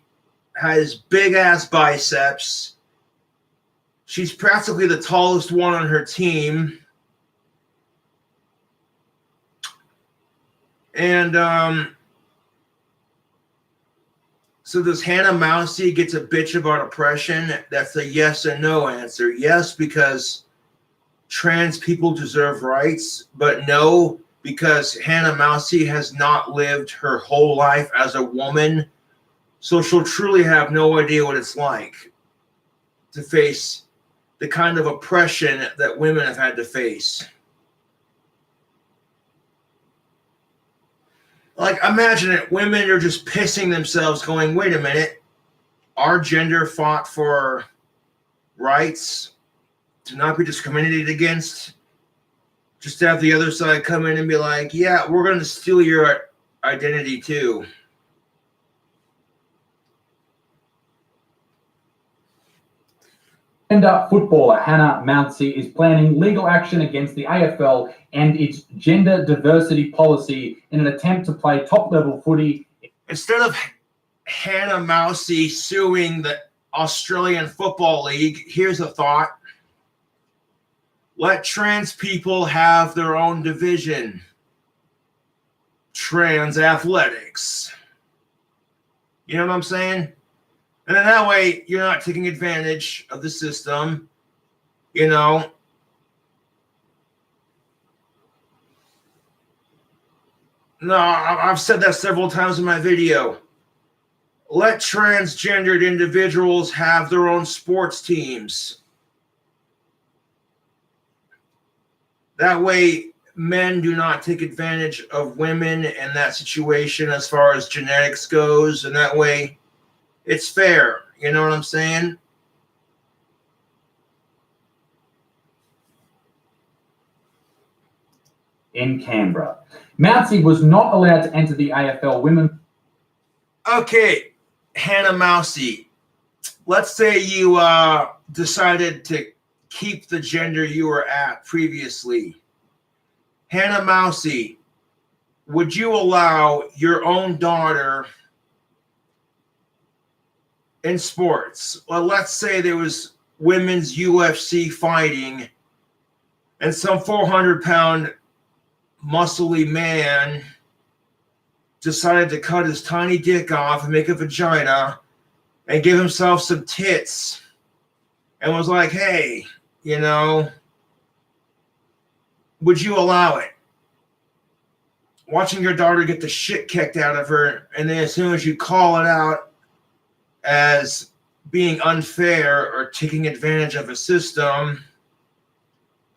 has big-ass biceps. She's practically the tallest one on her team. And so this Hannah Mousing gets a bitch about oppression. That's a yes and no answer. Yes, because trans people deserve rights, but no, because Hannah Mousing has not lived her whole life as a woman. So she'll truly have no idea what it's like to face the kind of oppression that women have had to face. Like, imagine it. Women are just pissing themselves going, wait a minute. Our gender fought for rights to not be discriminated against. Just to have the other side come in and be like, yeah, we're going to steal your identity too. Stand-up footballer Hannah Mountsie is planning legal action against the AFL and its gender diversity policy in an attempt to play top-level footy. Instead of Hannah Mountsie suing the Australian Football League, here's a thought. Let trans people have their own division. Trans athletics. You know what I'm saying? And then that way, you're not taking advantage of the system, you know. No, I've said that several times in my video. Let transgendered individuals have their own sports teams. That way, men do not take advantage of women in that situation as far as genetics goes, and that way, it's fair. You know what I'm saying? In Canberra, Mountsie was not allowed to enter the AFL women. Okay, Hannah Mountsie, let's say you decided to keep the gender you were at previously. Hannah Mountsie, would you allow your own daughter in sports? Well, let's say there was women's UFC fighting and some 400-pound muscly man decided to cut his tiny dick off and make a vagina and give himself some tits and was like, hey, you know, would you allow it? Watching your daughter get the shit kicked out of her, and then as soon as you call it out as being unfair or taking advantage of a system,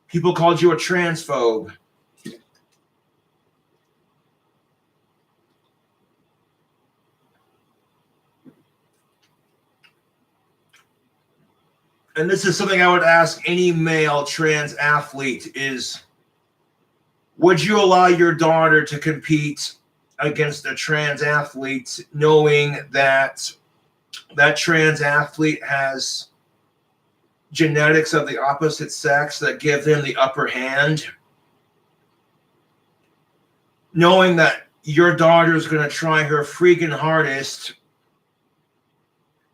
people called you a transphobe. And this is something I would ask any male trans athlete is, would you allow your daughter to compete against a trans athlete knowing that that trans athlete has genetics of the opposite sex that give them the upper hand? Knowing that your daughter is going to try her freaking hardest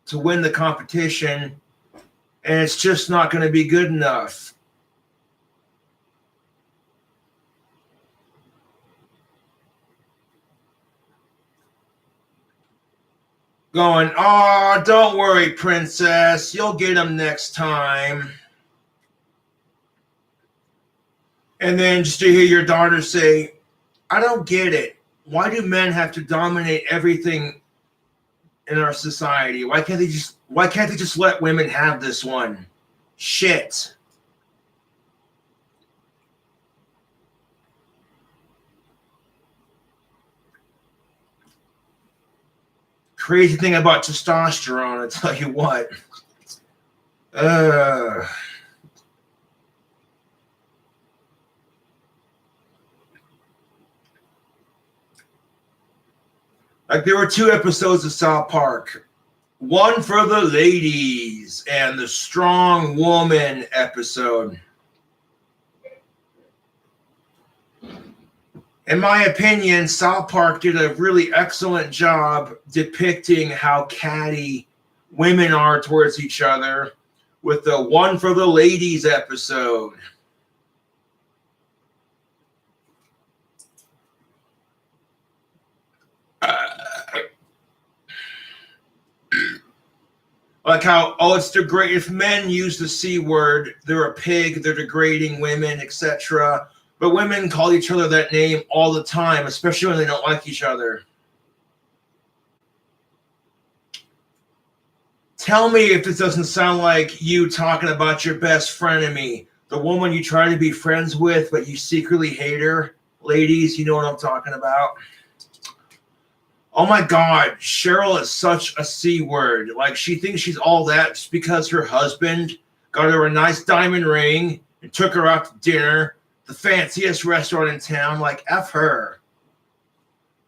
to win the competition, and it's just not going to be good enough. Going, oh, don't worry, princess. You'll get him next time. And then just to hear your daughter say, I don't get it. Why do men have to dominate everything in our society? Why can't they just let women have this one? Shit. Crazy thing about testosterone, I tell you what. Like there were 2 episodes of South Park. One for the ladies and the strong woman episode. In my opinion, South Park did a really excellent job depicting how catty women are towards each other with the One for the Ladies episode. Like how, oh, it's degrading. If men use the C word, they're a pig, they're degrading women, etc. But women call each other that name all the time, especially when they don't like each other. Tell me if this doesn't sound like you talking about your best frenemy, the woman you try to be friends with, but you secretly hate her. Ladies, you know what I'm talking about. Oh my God, Cheryl is such a C word. Like, she thinks she's all that just because her husband got her a nice diamond ring and took her out to dinner, the fanciest restaurant in town. Like, F her.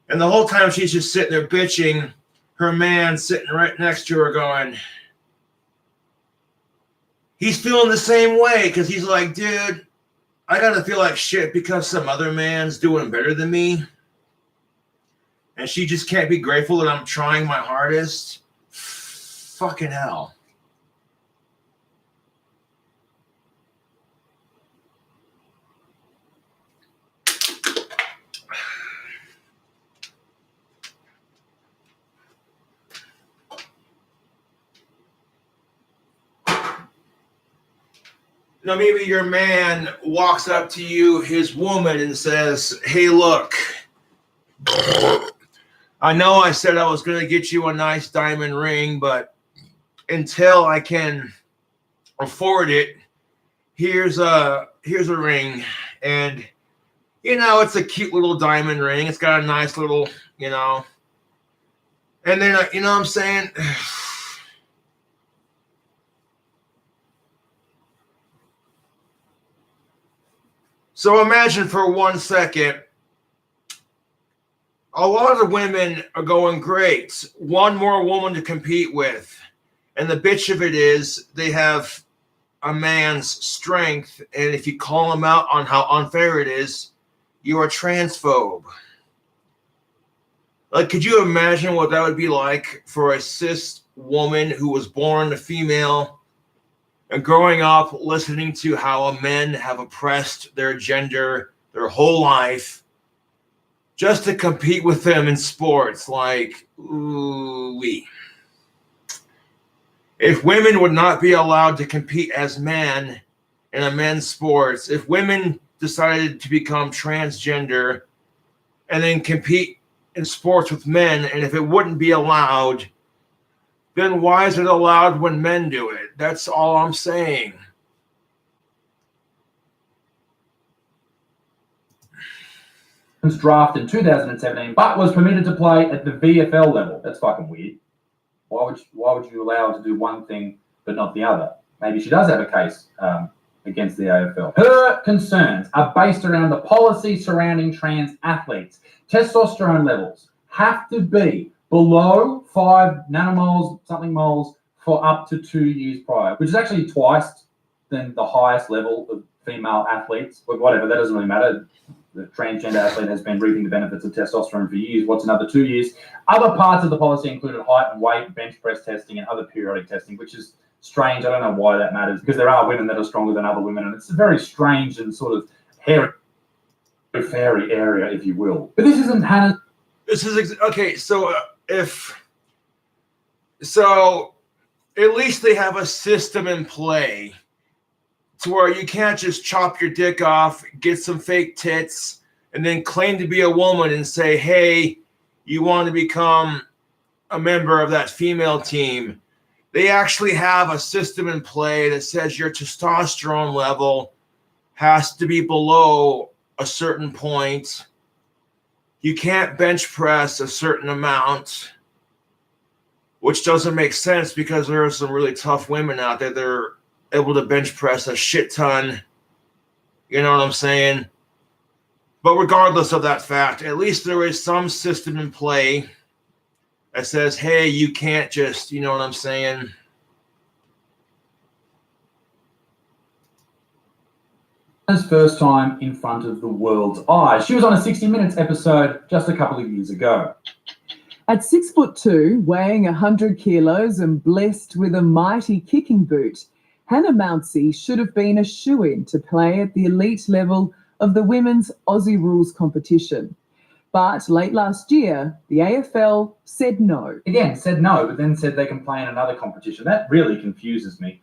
And the whole time she's just sitting there bitching, her man sitting right next to her going, he's feeling the same way because he's like, dude, I got to feel like shit because some other man's doing better than me. And she just can't be grateful that I'm trying my hardest. Fucking hell. Now, maybe your man walks up to you, his woman, and says, hey, look, I know I said I was going to get you a nice diamond ring, but until I can afford it, here's a ring. And, you know, it's a cute little diamond ring. It's got a nice little, you know. And then, you know what I'm saying? So imagine for 1 second, a lot of the women are going, great, one more woman to compete with. And the bitch of it is they have a man's strength. And if you call them out on how unfair it is, you're a transphobe. Like, could you imagine what that would be like for a cis woman who was born a female and growing up listening to how men have oppressed their gender their whole life just to compete with them in sports? Like, ooh-wee. If women would not be allowed to compete as men in a men's sports, if women decided to become transgender and then compete in sports with men, and if it wouldn't be allowed, then why is it allowed when men do it? That's all I'm saying. Draft in 2017, but was permitted to play at the VFL level. That's fucking weird. Why would you allow her to do one thing but not the other? Maybe she does have a case against the AFL. Her concerns are based around the policy surrounding trans athletes. Testosterone levels have to be below 5 nanomoles, something moles, for up to 2 years prior, which is actually twice than the highest level of female athletes. But whatever, that doesn't really matter. The transgender athlete has been reaping the benefits of testosterone for years. What's another 2 years? Other parts of the policy included height and weight, bench press testing, and other periodic testing, which is strange. I don't know why that matters, because there are women that are stronger than other women, and it's a very strange and sort of hairy area, if you will. But this isn't Hannah. This is okay. So so at least they have a system in play to where you can't just chop your dick off, get some fake tits, and then claim to be a woman and say, hey, you want to become a member of that female team. They actually have a system in play that says your testosterone level has to be below a certain point. You can't bench press a certain amount, which doesn't make sense because there are some really tough women out there that are able to bench press a shit ton. You know what I'm saying? But regardless of that fact, at least there is some system in play that says, hey, you can't just, you know what I'm saying? His first time in front of the world's eyes. She was on a 60 Minutes episode just a couple of years ago. At 6'2", weighing 100 kilos and blessed with a mighty kicking boot, Hannah Mounsey should have been a shoo-in to play at the elite level of the women's Aussie Rules competition. But late last year, the AFL said no. Again, said no, but then said they can play in another competition. That really confuses me.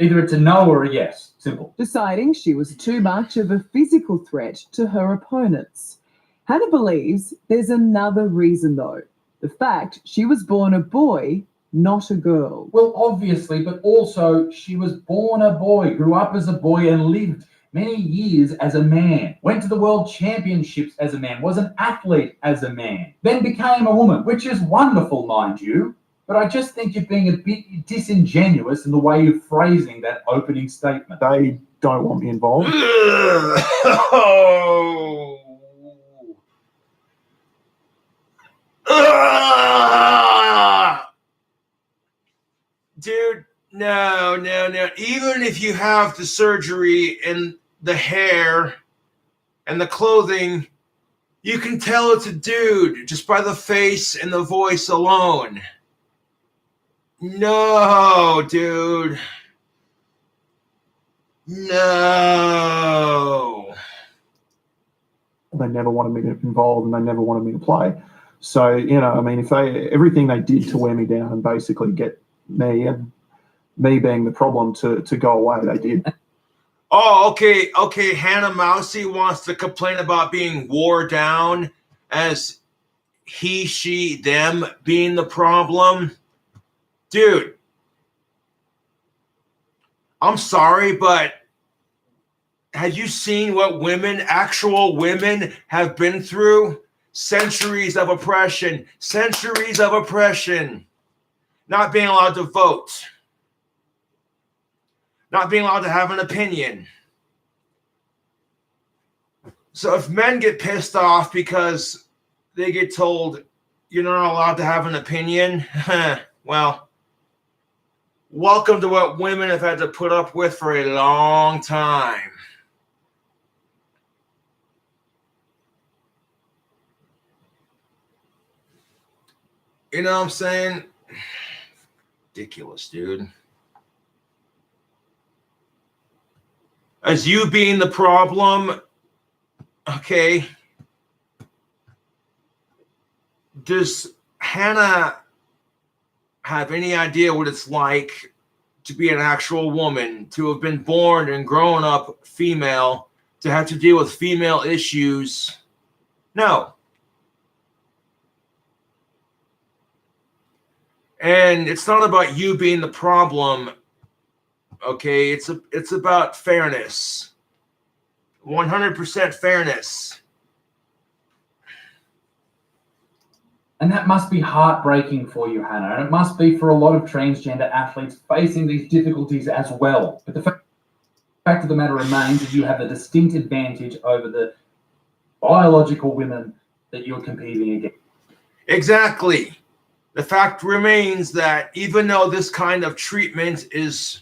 Either it's a no or a yes. Simple. Deciding she was too much of a physical threat to her opponents. Hannah believes there's another reason, though. The fact she was born a boy, not a girl. Well, obviously, but also she was born a boy, grew up as a boy, and lived many years as a man, went to the world championships as a man, was an athlete as a man, then became a woman, which is wonderful, mind you. But I just think you're being a bit disingenuous in the way you're phrasing that opening statement. They don't want me involved. Dude, no. Even if you have the surgery and the hair and the clothing, you can tell it's a dude just by the face and the voice alone. No, dude. No. They never wanted me to involved, and they never wanted me to play. So, you know, I mean, if everything they did to wear me down and basically get me, and me being the problem, to go away, they did. Oh, okay. Hannah Mousey wants to complain about being wore down as he, she, them being the problem. Dude, I'm sorry, but have you seen what actual women have been through? Centuries of oppression. Not being allowed to vote. Not being allowed to have an opinion. So if men get pissed off because they get told you're not allowed to have an opinion, well, welcome to what women have had to put up with for a long time. You know what I'm saying? Ridiculous, dude. As you being the problem, okay. Does Hannah have any idea what it's like to be an actual woman, to have been born and grown up female, to have to deal with female issues? No. And it's not about you being the problem, okay? It's about fairness. 100% fairness. And that must be heartbreaking for you, Hannah. And it must be for a lot of transgender athletes facing these difficulties as well. But the fact of the matter remains that you have a distinct advantage over the biological women that you're competing against. Exactly. The fact remains that even though this kind of treatment is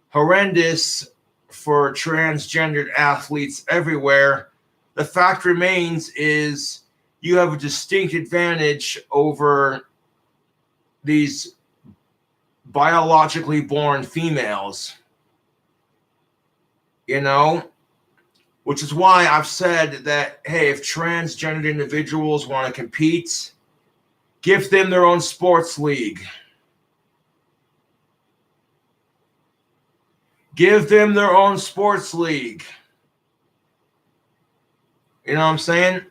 horrendous for transgendered athletes everywhere, the fact remains is you have a distinct advantage over these biologically born females. You know? Which is why I've said that, hey, if transgendered individuals want to compete, give them their own sports league. Give them their own sports league. You know what I'm saying?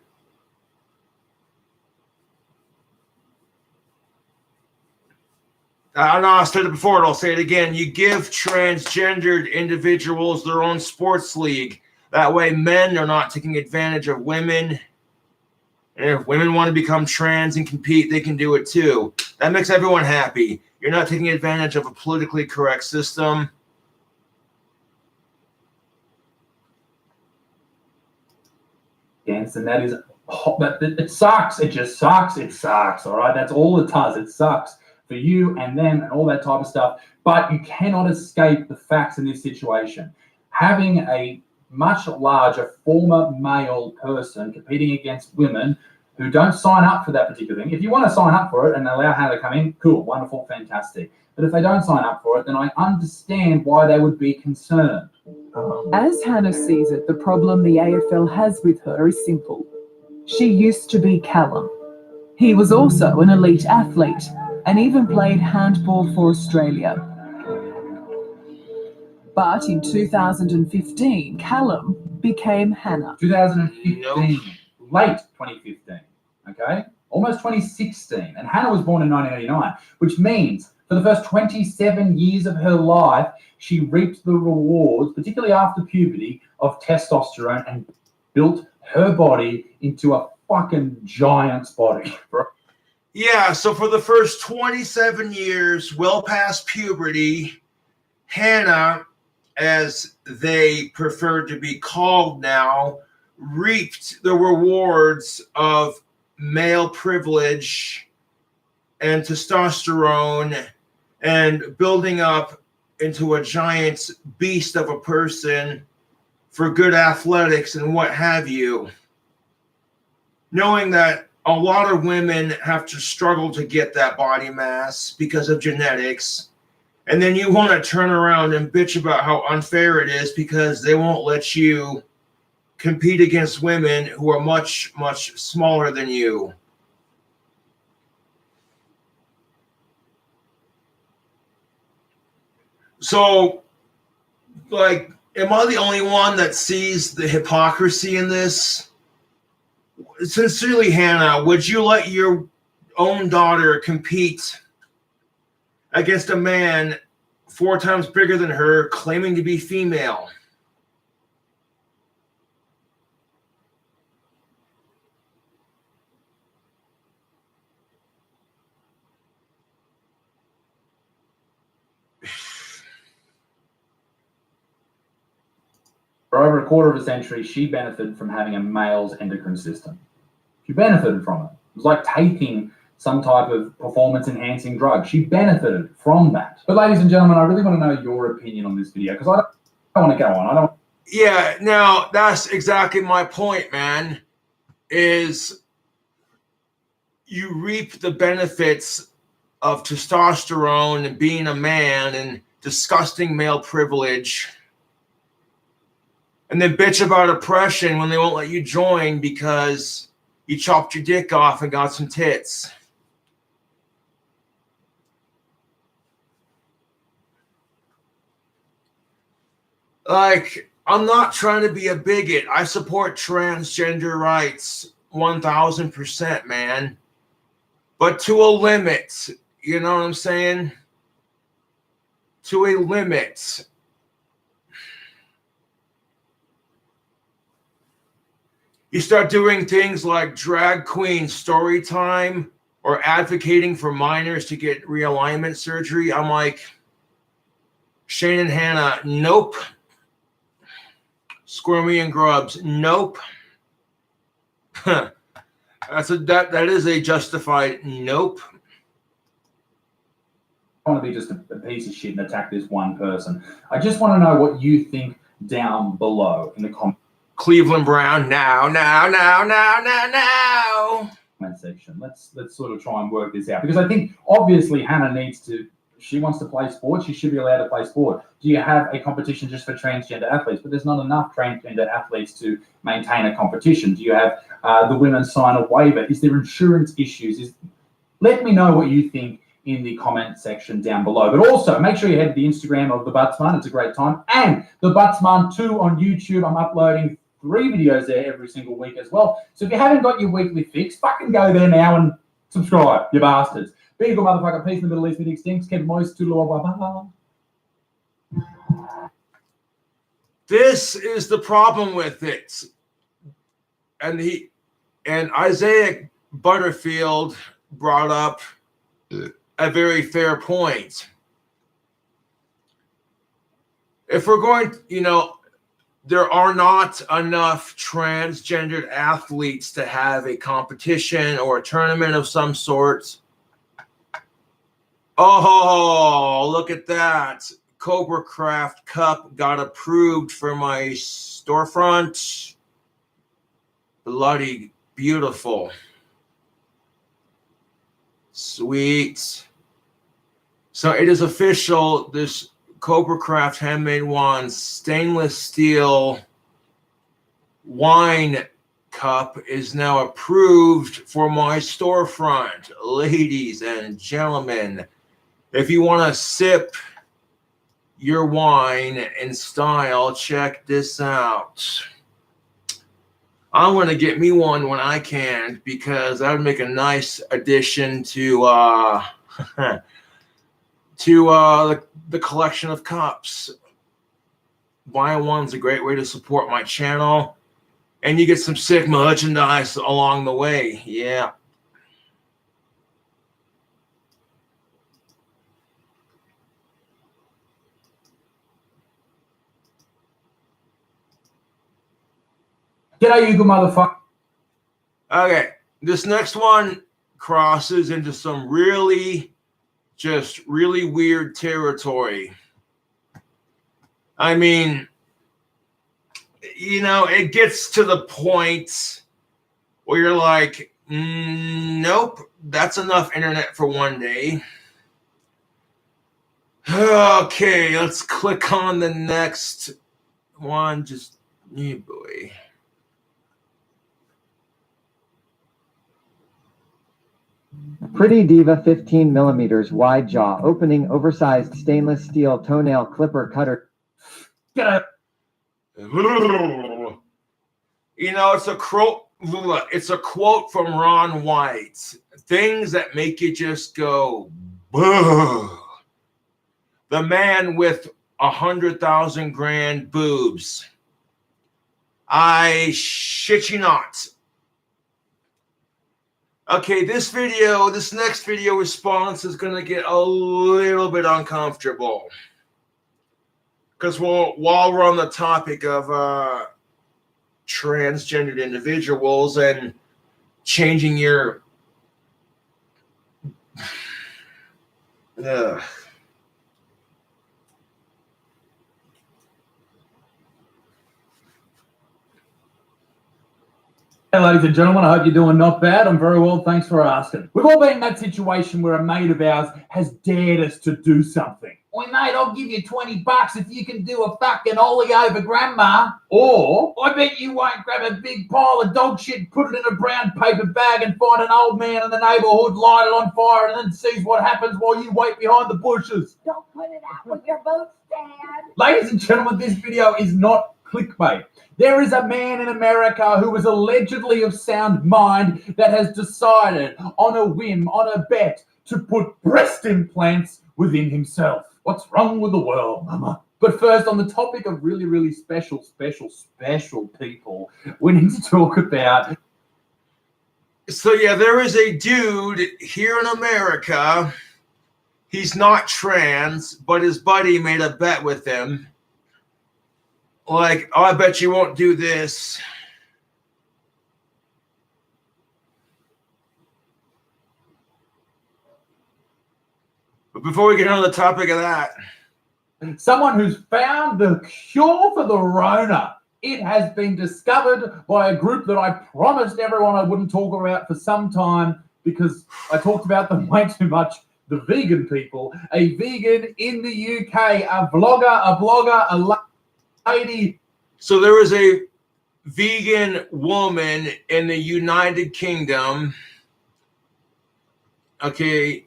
I know I said it before, and I'll say it again. You give transgendered individuals their own sports league. That way men are not taking advantage of women. And if women want to become trans and compete, they can do it too. That makes everyone happy. You're not taking advantage of a politically correct system. And that is, it sucks. It just sucks. It sucks. All right. That's all it does. It sucks for you and them and all that type of stuff. But you cannot escape the facts in this situation. Having a much larger former male person competing against women who don't sign up for that particular thing. If you want to sign up for it and allow Hannah to come in, cool, wonderful, fantastic. But if they don't sign up for it, then I understand why they would be concerned. As Hannah sees it, the problem the AFL has with her is simple. She used to be Callum. He was also an elite athlete and even played handball for Australia. But in 2015, Callum became Hannah. 2015, late 2015, okay? Almost 2016. And Hannah was born in 1989, which means For the first 27 years of her life, she reaped the rewards, particularly after puberty, of testosterone and built her body into a fucking giant's body, bro. Yeah, so for the first 27 years, well past puberty, Hannah, as they prefer to be called now, reaped the rewards of male privilege and testosterone and building up into a giant beast of a person for good athletics and what have you. Knowing that a lot of women have to struggle to get that body mass because of genetics. And then you want to turn around and bitch about how unfair it is because they won't let you compete against women who are much, much smaller than you. So, like, am I the only one that sees the hypocrisy in this? Sincerely, Hannah, would you let your own daughter compete against a man 4 times bigger than her, claiming to be female? For over a quarter of a century, she benefited from having a male's endocrine system. She benefited from it. It was like taking some type of performance-enhancing drug. She benefited from that. But ladies and gentlemen, I really want to know your opinion on this video because I don't want to go on. Yeah, now that's exactly my point, man, is you reap the benefits of testosterone and being a man and disgusting male privilege, and then bitch about oppression when they won't let you join because you chopped your dick off and got some tits. Like, I'm not trying to be a bigot. I support transgender rights 1000%, man. But to a limit, you know what I'm saying? To a limit. You start doing things like drag queen story time or advocating for minors to get realignment surgery. I'm like, Shane and Hannah, nope. Squirmy and Grubs, nope. That is a justified nope. I want to be just a piece of shit and attack this one person. I just want to know what you think down below in the comment Cleveland Brown, now. section. Let's sort of try and work this out because I think obviously Hannah needs to. She wants to play sport. She should be allowed to play sport. Do you have a competition just for transgender athletes? But there's not enough transgender athletes to maintain a competition. Do you have the women sign a waiver? Is there insurance issues? Let me know what you think in the comment section down below. But also make sure you head to the Instagram of the Buttsman. It's a great time. And the Buttsman 2 on YouTube. I'm uploading 3 videos there every single week as well. So if you haven't got your weekly fix, fucking go there now and subscribe, you bastards. Be a good motherfucker. Peace in the Middle East. Meeting stinks. Keep moist. Toodaloo. This is the problem with it. And Isaiah Butterfield brought up a very fair point. If we're going, there are not enough transgendered athletes to have a competition or a tournament of some sort. Oh, look at that. Cobra Craft Cup got approved for my storefront. Bloody beautiful. Sweet. So it is official. This Cobra Craft handmade wand stainless steel wine cup is now approved for my storefront. Ladies and gentlemen, if you want to sip your wine in style, check this out. I'm going to get me one when I can because that would make a nice addition to to the collection of cups. Buying one's a great way to support my channel, and you get some sick merchandise along the way. Yeah. G'day, you good motherfucker. Okay, this next one crosses into some really weird territory. I mean, you know, it gets to the point where you're like, nope, that's enough internet for one day. Okay, let's click on the next one. Just, oh boy. Pretty diva 15 millimeters wide jaw, opening oversized stainless steel toenail clipper cutter. Get out. You know, it's a quote from Ron White. Things that make you just go, "Boo." The man with 100,000 grand boobs. I shit you not. Okay, this next video response is going to get a little bit uncomfortable. Because while we're on the topic of transgendered individuals and changing your... Hey, ladies and gentlemen, I hope you're doing not bad. I'm very well, thanks for asking. We've all been in that situation where a mate of ours has dared us to do something. Oi, mate, I'll give you $20 if you can do a fucking ollie over grandma. Or, I bet you won't grab a big pile of dog shit, put it in a brown paper bag and find an old man in the neighbourhood, light it on fire and then sees what happens while you wait behind the bushes. Don't put it out with your boat stand. Ladies and gentlemen, this video is not clickbait. There is a man in America who is allegedly of sound mind that has decided on a whim, on a bet, to put breast implants within himself. What's wrong with the world, mama? But first, on the topic of really special people, we need to talk about... So yeah, there is a dude here in America. He's not trans, but his buddy made a bet with him. Like, oh, I bet you won't do this. But before we get on the topic of that, someone who's found the cure for the Rona. It has been discovered by a group that I promised everyone I wouldn't talk about for some time because I talked about them way too much. The vegan people. A vegan in the UK, a blogger, a lady. So there is a vegan woman in the United Kingdom. Okay,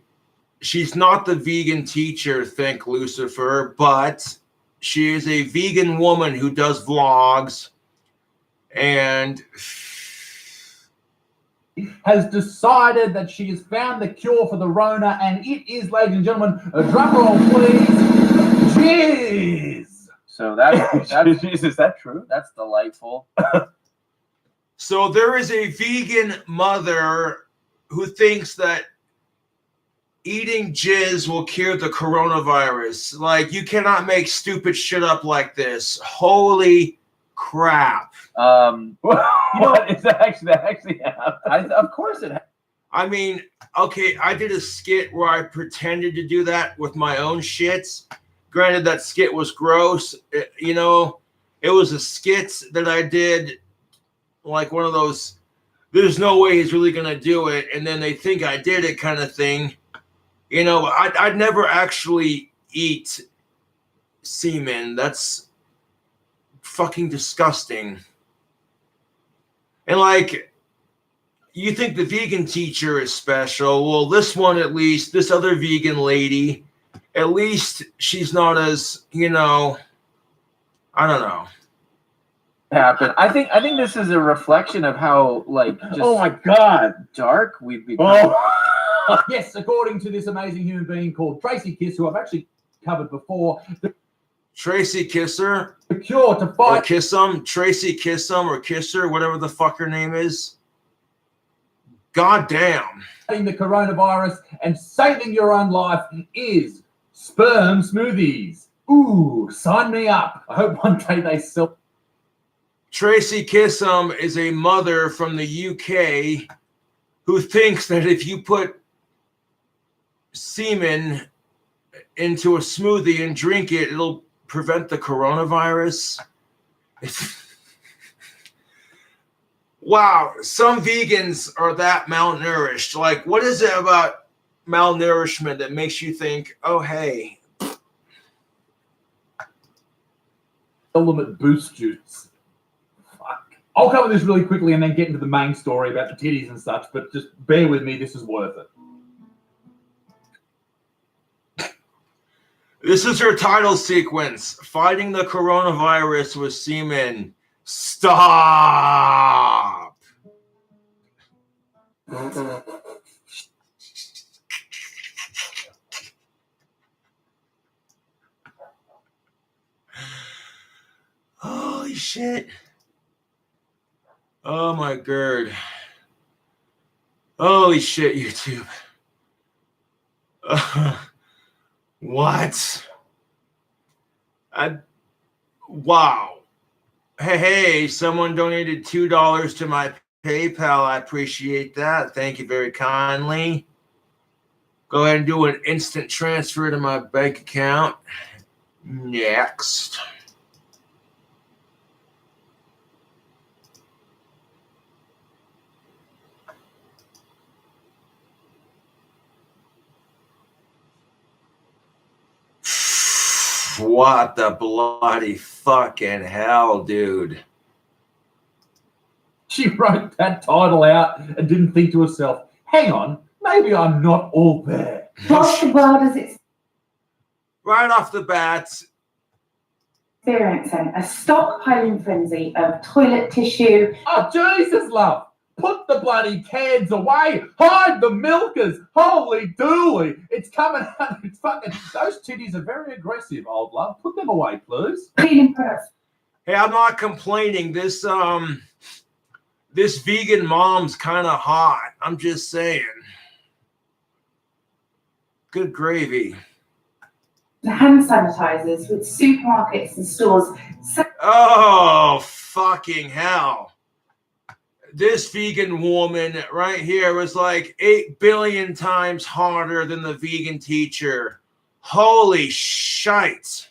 she's not the vegan teacher, thank Lucifer, but she is a vegan woman who does vlogs and has decided that she has found the cure for the Rona, and it is, ladies and gentlemen, a drum roll, please. Jizz. So that's is that true? That's delightful. So there is a vegan mother who thinks that eating jizz will cure the coronavirus. Like, you cannot make stupid shit up like this. Holy crap. What is that actually happened? Of course it happened. I mean, okay, I did a skit where I pretended to do that with my own shits. Granted, that skit was gross. You know, it was a skit that I did, like one of those, there's no way he's really going to do it, and then they think I did it kind of thing. You know, I'd never actually eat semen. That's fucking disgusting. And like, you think the vegan teacher is special. Well, this one, at least, this other vegan lady, at least she's not as, you know, I don't know. Happen. I think this is a reflection of how, like, just oh my god, dark we've become. Yes, according to this amazing human being called Tracy Kiss, who I've actually covered before, Tracy Kisser the cure to or fight Kissum, Tracy Kissum or Kisser, whatever the fuck her name is. God damn. the coronavirus and saving your own life is sperm smoothies. Ooh, sign me up. I hope one day they sell. Tracy Kissum is a mother from the UK who thinks that if you put semen into a smoothie and drink it, it'll prevent the coronavirus. Wow, some vegans are that malnourished. Like, what is it about malnourishment that makes you think, oh, hey. Element boost juice. Fuck. I'll cover this really quickly and then get into the main story about the titties and such, but just bear with me, this is worth it. This is her title sequence. Fighting the coronavirus with semen. Stop. Holy shit. Oh my god. Holy shit, YouTube. What? Wow. Hey, someone donated $2 to my PayPal. I appreciate that. Thank you very kindly. Go ahead and do an instant transfer to my bank account. Next. What the bloody fucking hell, dude. She wrote that title out and didn't think to herself, hang on, maybe I'm not all there. What the world is Right off the bat. experiencing? A stockpiling frenzy of toilet tissue. Oh, Jesus, love. Put the bloody cans away. Hide the milkers. Holy dooly. It's coming out. It's fucking, those titties are very aggressive, old love. Put them away, please. Cleaning products. Hey, I'm not complaining. This vegan mom's kind of hot. I'm just saying. Good gravy. The hand sanitizers with supermarkets and stores. Oh, fucking hell. This vegan woman right here was like 8 billion times harder than the vegan teacher. Holy shite.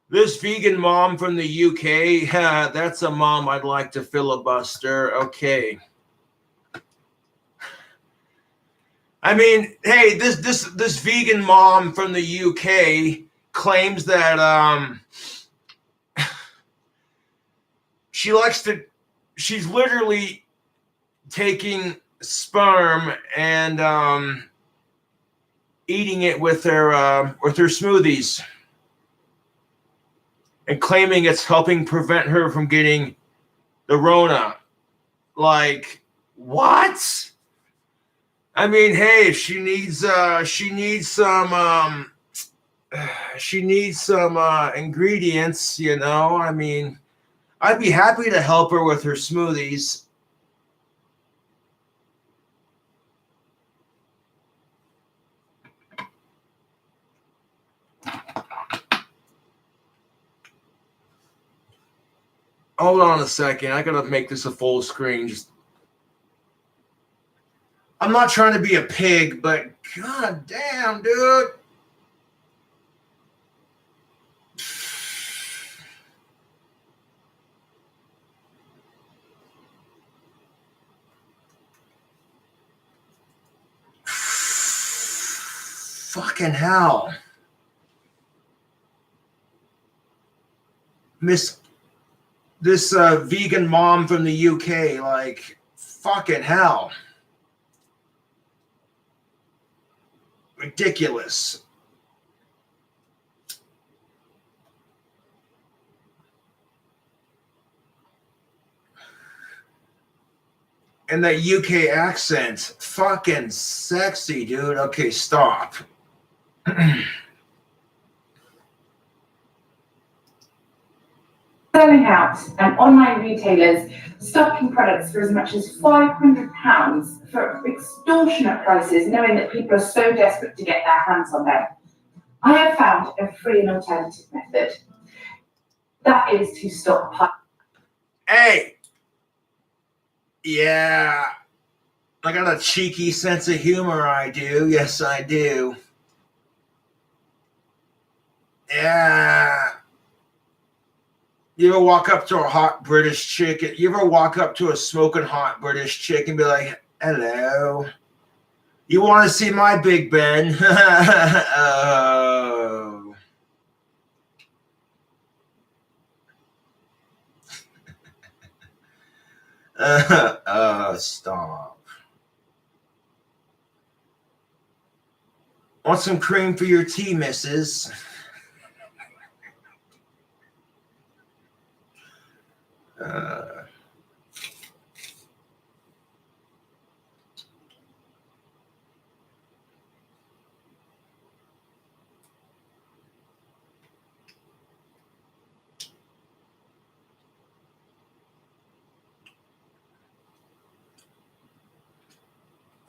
This vegan mom from the UK, that's a mom I'd like to filibuster. Okay. I mean, hey, this vegan mom from the UK claims that she's literally taking sperm and eating it with her smoothies and claiming it's helping prevent her from getting the Rona. Like, what? I mean, hey, she needs some ingredients, you know. I mean, I'd be happy to help her with her smoothies. Hold on a second. I gotta make this a full screen. I'm not trying to be a pig, but god damn, dude. Fucking hell. This vegan mom from the UK, like, fucking hell. Ridiculous. And that UK accent. Fucking sexy, dude. Okay, stop. Selling out and online retailers stocking products for as much as £500 for extortionate prices, knowing that people are so desperate to get their hands on them. I have found a free and alternative method. That is to stop. Hey! Yeah. I got a cheeky sense of humor, I do. Yes, I do. Yeah. You ever walk up to a hot British chick? You ever walk up to a smoking hot British chick and be like, hello? You want to see my Big Ben? Oh. Stop. Want some cream for your tea, missus?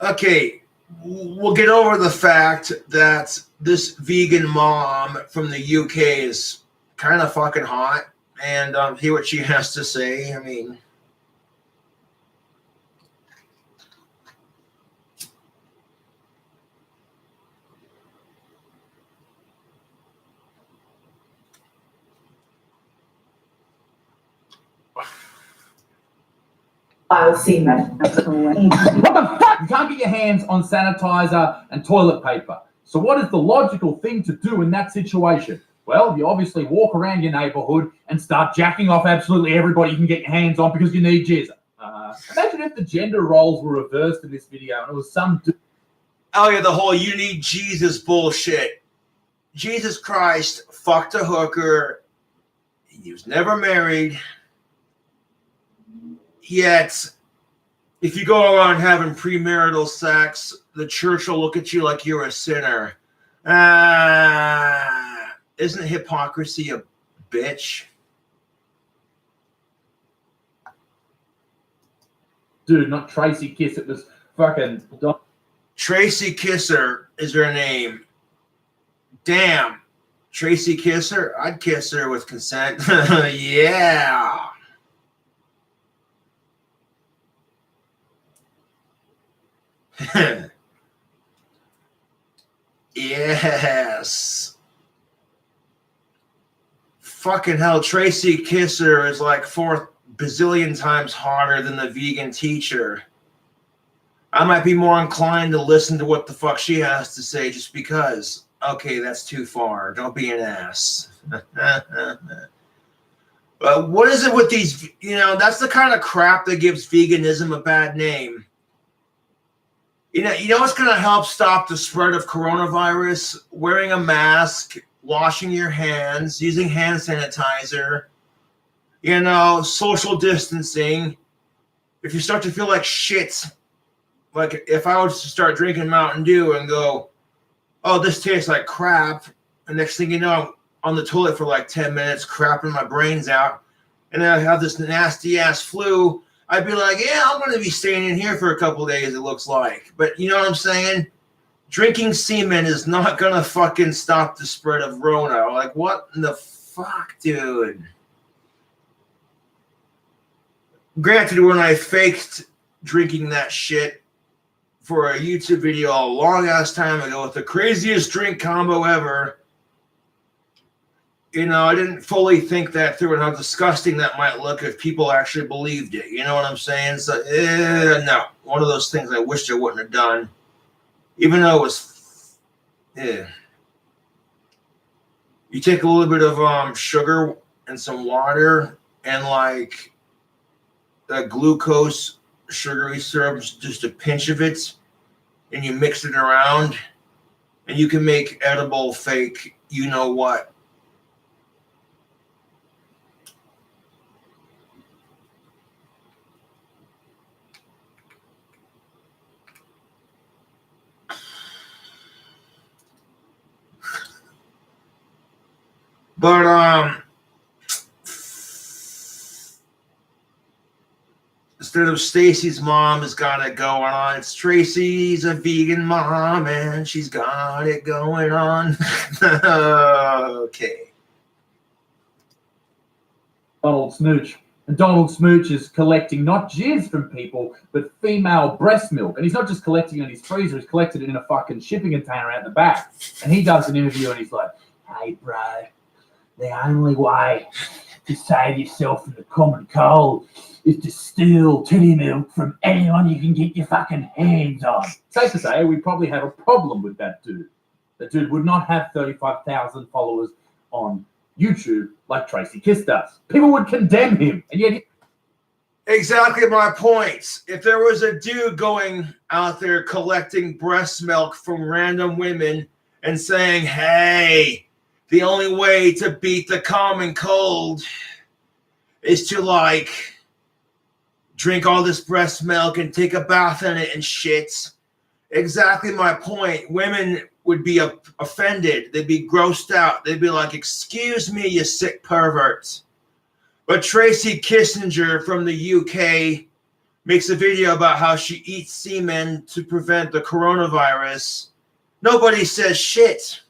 Okay, we'll get over the fact that this vegan mom from the UK is kind of fucking hot, and hear what she has to say. I mean, Semen. What the fuck? You can't get your hands on sanitizer and toilet paper. So what is the logical thing to do in that situation? Well, you obviously walk around your neighborhood and start jacking off absolutely everybody you can get your hands on because you need jizz. Imagine if the gender roles were reversed in this video and it was some dude. oh yeah, the whole you need Jesus bullshit. Jesus Christ fucked a hooker. He was never married. Yet, if you go around having premarital sex, the church will look at you like you're a sinner. Isn't hypocrisy a bitch? Dude, not Tracy Kiss. It was fucking. Tracy Kisser is her name. Damn. Tracy Kisser? I'd kiss her with consent. Yeah. Yes. Fucking hell, Tracy Kisser is like 4 bazillion times hotter than the vegan teacher. I might be more inclined to listen to what the fuck she has to say just because. Okay, that's too far. Don't be an ass. But what is it with these, that's the kind of crap that gives veganism a bad name. You know what's going to help stop the spread of coronavirus? Wearing a mask, washing your hands, using hand sanitizer, social distancing. If you start to feel like shit, like if I was to start drinking Mountain Dew and go, oh, this tastes like crap, and next thing you know, I'm on the toilet for like 10 minutes, crapping my brains out, and then I have this nasty-ass flu, I'd be like, yeah, I'm going to be staying in here for a couple days, it looks like. But you know what I'm saying? Drinking semen is not going to fucking stop the spread of Rona. Like, what in the fuck, dude? Granted, when I faked drinking that shit for a YouTube video a long-ass time ago with the craziest drink combo ever, I didn't fully think that through and how disgusting that might look if people actually believed it. You know what I'm saying? So, no. One of those things I wished I wouldn't have done. Even though it was, You take a little bit of sugar and some water and like a glucose sugary syrup, just a pinch of it, and you mix it around, and you can make edible fake you-know-what. But instead of Stacy's mom has got it going on, it's Tracy's a vegan mom and she's got it going on. Okay. Donald Smooch. And Donald Smooch is collecting not jizz from people, but female breast milk. And he's not just collecting it in his freezer, he's collected it in a fucking shipping container out the back. And he does an interview and he's like, hey, bro, the only way to save yourself from the common cold is to steal titty milk from anyone you can get your fucking hands on. Safe to say, we probably have a problem with that dude. That dude would not have 35,000 followers on YouTube like Tracy Kiss does. People would condemn him, and yet exactly my point. If there was a dude going out there collecting breast milk from random women and saying, hey, the only way to beat the common cold is to like drink all this breast milk and take a bath in it and shit. Exactly my point. Women would be offended. They'd be grossed out. They'd be like, excuse me, you sick pervert. But Tracy Kissinger from the UK makes a video about how she eats semen to prevent the coronavirus. Nobody says shit.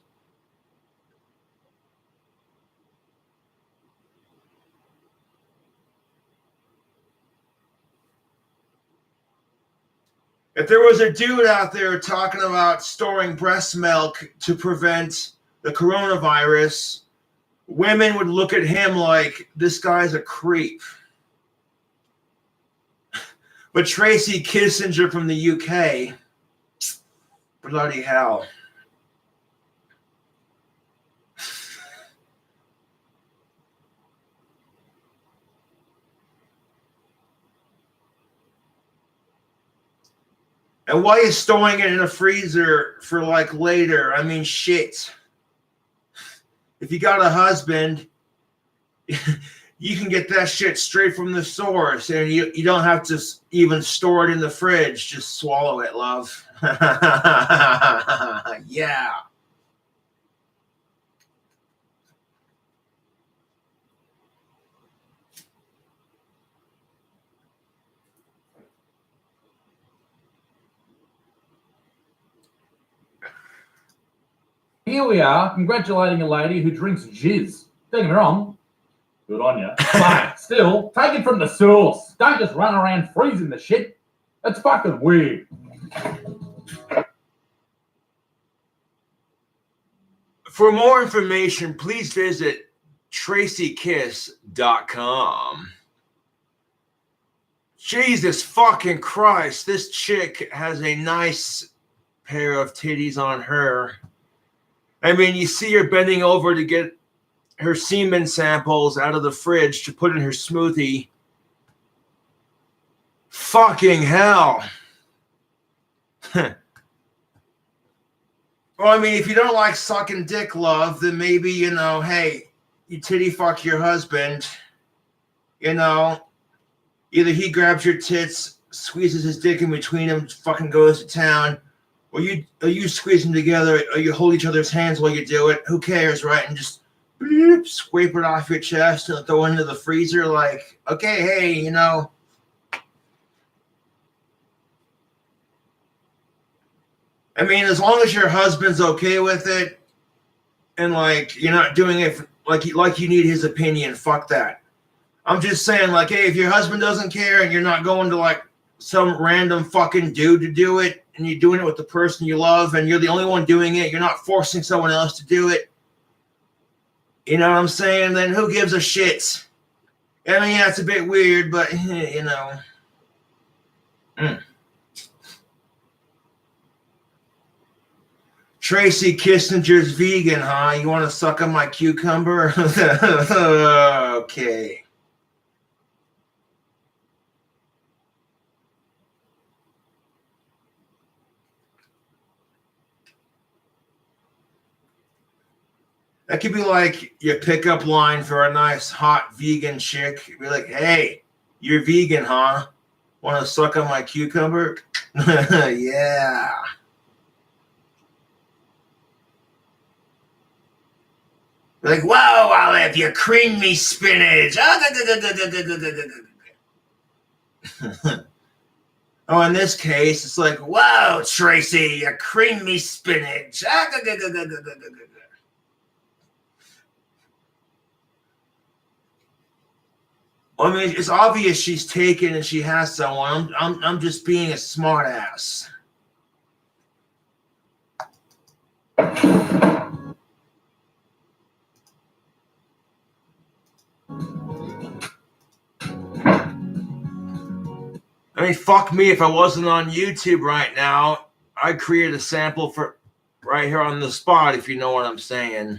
If there was a dude out there talking about storing breast milk to prevent the coronavirus, women would look at him like, this guy's a creep. But Tracy Kissinger from the UK, bloody hell. And why are you storing it in a freezer for like later? I mean, shit. If you got a husband, you can get that shit straight from the source, and you don't have to even store it in the fridge. Just swallow it, love. Yeah. here we are congratulating a lady who drinks jizz. Don't get me wrong. Good on you. But still, take it from the source. Don't just run around freezing the shit. That's fucking weird. For more information, please visit tracykiss.com. Jesus fucking Christ, this chick has a nice pair of titties on her. I mean, you see her bending over to get her semen samples out of the fridge to put in her smoothie. Fucking hell. Well, I mean, if you don't like sucking dick, love, then maybe, you know, hey, you titty fuck your husband. You know, either he grabs your tits, squeezes his dick in between them, fucking goes to town, or you squeeze them together, or you hold each other's hands while you do it. Who cares, right? And just bloop, scrape it off your chest and throw it into the freezer like, okay, hey, you know. I mean, as long as your husband's okay with it, and like you're not doing it like you need his opinion, fuck that. I'm just saying, like, hey, if your husband doesn't care and you're not going to like some random fucking dude to do it, and you're doing it with the person you love, and you're the only one doing it, you're not forcing someone else to do it. You know what I'm saying? Then who gives a shit? I mean, yeah, it's a bit weird, but you know. Tracy Kissinger's vegan, huh? You want to suck on my cucumber? Okay. That could be like your pickup line for a nice hot vegan chick. You'd be like, hey, you're vegan, huh? Want to suck on my cucumber? Yeah. Like, whoa, Olive, you creamy spinach. Oh, in this case, it's like, whoa, Tracy, you creamy spinach. I mean, it's obvious she's taken and she has someone. I'm just being a smart ass. I mean, fuck me, if I wasn't on YouTube right now, I'd create a sample for right here on the spot, if you know what I'm saying.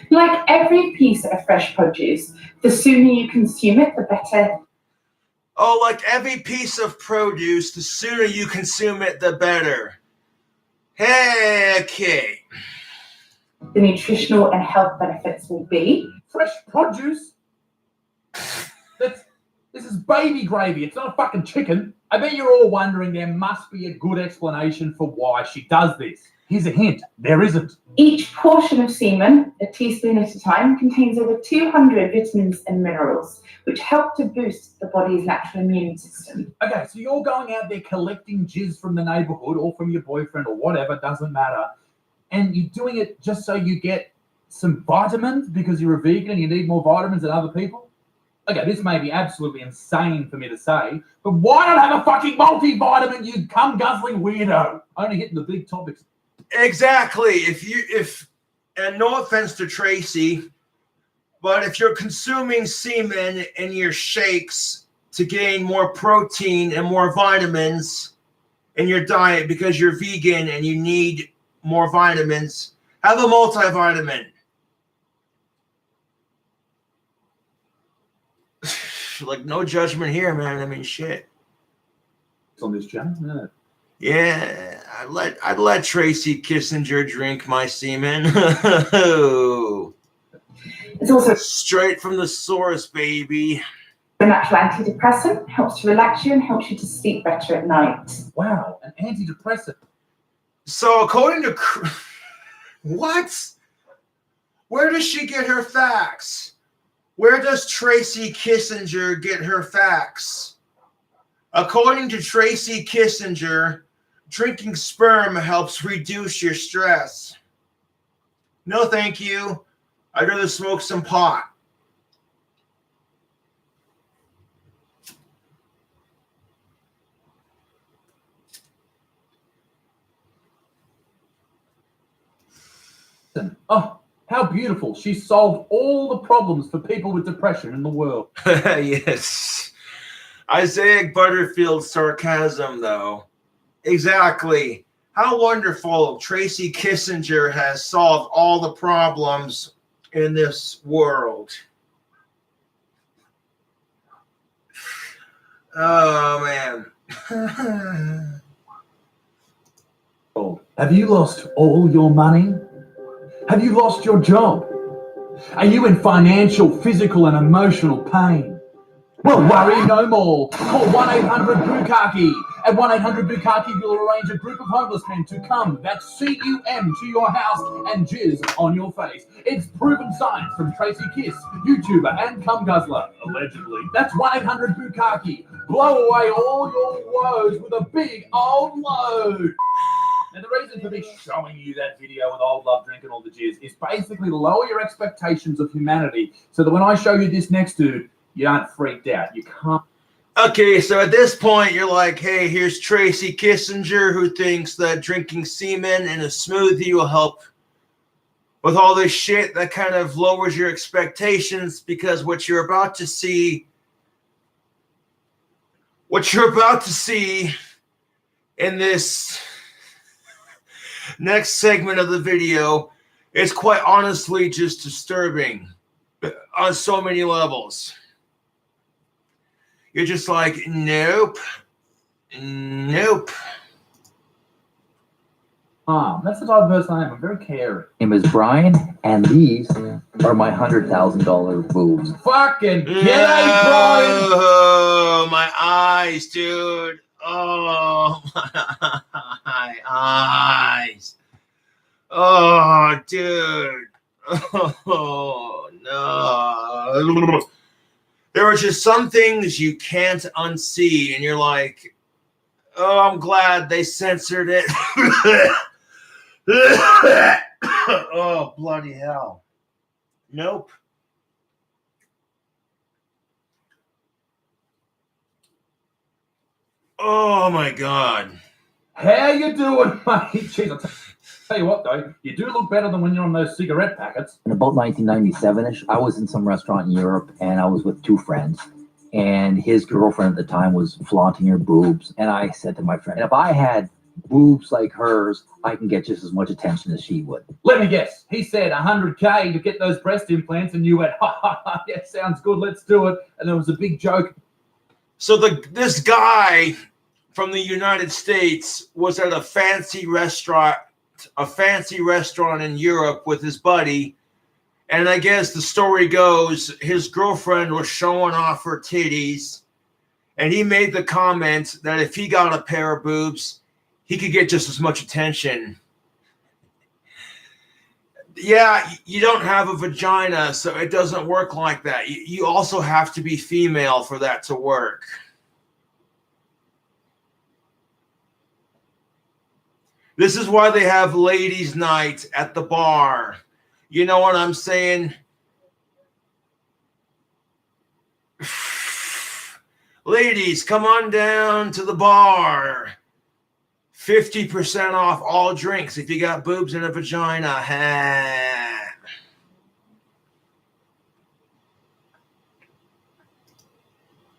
Like every piece of fresh produce, the sooner you consume it, the better. Oh, like every piece of produce, the sooner you consume it, the better. Hey, okay. The nutritional and health benefits will be. Fresh produce? This is baby gravy. It's not a fucking chicken. I bet you're all wondering there must be a good explanation for why she does this. Here's a hint. There isn't. Each portion of semen, a teaspoon at a time, contains over 200 vitamins and minerals, which help to boost the body's natural immune system. Okay, so you're going out there collecting jizz from the neighborhood or from your boyfriend or whatever, doesn't matter, and you're doing it just so you get some vitamins because you're a vegan and you need more vitamins than other people? Okay, this may be absolutely insane for me to say, but why not have a fucking multivitamin, you cum-guzzling weirdo? Only hitting the big topics. Exactly. And no offense to Tracy, but if you're consuming semen in your shakes to gain more protein and more vitamins in your diet because you're vegan and you need more vitamins, have a multivitamin. Like, no judgment here, man. I mean, shit. On this channel, yeah. Yeah, I'd let Tracy Kissinger drink my semen. It's also straight from the source, baby. a natural antidepressant, helps to relax you and helps you to sleep better at night. Wow, an antidepressant. So according to what? Where does she get her facts? Where does Tracy Kissinger get her facts? According to Tracy Kissinger, drinking sperm helps reduce your stress. No, thank you. I'd rather smoke some pot. Oh, how beautiful. She solved all the problems for people with depression in the world. Yes. Isaiah Butterfield sarcasm, though. Exactly. How wonderful. Tracy Kissinger has solved all the problems in this world. Oh, man. Oh, have you lost all your money? Have you lost your job? Are you in financial, physical, and emotional pain? Well, worry no more. Call 1-800-BUKAKI. At 1-800-BUKAKI, you'll arrange a group of homeless men to come, that's C-U-M, to your house and jizz on your face. It's proven science from Tracy Kiss, YouTuber and cum guzzler, allegedly. That's 1-800-BUKAKI. Blow away all your woes with a big old load. And the reason for me showing you that video with old love drinking all the jizz is basically to lower your expectations of humanity so that when I show you this next dude, you aren't freaked out. You can't. Okay, so at this point, you're like, hey, here's Tracy Kissinger who thinks that drinking semen in a smoothie will help with all this shit. That kind of lowers your expectations because what you're about to see in this next segment of the video is quite honestly just disturbing on so many levels. You're just like, nope. That's the type of person I am. I'm very caring. Name is Brian, and these are my $100,000 boobs. Fucking g'day, Brian! Oh, my eyes, dude. Oh, my eyes. Oh, dude. There are just some things you can't unsee, and you're like, oh, I'm glad they censored it. Oh, bloody hell. Nope. Oh, my God. How you doing, mate? Jeez, I'll tell you what, though, you do look better than when you're on those cigarette packets. In about 1997-ish, I was in some restaurant in Europe, and I was with two friends. And his girlfriend at the time was flaunting her boobs. And I said to my friend, if I had boobs like hers, I can get just as much attention as she would. Let me guess. He said 100K to get those breast implants, and you went, ha, ha, ha, yeah, sounds good, let's do it. And there was a big joke. So this guy from the United States was at a fancy restaurant in Europe with his buddy. And I guess the story goes, his girlfriend was showing off her titties. And he made the comment that if he got a pair of boobs, he could get just as much attention. Yeah, you don't have a vagina, so it doesn't work like that. You also have to be female for that to work. This is why they have ladies' night at the bar. You know what I'm saying? Ladies, come on down to the bar. 50% off all drinks if you got boobs and a vagina. Ha.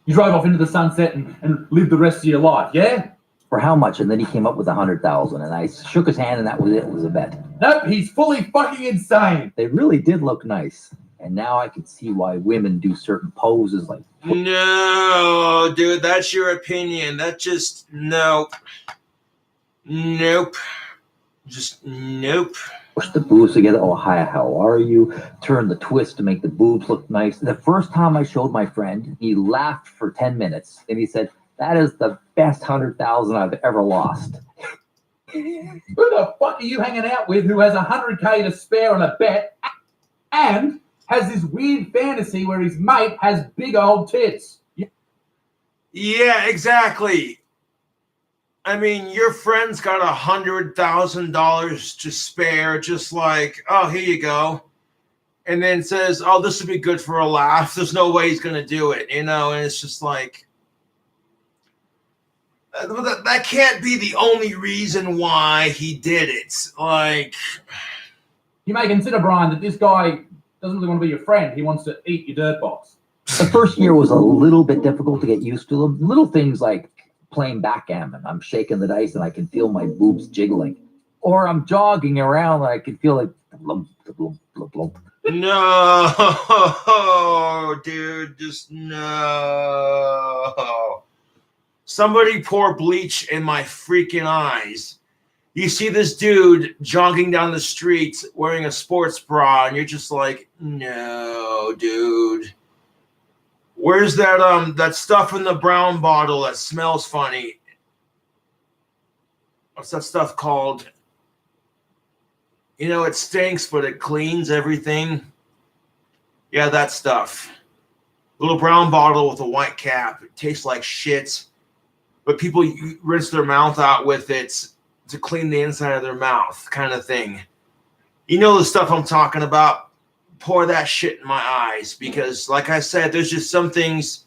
You drove off into the sunset and lived the rest of your life, yeah? For how much? And then he came up with 100,000, and I shook his hand, and that was it. It was a bet. Nope, he's fully fucking insane. They really did look nice, and now I can see why women do certain poses like. No, dude, that's your opinion. That just nope. Just nope. Push the boobs together. Oh, hi, how are you? Turn the twist to make the boobs look nice. The first time I showed my friend, he laughed for 10 minutes, and he said, that is the best 100,000 I've ever lost. Who the fuck are you hanging out with who has 100K to spare on a bet and has this weird fantasy where his mate has big old tits? Yeah, exactly. I mean, your friend's got $100,000 to spare, just like, oh, here you go. And then says, oh, this would be good for a laugh. There's no way he's going to do it, you know? And it's just like, that can't be the only reason why he did it. Like, you may consider, Brian, that this guy doesn't really want to be your friend. He wants to eat your dirt box. The first year was a little bit difficult to get used to them. Little things like playing backgammon. I'm shaking the dice and I can feel my boobs jiggling. Or I'm jogging around and I can feel like lump, lump, lump, lump. No, dude, just no. Somebody pour bleach in my freaking eyes. You see this dude jogging down the street wearing a sports bra, and you're just like, no, dude. Where's that stuff in the brown bottle that smells funny? What's that stuff called? You know, it stinks, but it cleans everything. Yeah, that stuff. Little brown bottle with a white cap. It tastes like shit. But people rinse their mouth out with it to clean the inside of their mouth, kind of thing. You know the stuff I'm talking about. Pour that shit in my eyes because, like I said, there's just some things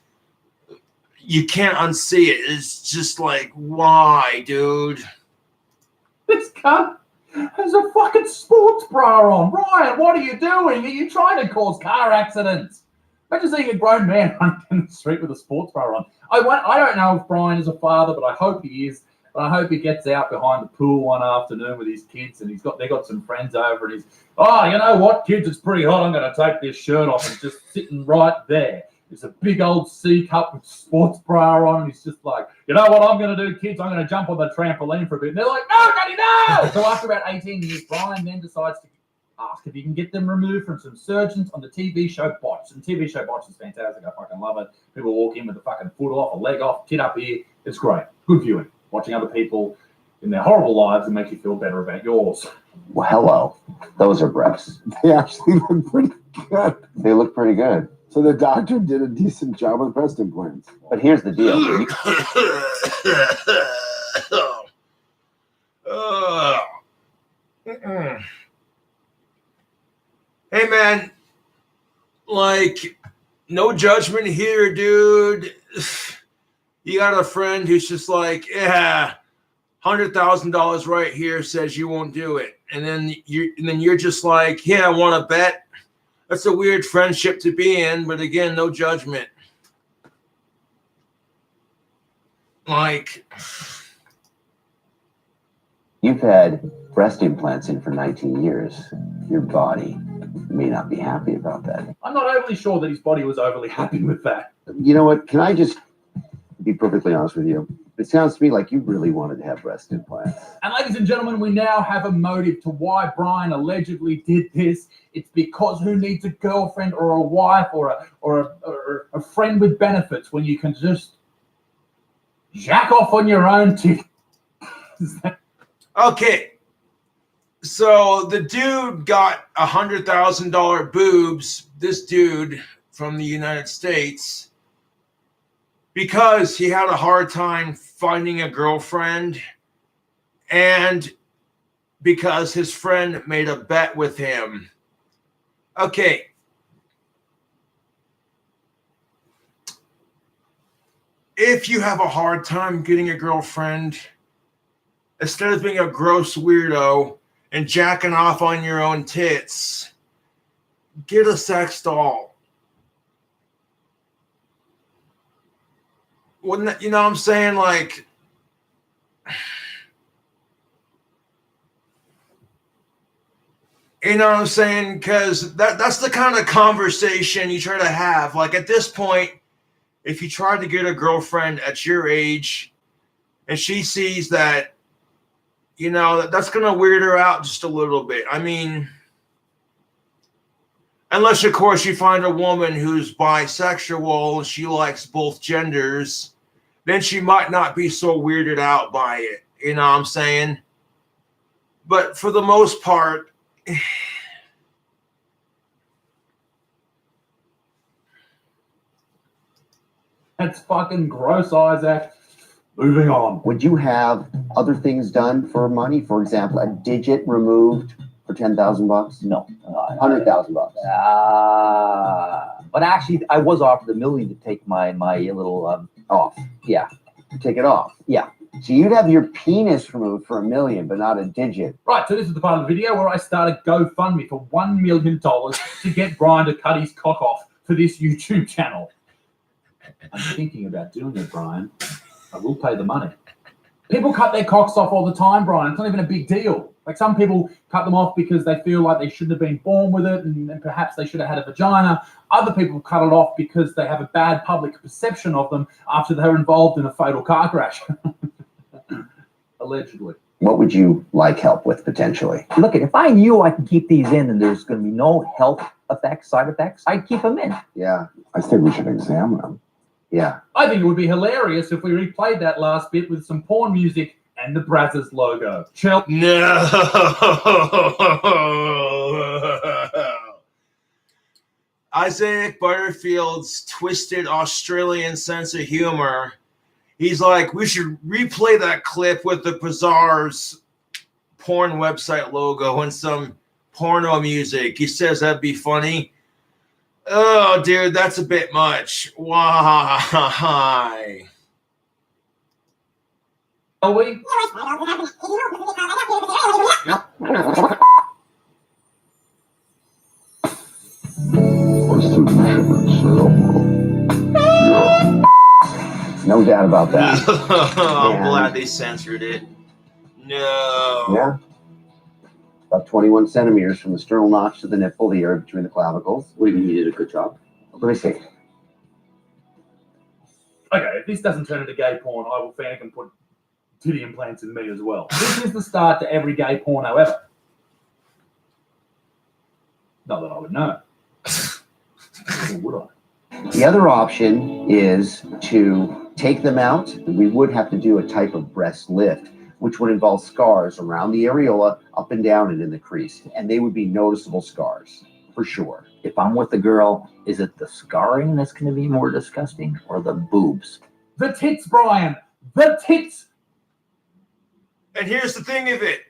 you can't unsee it. It's just like, why, dude? This cunt has a fucking sports bra on. Brian, what are you doing? Are you trying to cause car accidents? Imagine seeing a grown man running down the street with a sports bra on. I don't know if Brian is a father, but I hope he is. But I hope he gets out behind the pool one afternoon with his kids, and they got some friends over, and he's, oh, you know what, kids, it's pretty hot. I'm going to take this shirt off, and just sitting right there. There's a big old C cup with sports bra on, and he's just like, you know what I'm going to do, kids? I'm going to jump on the trampoline for a bit. And they're like, no, Daddy, no! So after about 18 years, Brian then decides to ask if he can get them removed from some surgeons on the TV show Botch. And TV show Botch is fantastic. I fucking love it. People walk in with a fucking foot off, a leg off, tit up here. It's great. Good viewing. Watching other people in their horrible lives and make you feel better about yours. Well, hello. Those are breasts. They actually look pretty good. They look pretty good. So the doctor did a decent job with breast implants. But here's the deal. Hey man, like, no judgment here, dude. You got a friend who's just like, yeah, $100,000 right here says you won't do it, and then you're just like, yeah, I want to bet. That's a weird friendship to be in, but again, no judgment. Like, you've had breast implants in for 19 years. Your body may not be happy about that. I'm not overly sure that his body was overly happy with that. You know what? Can I just be perfectly honest with you? It sounds to me like you really wanted to have breast implants. And ladies and gentlemen, we now have a motive to why Brian allegedly did this. It's because who needs a girlfriend or a wife or a friend with benefits when you can just jack off on your own too? okay, so the dude got $100,000 boobs. This dude from the United States, because he had a hard time finding a girlfriend, and because his friend made a bet with him. Okay. If you have a hard time getting a girlfriend, instead of being a gross weirdo and jacking off on your own tits, get a sex doll. Wouldn't that, you know what I'm saying? Like, you know what I'm saying? Because that's the kind of conversation you try to have. Like, at this point, if you try to get a girlfriend at your age and she sees that, you know, that's going to weird her out just a little bit. I mean, unless, of course, you find a woman who's bisexual and she likes both genders, then she might not be so weirded out by it. You know what I'm saying? But for the most part, that's fucking gross, Isaac. Moving on. Would you have other things done for money? For example, a digit removed for $10,000? No. $100,000. But actually, I was offered $1 million to take my little Off. yeah. Take it off. Yeah. So you'd have your penis removed for $1 million, but not a digit. Right, so this is the part of the video where I started GoFundMe for $1 million to get Brian to cut his cock off for this YouTube channel. I'm thinking about doing it, Brian. I will pay the money. People cut their cocks off all the time, Brian. It's not even a big deal. Like, some people cut them off because they feel like they shouldn't have been born with it and perhaps they should have had a vagina. Other people cut it off because they have a bad public perception of them after they're involved in a fatal car crash. Allegedly. What would you like help with potentially? Look, if I knew I could keep these in and there's going to be no health effects, side effects, I'd keep them in. Yeah. I think we should examine them. Yeah. I think it would be hilarious if we replayed that last bit with some porn music and the Brazzers logo. Chill. no. Isaac Butterfield's twisted Australian sense of humor. He's like, we should replay that clip with the Bazaar's porn website logo and some porno music. He says that'd be funny. Oh, dude, that's a bit much. Why? Are we? No doubt about that. I'm glad they censored it. No. Yeah. About 21 centimeters from the sternal notch to the nipple, the area between the clavicles. What do you mean you did a good job? Let me see. Okay, if this doesn't turn into gay porn, I will panic and put titty implants in me as well. This is the start to every gay porno ever. Not that I would know. Or would I? The other option is to take them out. We would have to do a type of breast lift, which would involve scars around the areola, up and down and in the crease. And they would be noticeable scars, for sure. if I'm with a girl, is it the scarring that's going to be more disgusting or the boobs? The tits, Brian. The tits. And here's the thing of it.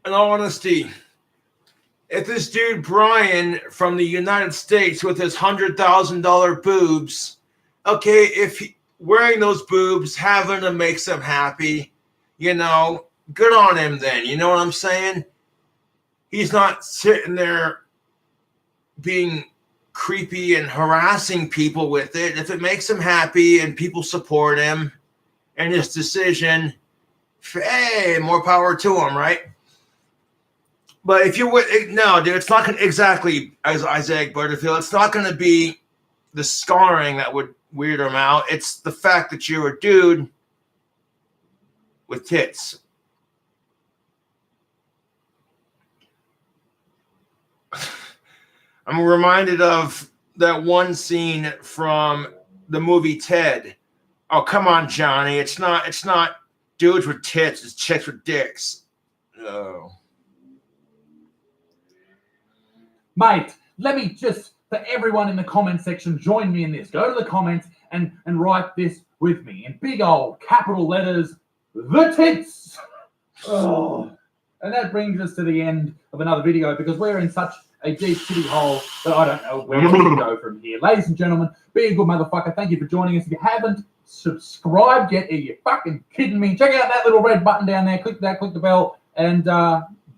In all honesty, if this dude Brian from the United States with his $100,000 boobs, okay, if wearing those boobs, having them makes him happy, you know, good on him then. You know what I'm saying? He's not sitting there being creepy and harassing people with it. If it makes him happy and people support him and his decision, hey, more power to him, right? But if you would, no, dude, it's not going to exactly as Isaac Butterfield. It's not going to be the scarring that would weird him out. It's the fact that you're a dude with tits. I'm reminded of that one scene from the movie Ted. Oh, come on, Johnny. It's not dudes with tits. It's chicks with dicks. Oh. Mate, let me just, for everyone in the comment section, join me in this. Go to the comments and write this with me in big old capital letters, the tits. Oh. And that brings us to the end of another video because we're in such a deep shitty hole that I don't know where we can go from here. Ladies and gentlemen, be a good motherfucker. Thank you for joining us. If you haven't subscribed yet, are you fucking kidding me? Check out that little red button down there. Click that, click the bell. And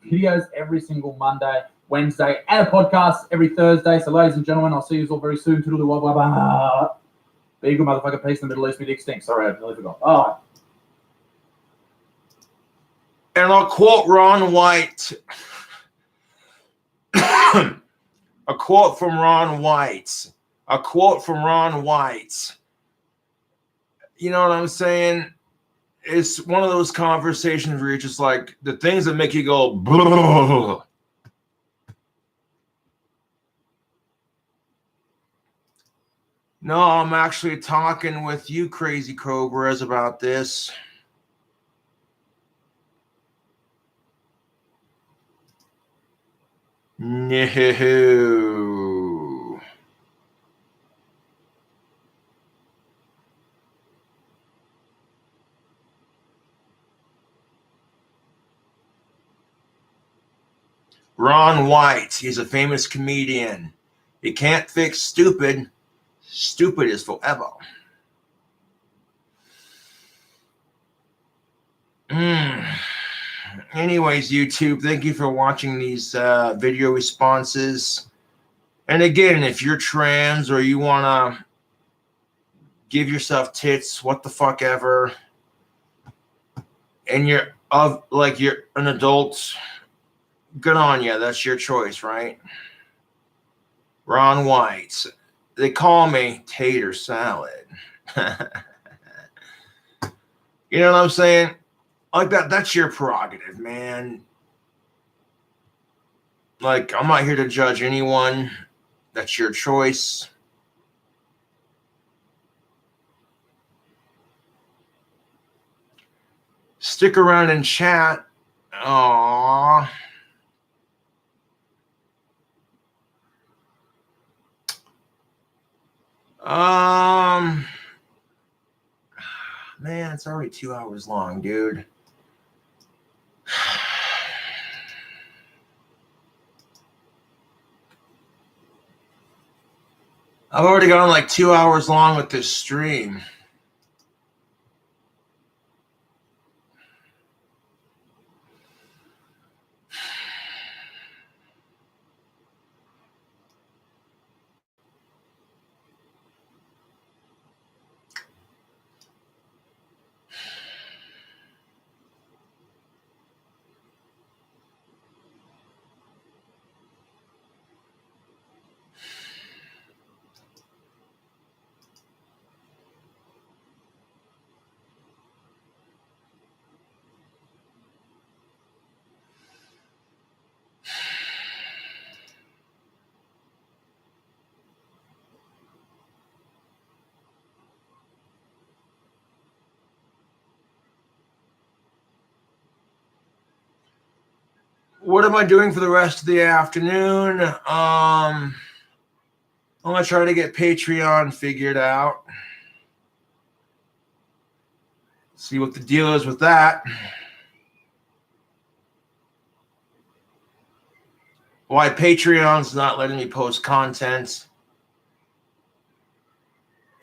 videos every single Monday, Wednesday, and a podcast every Thursday. So, ladies and gentlemen, I'll see you all very soon. Toodaloo, blah, blah, blah. Be a good motherfucker. Peace in the Middle East. Me dick stinks. Sorry, I nearly forgot. Bye. And I'll quote Ron White. A quote from Ron White. A quote from Ron White. You know what I'm saying? It's one of those conversations where you're just like, the things that make you go, blah. No, I'm actually talking with you crazy Cobras about this. No. Ron White, he's a famous comedian. You can't fix stupid. Stupid is forever. Anyways, YouTube, thank you for watching these video responses. And again, if you're trans or you want to give yourself tits, what the fuck ever, and you're an adult, good on you. That's your choice, right? Ron White. They call me tater salad. You know what I'm saying? Like that's your prerogative, man. Like, I'm not here to judge anyone. That's your choice. Stick around and chat. Aww. Man, it's already 2 hours long, dude. I've already gone like 2 hours long with this stream. what am I doing for the rest of the afternoon? I'm going to try to get Patreon figured out. See what the deal is with that. Why Patreon's not letting me post content.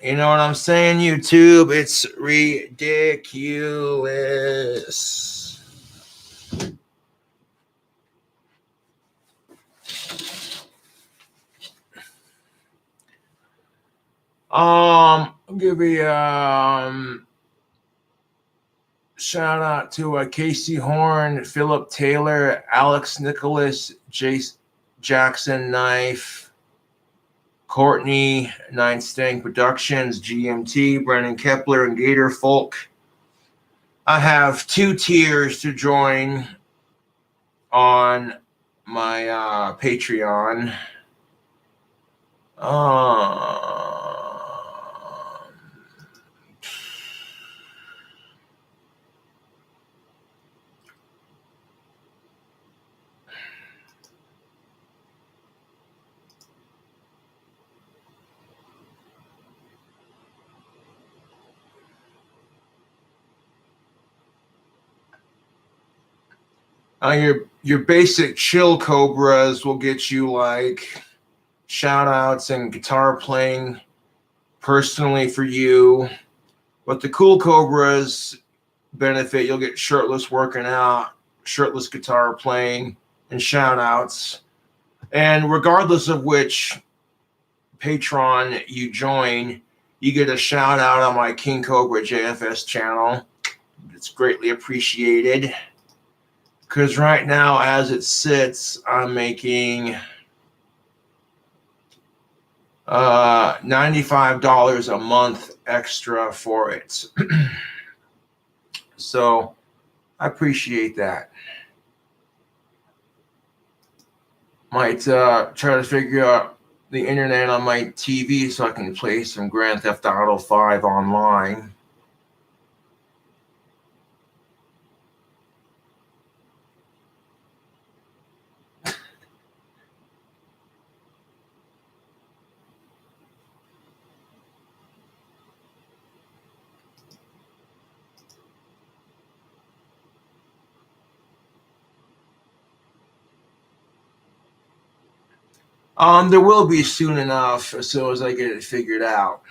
You know what I'm saying, YouTube? It's ridiculous. I'll give a shout out to Casey Horn, Philip Taylor, Alex Nicholas, Jackson Knife, Courtney, Nine Stang Productions, GMT, Brennan Kepler, and Gator Folk. I have 2 tiers to join on my Patreon. Your basic chill Cobras will get you like shout outs and guitar playing personally for you. But the cool Cobras benefit, you'll get shirtless working out, shirtless guitar playing, and shout outs. And regardless of which patron you join, you get a shout out on my King Cobra JFS channel. It's greatly appreciated. Because right now, as it sits, I'm making $95 a month extra for it. So I appreciate that. Might try to figure out the internet on my TV so I can play some Grand Theft Auto 5 online. There will be soon enough as soon as I get it figured out.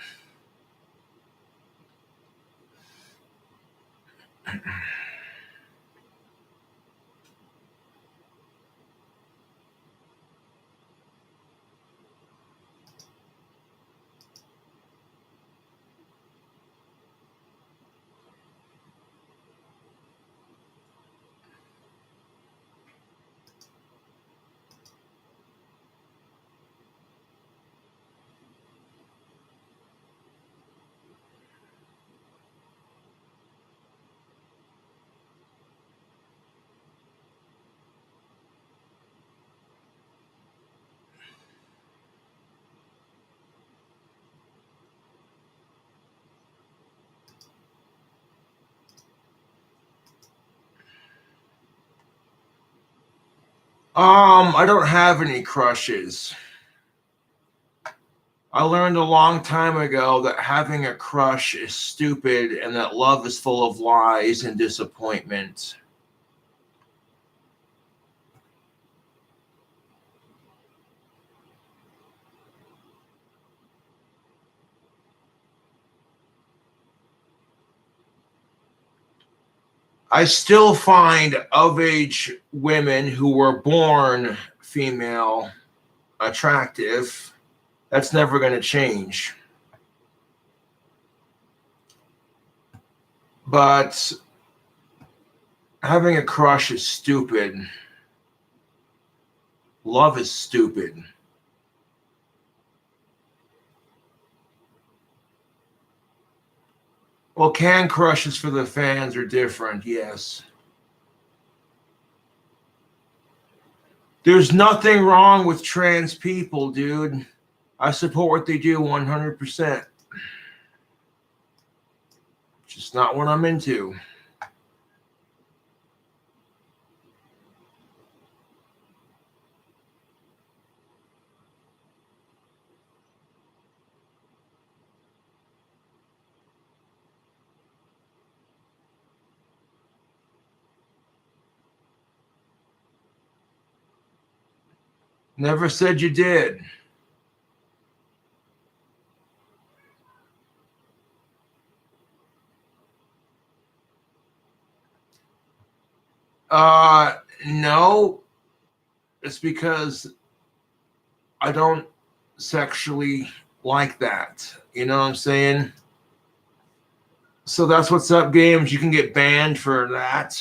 I don't have any crushes. I learned a long time ago that having a crush is stupid and that love is full of lies and disappointment. I still find of-age women who were born female attractive. That's never going to change. But having a crush is stupid. Love is stupid. Well, can crushes for the fans are different, yes. There's nothing wrong with trans people, dude. I support what they do 100%. Just not what I'm into. Never said you did. No. It's because I don't sexually like that. You know what I'm saying? So that's what's up, games. You can get banned for that.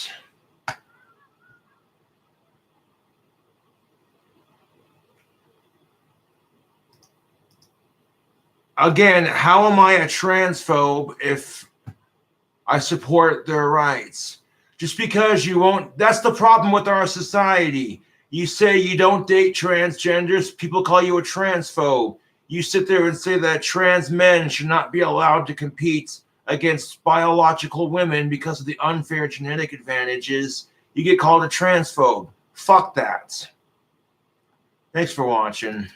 Again, how am I a transphobe if I support their rights? Just because you won't, that's the problem with our society. You say you don't date transgenders, people call you a transphobe. You sit there and say that trans men should not be allowed to compete against biological women because of the unfair genetic advantages. You get called a transphobe. Fuck that. Thanks for watching.